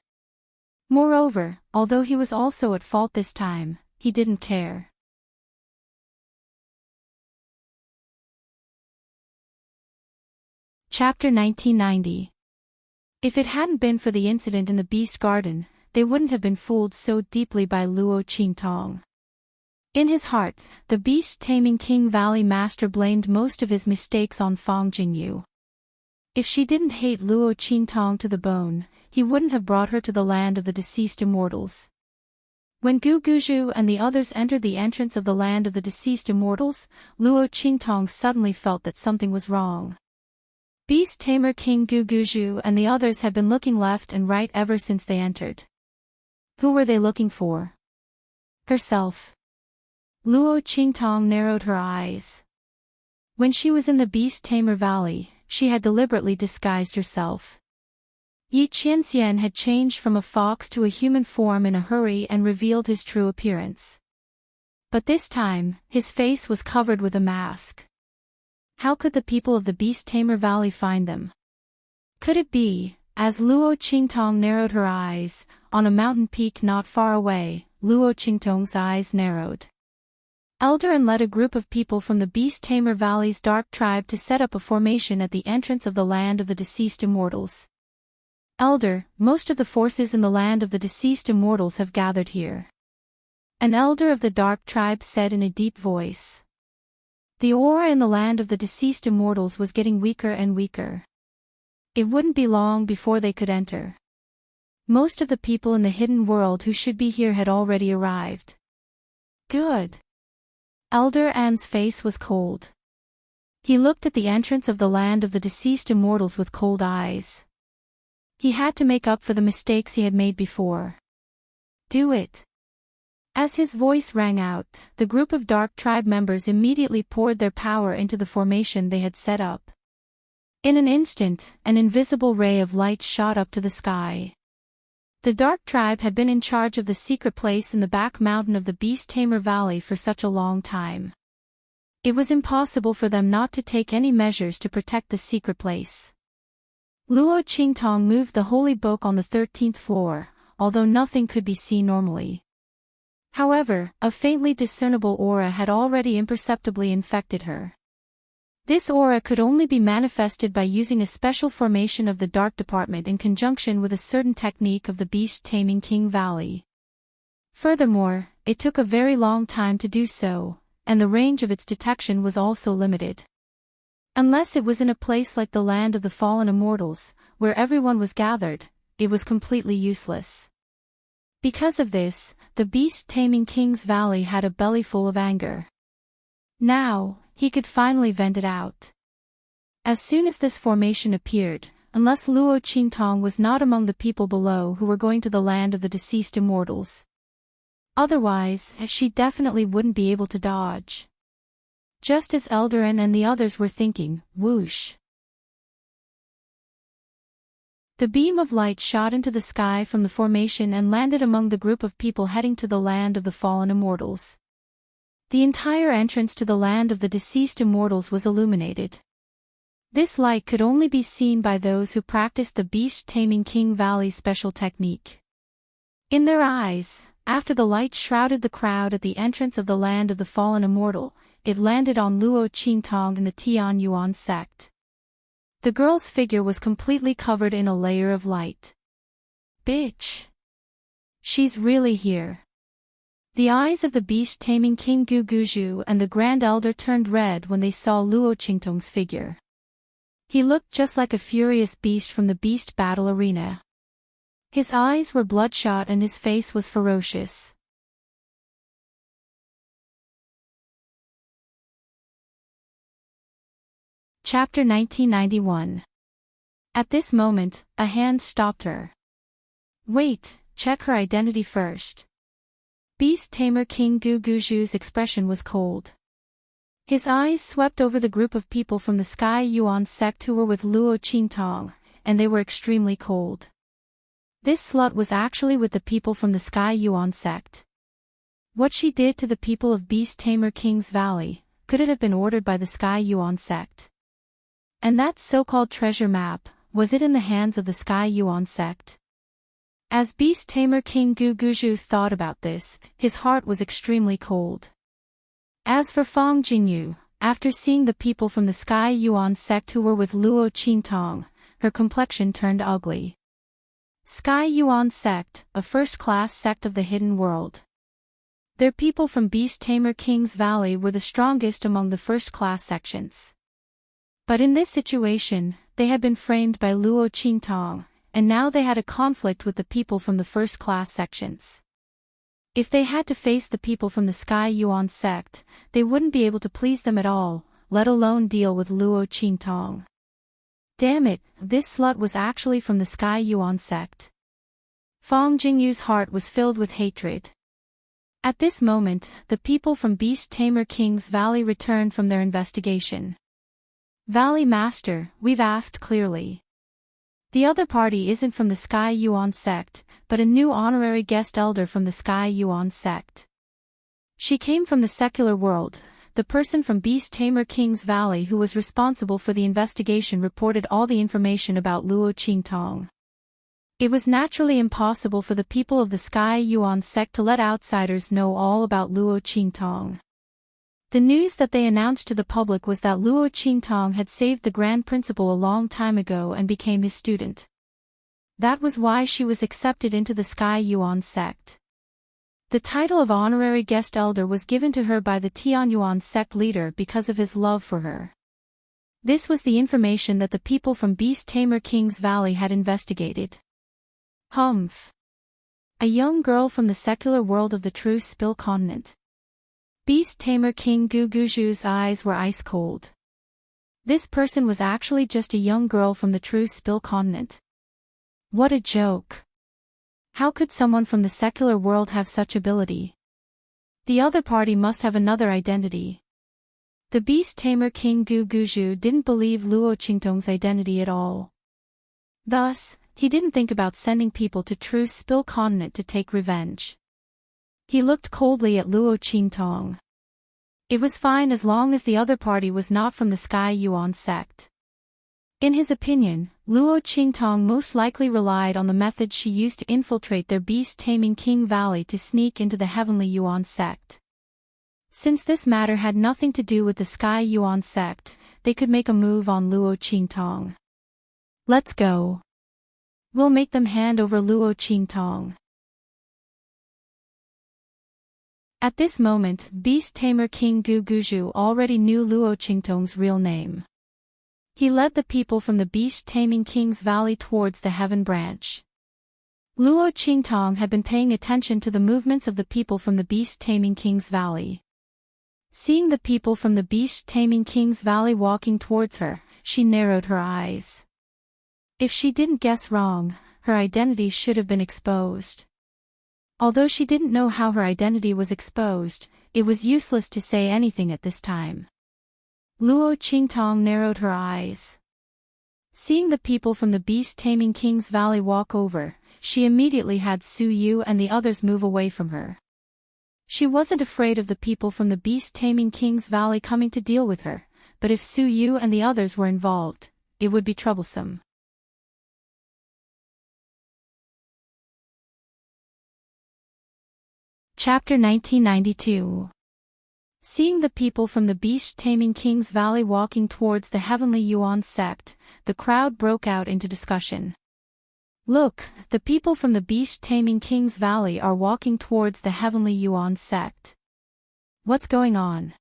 Moreover, although he was also at fault this time, he didn't care. Chapter 1990. If it hadn't been for the incident in the Beast Garden, they wouldn't have been fooled so deeply by Luo Qingtong. In his heart, the beast-taming King Valley Master blamed most of his mistakes on Fang Jingyu. If she didn't hate Luo Qingtong to the bone, he wouldn't have brought her to the land of the deceased immortals. When Guguju and the others entered the entrance of the land of the deceased immortals, Luo Qingtong suddenly felt that something was wrong. Beast Tamer King Guguju and the others had been looking left and right ever since they entered. Who were they looking for? Herself. Luo Qingtong narrowed her eyes. When she was in the Beast Tamer Valley, she had deliberately disguised herself. Yi Qianxian had changed from a fox to a human form in a hurry and revealed his true appearance. But this time, his face was covered with a mask. How could the people of the Beast Tamer Valley find them? Could it be, as Luo Qingtong narrowed her eyes, on a mountain peak not far away, Luo Qingtong's eyes narrowed. Eldarin led a group of people from the Beast Tamer Valley's dark tribe to set up a formation at the entrance of the land of the deceased immortals. Elder, most of the forces in the land of the deceased immortals have gathered here. An elder of the dark tribe said in a deep voice. The aura in the land of the deceased immortals was getting weaker and weaker. It wouldn't be long before they could enter. Most of the people in the hidden world who should be here had already arrived. Good. Elder An's face was cold. He looked at the entrance of the land of the deceased immortals with cold eyes. He had to make up for the mistakes he had made before. Do it. As his voice rang out, the group of dark tribe members immediately poured their power into the formation they had set up. In an instant, an invisible ray of light shot up to the sky. The dark tribe had been in charge of the secret place in the back mountain of the Beast Tamer Valley for such a long time. It was impossible for them not to take any measures to protect the secret place. Luo Qingtong moved the holy book on the 13th floor, although nothing could be seen normally. However, a faintly discernible aura had already imperceptibly infected her. This aura could only be manifested by using a special formation of the Dark Department in conjunction with a certain technique of the Beast Taming King Valley. Furthermore, it took a very long time to do so, and the range of its detection was also limited. Unless it was in a place like the land of the fallen immortals, where everyone was gathered, it was completely useless. Because of this, the Beast Taming King's Valley had a belly full of anger. Now, he could finally vent it out. As soon as this formation appeared, unless Luo Qingtong was not among the people below who were going to the land of the deceased immortals. Otherwise, she definitely wouldn't be able to dodge. Just as Eldarin and the others were thinking, whoosh. The beam of light shot into the sky from the formation and landed among the group of people heading to the land of the fallen immortals. The entire entrance to the land of the deceased immortals was illuminated. This light could only be seen by those who practiced the Beast Taming King Valley special technique. In their eyes, after the light shrouded the crowd at the entrance of the land of the fallen immortal, it landed on Luo Qingtong and the Tian Yuan sect. The girl's figure was completely covered in a layer of light. Bitch! She's really here. The eyes of the Beast Taming King Guguju and the Grand Elder turned red when they saw Luo Qingtong's figure. He looked just like a furious beast from the beast battle arena. His eyes were bloodshot and his face was ferocious. Chapter 1991. At this moment, a hand stopped her. Wait, check her identity first. Beast Tamer King Guguju's expression was cold. His eyes swept over the group of people from the Sky Yuan sect who were with Luo Qingtong, and they were extremely cold. This slut was actually with the people from the Sky Yuan sect. What she did to the people of Beast Tamer King's Valley, could it have been ordered by the Sky Yuan sect? And that so-called treasure map, was it in the hands of the Sky Yuan sect? As Beast Tamer King Guguju thought about this, his heart was extremely cold. As for Fong Jingyu, after seeing the people from the Sky Yuan sect who were with Luo Qingtong, her complexion turned ugly. Sky Yuan sect, a first-class sect of the hidden world. Their people from Beast Tamer King's Valley were the strongest among the first-class sections. But in this situation, they had been framed by Luo Qingtong, and now they had a conflict with the people from the first-class sections. If they had to face the people from the Sky Yuan sect, they wouldn't be able to please them at all, let alone deal with Luo Qingtong. Damn it, this slut was actually from the Sky Yuan sect. Fong Jingyu's heart was filled with hatred. At this moment, the people from Beast Tamer King's Valley returned from their investigation. Valley Master, we've asked clearly. The other party isn't from the Sky Yuan sect, but a new honorary guest elder from the Sky Yuan sect. She came from the secular world. The person from Beast Tamer King's Valley who was responsible for the investigation reported all the information about Luo Qingtong. It was naturally impossible for the people of the Sky Yuan sect to let outsiders know all about Luo Qingtong. The news that they announced to the public was that Luo Qingtong had saved the Grand Principal a long time ago and became his student. That was why she was accepted into the Sky Yuan sect. The title of honorary guest elder was given to her by the Tianyuan sect leader because of his love for her. This was the information that the people from Beast Tamer King's Valley had investigated. Humph. A young girl from the secular world of the True Spill continent. Beast Tamer King Guguju's eyes were ice cold. This person was actually just a young girl from the True Spill continent. What a joke. How could someone from the secular world have such ability? The other party must have another identity. The Beast Tamer King Guguju didn't believe Luo Qingtong's identity at all. Thus, he didn't think about sending people to True Spill continent to take revenge. He looked coldly at Luo Qingtong. It was fine as long as the other party was not from the Sky Yuan sect. In his opinion, Luo Qingtong most likely relied on the methods she used to infiltrate their beast-taming King Valley to sneak into the Heavenly Yuan sect. Since this matter had nothing to do with the Sky Yuan sect, they could make a move on Luo Qingtong. Let's go. We'll make them hand over Luo Qingtong. At this moment, Beast Tamer King Guguju already knew Luo Qingtong's real name. He led the people from the beast-taming King's Valley towards the Heaven Branch. Luo Qingtong had been paying attention to the movements of the people from the beast-taming King's Valley. Seeing the people from the beast-taming King's Valley walking towards her, she narrowed her eyes. If she didn't guess wrong, her identity should have been exposed. Although she didn't know how her identity was exposed, it was useless to say anything at this time. Luo Qingtong narrowed her eyes. Seeing the people from the beast-taming King's Valley walk over, she immediately had Su Yu and the others move away from her. She wasn't afraid of the people from the beast-taming King's Valley coming to deal with her, but if Su Yu and the others were involved, it would be troublesome. Chapter 1992. Seeing the people from the beast-taming King's Valley walking towards the Heavenly Yuan sect, the crowd broke out into discussion. Look, the people from the beast-taming King's Valley are walking towards the Heavenly Yuan sect. What's going on?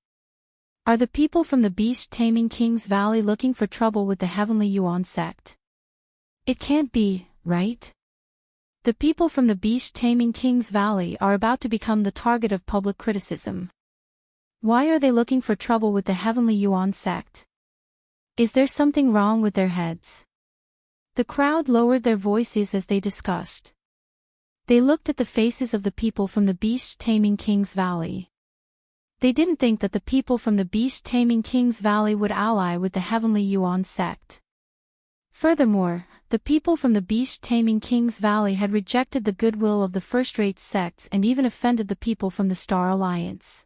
Are the people from the beast-taming King's Valley looking for trouble with the Heavenly Yuan sect? It can't be, right? The people from the beast-taming King's Valley are about to become the target of public criticism. Why are they looking for trouble with the Heavenly Yuan sect? Is there something wrong with their heads? The crowd lowered their voices as they discussed. They looked at the faces of the people from the beast-taming King's Valley. They didn't think that the people from the beast-taming King's Valley would ally with the Heavenly Yuan sect. Furthermore, the people from the beast-taming King's Valley had rejected the goodwill of the first-rate sects and even offended the people from the Star Alliance.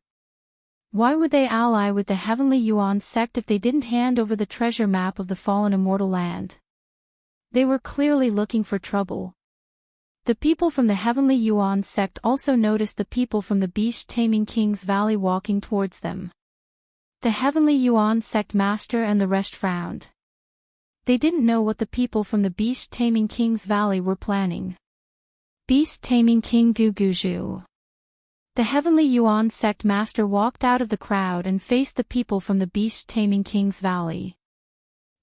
Why would they ally with the Heavenly Yuan sect if they didn't hand over the treasure map of the fallen immortal land? They were clearly looking for trouble. The people from the Heavenly Yuan sect also noticed the people from the beast-taming King's Valley walking towards them. The Heavenly Yuan sect master and the rest frowned. They didn't know what the people from the beast-taming King's Valley were planning. Beast-taming King Guguju. The Heavenly Yuan sect master walked out of the crowd and faced the people from the beast-taming King's Valley.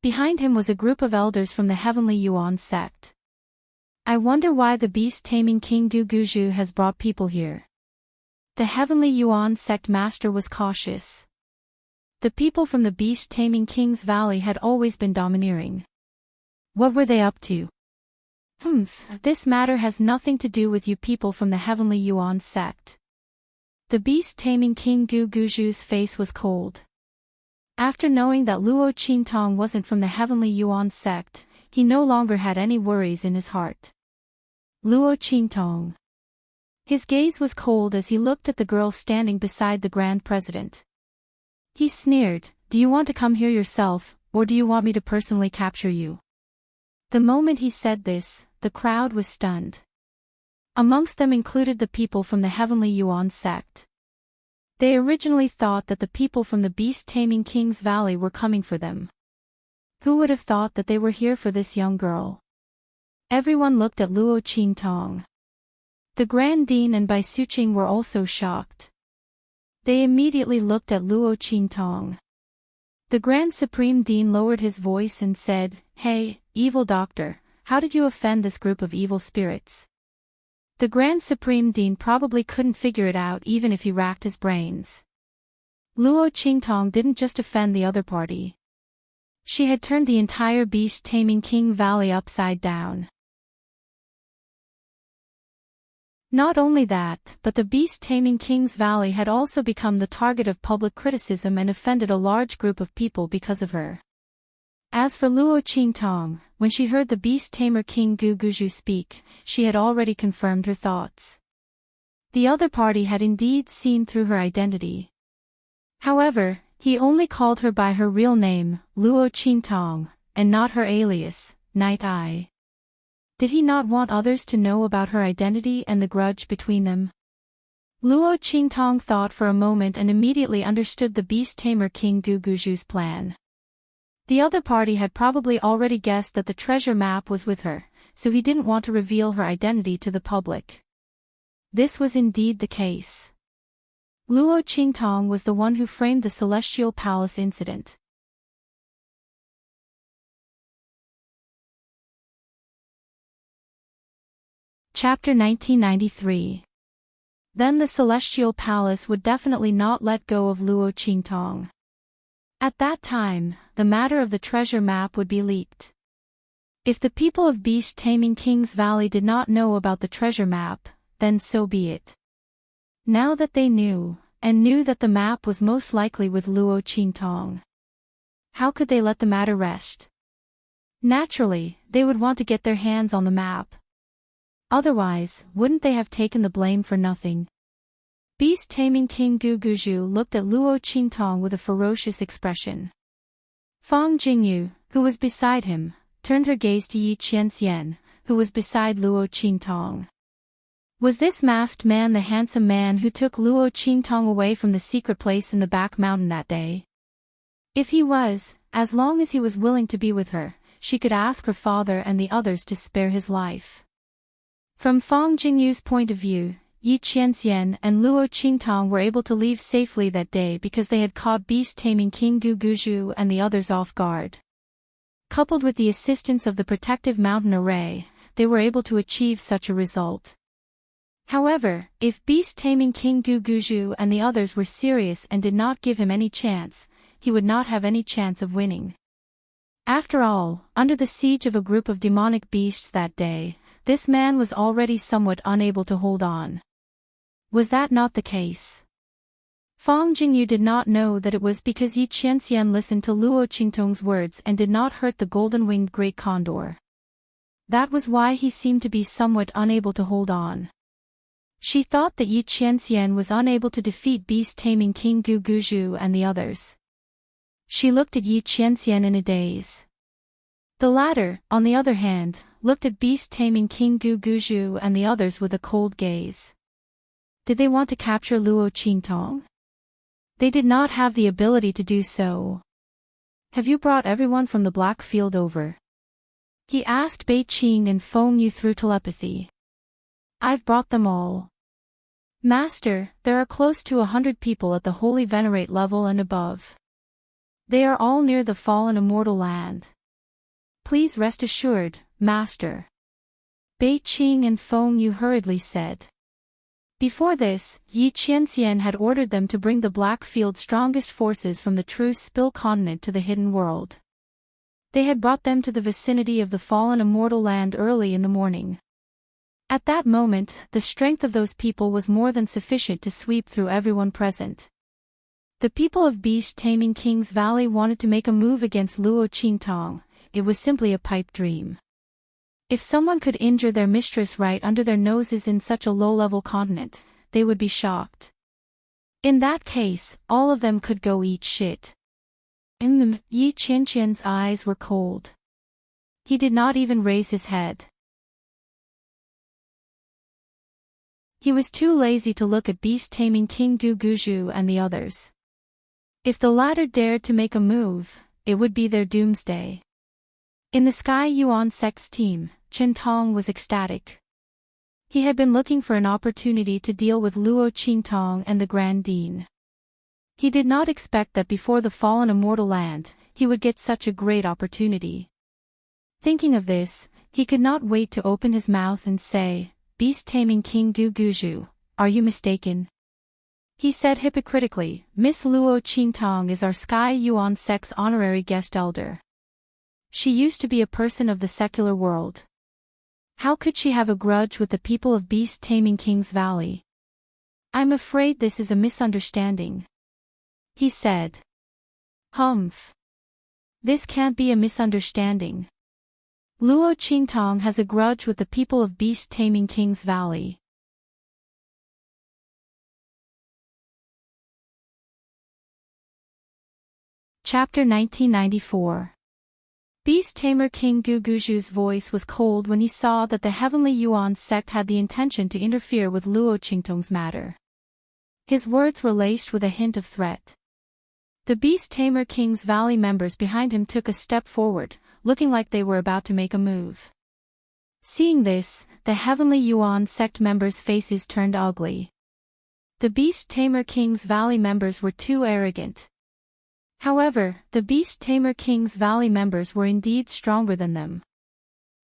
Behind him was a group of elders from the Heavenly Yuan sect. I wonder why the beast-taming King Guguju has brought people here. The Heavenly Yuan sect master was cautious. The people from the beast-taming King's Valley had always been domineering. What were they up to? This matter has nothing to do with you people from the Heavenly Yuan sect. The beast-taming King Guguju's face was cold. After knowing that Luo Qingtong wasn't from the Heavenly Yuan sect, he no longer had any worries in his heart. Luo Qingtong. His gaze was cold as he looked at the girl standing beside the Grand President. He sneered, "Do you want to come here yourself, or do you want me to personally capture you?" The moment he said this, the crowd was stunned. Amongst them included the people from the Heavenly Yuan sect. They originally thought that the people from the beast-taming King's Valley were coming for them. Who would have thought that they were here for this young girl? Everyone looked at Luo Qingtong. The Grand Dean and Bai Suqing were also shocked. They immediately looked at Luo Qingtong. The Grand Supreme Dean lowered his voice and said, "Hey, evil doctor, how did you offend this group of evil spirits?" The Grand Supreme Dean probably couldn't figure it out even if he racked his brains. Luo Qingtong didn't just offend the other party. She had turned the entire beast-taming King Valley upside down. Not only that, but the beast-taming King's Valley had also become the target of public criticism and offended a large group of people because of her. As for Luo Qingtong, when she heard the beast-tamer King Guguju speak, she had already confirmed her thoughts. The other party had indeed seen through her identity. However, he only called her by her real name, Luo Qingtong, and not her alias, Night Eye. Did he not want others to know about her identity and the grudge between them? Luo Qingtong thought for a moment and immediately understood the beast-tamer King Guguju's plan. The other party had probably already guessed that the treasure map was with her, so he didn't want to reveal her identity to the public. This was indeed the case. Luo Qingtong was the one who framed the Celestial Palace incident. Chapter 1993. Then the Celestial Palace would definitely not let go of Luo Qingtong. At that time, the matter of the treasure map would be leaked. If the people of beast-taming King's Valley did not know about the treasure map, then so be it. Now that they knew, and knew that the map was most likely with Luo Qingtong, how could they let the matter rest? Naturally, they would want to get their hands on the map. Otherwise, wouldn't they have taken the blame for nothing? Beast-taming King Guguju looked at Luo Qingtong with a ferocious expression. Fang Jingyu, who was beside him, turned her gaze to Yi Qianxian, who was beside Luo Qingtong. Was this masked man the handsome man who took Luo Qingtong away from the secret place in the back mountain that day? If he was, as long as he was willing to be with her, she could ask her father and the others to spare his life. From Fang Jingyu's point of view, Yi Qianxian and Luo Qingtong were able to leave safely that day because they had caught beast-taming King Guguju and the others off guard. Coupled with the assistance of the protective mountain array, they were able to achieve such a result. However, if beast-taming King Guguju and the others were serious and did not give him any chance, he would not have any chance of winning. After all, under the siege of a group of demonic beasts that day, this man was already somewhat unable to hold on. Was that not the case? Fang Jingyu did not know that it was because Yi Qianxian listened to Luo Qingtong's words and did not hurt the golden-winged great condor. That was why he seemed to be somewhat unable to hold on. She thought that Yi Qianxian was unable to defeat beast-taming King Guguju and the others. She looked at Yi Qianxian in a daze. The latter, on the other hand, looked at beast-taming King Guguju and the others with a cold gaze. Did they want to capture Luo Qingtong? They did not have the ability to do so. Have you brought everyone from the Black Field over? He asked Bei Qing and Feng Yu through telepathy. I've brought them all. Master, there are close to 100 people at the Holy Venerate level and above. They are all near the fallen immortal land. Please rest assured, Master. Bei Qing and Feng Yu hurriedly said. Before this, Yi Qianxian had ordered them to bring the Blackfield's strongest forces from the true Spill continent to the hidden world. They had brought them to the vicinity of the fallen immortal land early in the morning. At that moment, the strength of those people was more than sufficient to sweep through everyone present. The people of beast-taming King's Valley wanted to make a move against Luo Qingtong. It was simply a pipe dream. If someone could injure their mistress right under their noses in such a low-level continent, they would be shocked. In that case, all of them could go eat shit. Yi Qianxian's eyes were cold. He did not even raise his head. He was too lazy to look at beast-taming King Guguju and the others. If the latter dared to make a move, it would be their doomsday. In the Sky Yuan Sect's team, Chen Tong was ecstatic. He had been looking for an opportunity to deal with Luo Qingtong and the Grand Dean. He did not expect that before the fallen immortal land, he would get such a great opportunity. Thinking of this, he could not wait to open his mouth and say, "Beast-taming King Gu Guzhu, are you mistaken?" He said hypocritically, "Miss Luo Qingtong is our Sky Yuan sect's honorary guest elder. She used to be a person of the secular world. How could she have a grudge with the people of Beast-taming King's Valley? I'm afraid this is a misunderstanding," he said. "Humph. This can't be a misunderstanding. Luo Qingtong has a grudge with the people of Beast-taming King's Valley." Chapter 1994. Beast Tamer King Gu Guzhu's voice was cold when he saw that the Heavenly Yuan sect had the intention to interfere with Luo Qingtong's matter. His words were laced with a hint of threat. The Beast Tamer King's Valley members behind him took a step forward, looking like they were about to make a move. Seeing this, the Heavenly Yuan sect members' faces turned ugly. The Beast Tamer King's Valley members were too arrogant. However, the Beast Tamer King's Valley members were indeed stronger than them.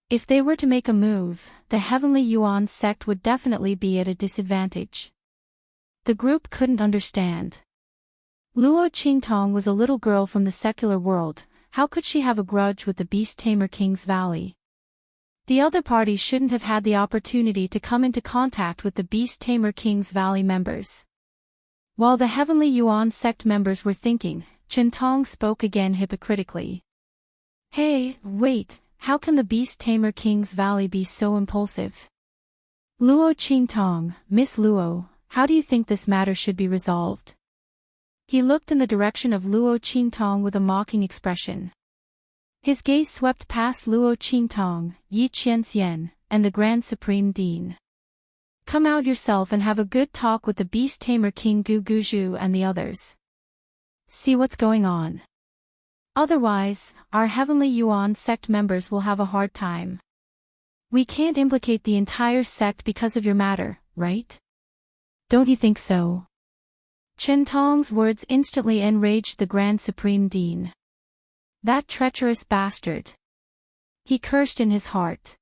If they were to make a move, the Heavenly Yuan sect would definitely be at a disadvantage. The group couldn't understand. Luo Qingtong was a little girl from the secular world. How could she have a grudge with the Beast Tamer King's Valley? The other party shouldn't have had the opportunity to come into contact with the Beast Tamer King's Valley members. While the Heavenly Yuan sect members were thinking, Qingtong spoke again hypocritically. "Hey, wait, how can the Beast Tamer King's Valley be so impulsive? Luo Qingtong, Miss Luo, how do you think this matter should be resolved?" He looked in the direction of Luo Qingtong with a mocking expression. His gaze swept past Luo Qingtong, Yi Qianxian, and the Grand Supreme Dean. "Come out yourself and have a good talk with the Beast Tamer King Gu Guzhu and the others. See what's going on. Otherwise, our Heavenly Yuan sect members will have a hard time. We can't implicate the entire sect because of your matter, right? Don't you think so?" Qingtong's words instantly enraged the Grand Supreme Dean. That treacherous bastard. He cursed in his heart.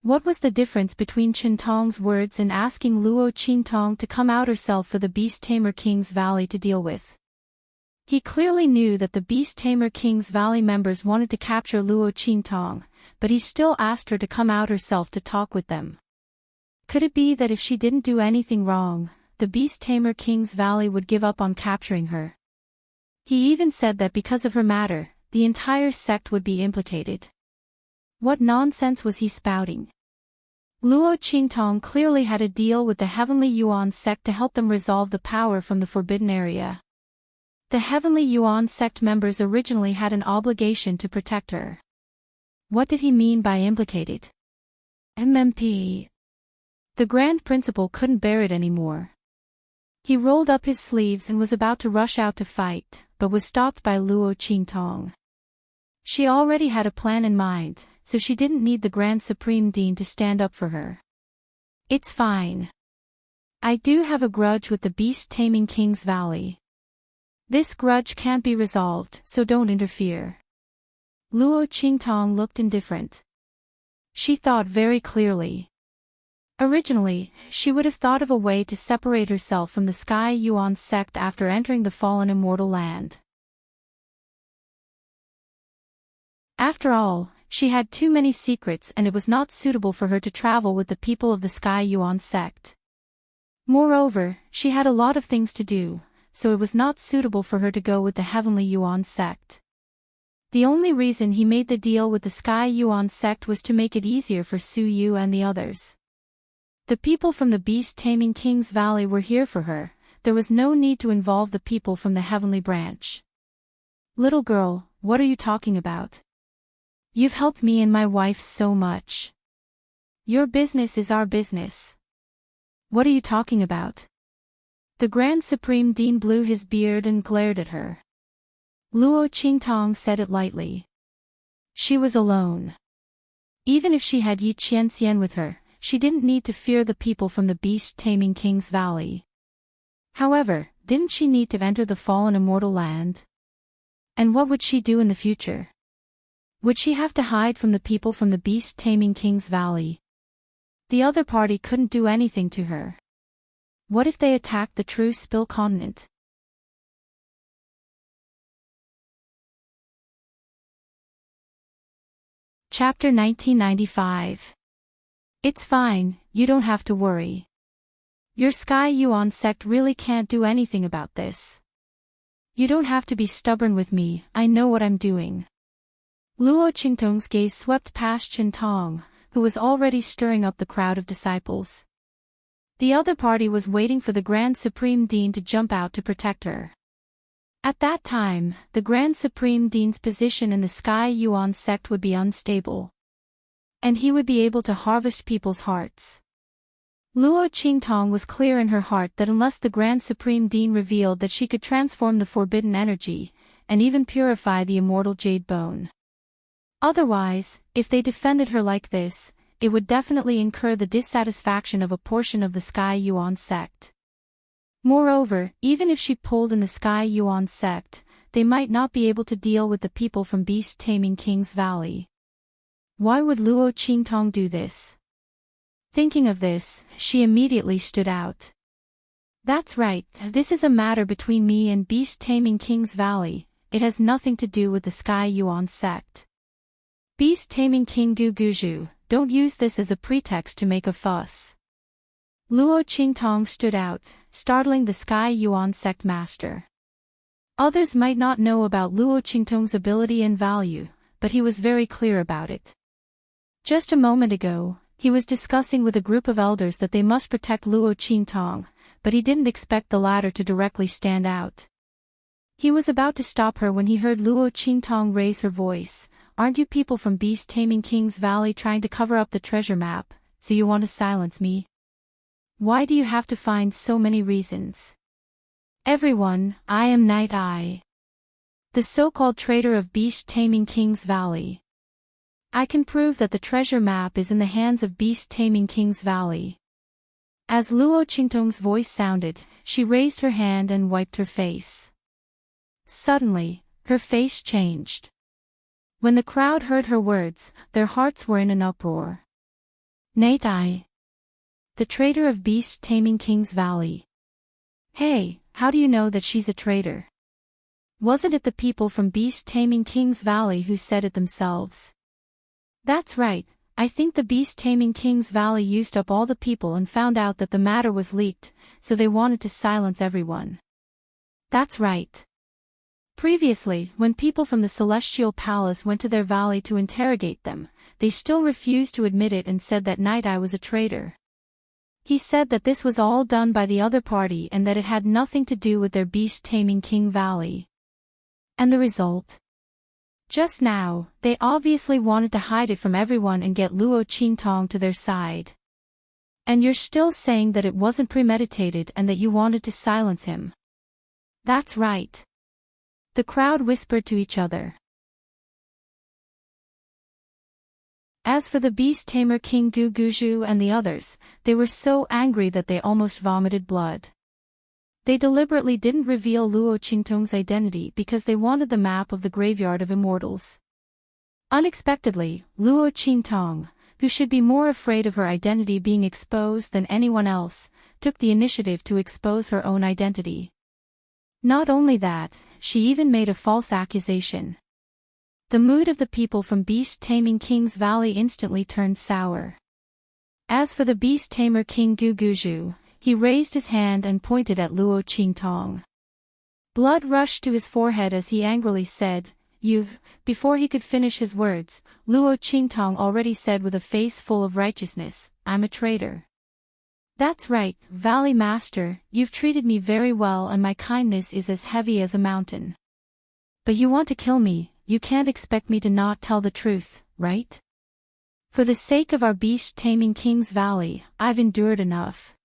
What was the difference between Qingtong's words and asking Luo Qingtong to come out herself for the Beast Tamer King's Valley to deal with? He clearly knew that the Beast Tamer King's Valley members wanted to capture Luo Qingtong, but he still asked her to come out herself to talk with them. Could it be that if she didn't do anything wrong, the Beast Tamer King's Valley would give up on capturing her? He even said that because of her matter, the entire sect would be implicated. What nonsense was he spouting? Luo Qingtong clearly had a deal with the Heavenly Yuan sect to help them resolve the power from the Forbidden Area. The Heavenly Yuan sect members originally had an obligation to protect her. What did he mean by implicated? MMP. The Grand Principal couldn't bear it anymore. He rolled up his sleeves and was about to rush out to fight, but was stopped by Luo Qingtong. She already had a plan in mind, so she didn't need the Grand Supreme Dean to stand up for her. "It's fine. I do have a grudge with the Beast Taming King's Valley. This grudge can't be resolved, so don't interfere." Luo Qingtong looked indifferent. She thought very clearly. Originally, she would have thought of a way to separate herself from the Sky Yuan sect after entering the fallen immortal land. After all, she had too many secrets and it was not suitable for her to travel with the people of the Sky Yuan sect. Moreover, she had a lot of things to do, so it was not suitable for her to go with the Heavenly Yuan sect. The only reason he made the deal with the Sky Yuan sect was to make it easier for Su Yu and the others. The people from the Beast Taming King's Valley were here for her, there was no need to involve the people from the Heavenly Branch. "Little girl, what are you talking about? You've helped me and my wife so much. Your business is our business. What are you talking about?" The Grand Supreme Dean blew his beard and glared at her. Luo Qingtong said it lightly. She was alone. Even if she had Yi Qianxian with her, she didn't need to fear the people from the beast-taming King's Valley. However, didn't she need to enter the fallen immortal land? And what would she do in the future? Would she have to hide from the people from the beast-taming King's Valley? The other party couldn't do anything to her. What if they attacked the true Spill continent? Chapter 1995. It's fine, you don't have to worry. Your Sky Yuan sect really can't do anything about this. You don't have to be stubborn with me, I know what I'm doing. Luo Qingtong's gaze swept past Chen Tong, who was already stirring up the crowd of disciples. The other party was waiting for the Grand Supreme Dean to jump out to protect her. At that time, the Grand Supreme Dean's position in the Sky Yuan sect would be unstable. And he would be able to harvest people's hearts. Luo Qingtong was clear in her heart that unless the Grand Supreme Dean revealed that she could transform the forbidden energy, and even purify the immortal jade bone. Otherwise, if they defended her like this, it would definitely incur the dissatisfaction of a portion of the Sky Yuan sect. Moreover, even if she pulled in the Sky Yuan sect, they might not be able to deal with the people from beast-taming King's Valley. Why would Luo Qingtong do this? Thinking of this, she immediately stood out. That's right, this is a matter between me and beast-taming King's Valley, it has nothing to do with the Sky Yuan sect. Beast-taming King Guguju, don't use this as a pretext to make a fuss. Luo Qingtong stood out, startling the Sky Yuan sect master. Others might not know about Luo Qingtong's ability and value, but he was very clear about it. Just a moment ago, he was discussing with a group of elders that they must protect Luo Qingtong, but he didn't expect the latter to directly stand out. He was about to stop her when he heard Luo Qingtong raise her voice. Aren't you people from beast-taming King's Valley trying to cover up the treasure map, so you want to silence me? Why do you have to find so many reasons? Everyone, I am Night Eye, the so-called traitor of beast-taming King's Valley. I can prove that the treasure map is in the hands of beast-taming King's Valley. As Luo Qingtong's voice sounded, she raised her hand and wiped her face. Suddenly, her face changed. When the crowd heard her words, their hearts were in an uproar. Night Eye, the traitor of beast-taming King's Valley. Hey, how do you know that she's a traitor? Wasn't it the people from beast-taming King's Valley who said it themselves? That's right, I think the beast-taming King's Valley used up all the people and found out that the matter was leaked, so they wanted to silence everyone. That's right. Previously, when people from the Celestial Palace went to their valley to interrogate them, they still refused to admit it and said that Night Eye was a traitor. He said that this was all done by the other party and that it had nothing to do with their beast-taming King Valley. And the result? Just now, they obviously wanted to hide it from everyone and get Luo Qingtong to their side. And you're still saying that it wasn't premeditated and that you wanted to silence him. That's right. The crowd whispered to each other. As for the beast tamer King Guguju and the others, they were so angry that they almost vomited blood. They deliberately didn't reveal Luo Qingtong's identity because they wanted the map of the Graveyard of Immortals. Unexpectedly, Luo Qingtong, who should be more afraid of her identity being exposed than anyone else, took the initiative to expose her own identity. Not only that, she even made a false accusation. The mood of the people from beast-taming King's Valley instantly turned sour. As for the beast tamer King Guguju, he raised his hand and pointed at Luo Qingtong. Blood rushed to his forehead as he angrily said, "You." Before he could finish his words, Luo Qingtong already said with a face full of righteousness, "I'm a traitor." That's right, Valley Master, you've treated me very well and my kindness is as heavy as a mountain. But you want to kill me, you can't expect me to not tell the truth, right? For the sake of our beast-taming King's Valley, I've endured enough.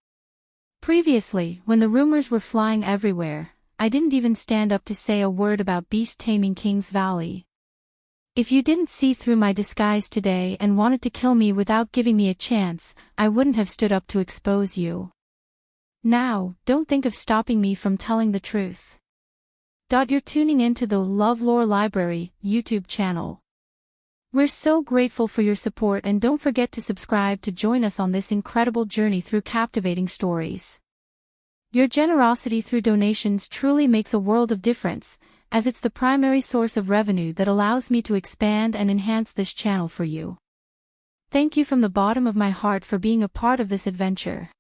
Previously, when the rumors were flying everywhere, I didn't even stand up to say a word about beast-taming King's Valley. If you didn't see through my disguise today and wanted to kill me without giving me a chance, I wouldn't have stood up to expose you. Now, don't think of stopping me from telling the truth. You're tuning into the LoveLore Library YouTube channel. We're so grateful for your support, and don't forget to subscribe to join us on this incredible journey through captivating stories. Your generosity through donations truly makes a world of difference, as it's the primary source of revenue that allows me to expand and enhance this channel for you. Thank you from the bottom of my heart for being a part of this adventure.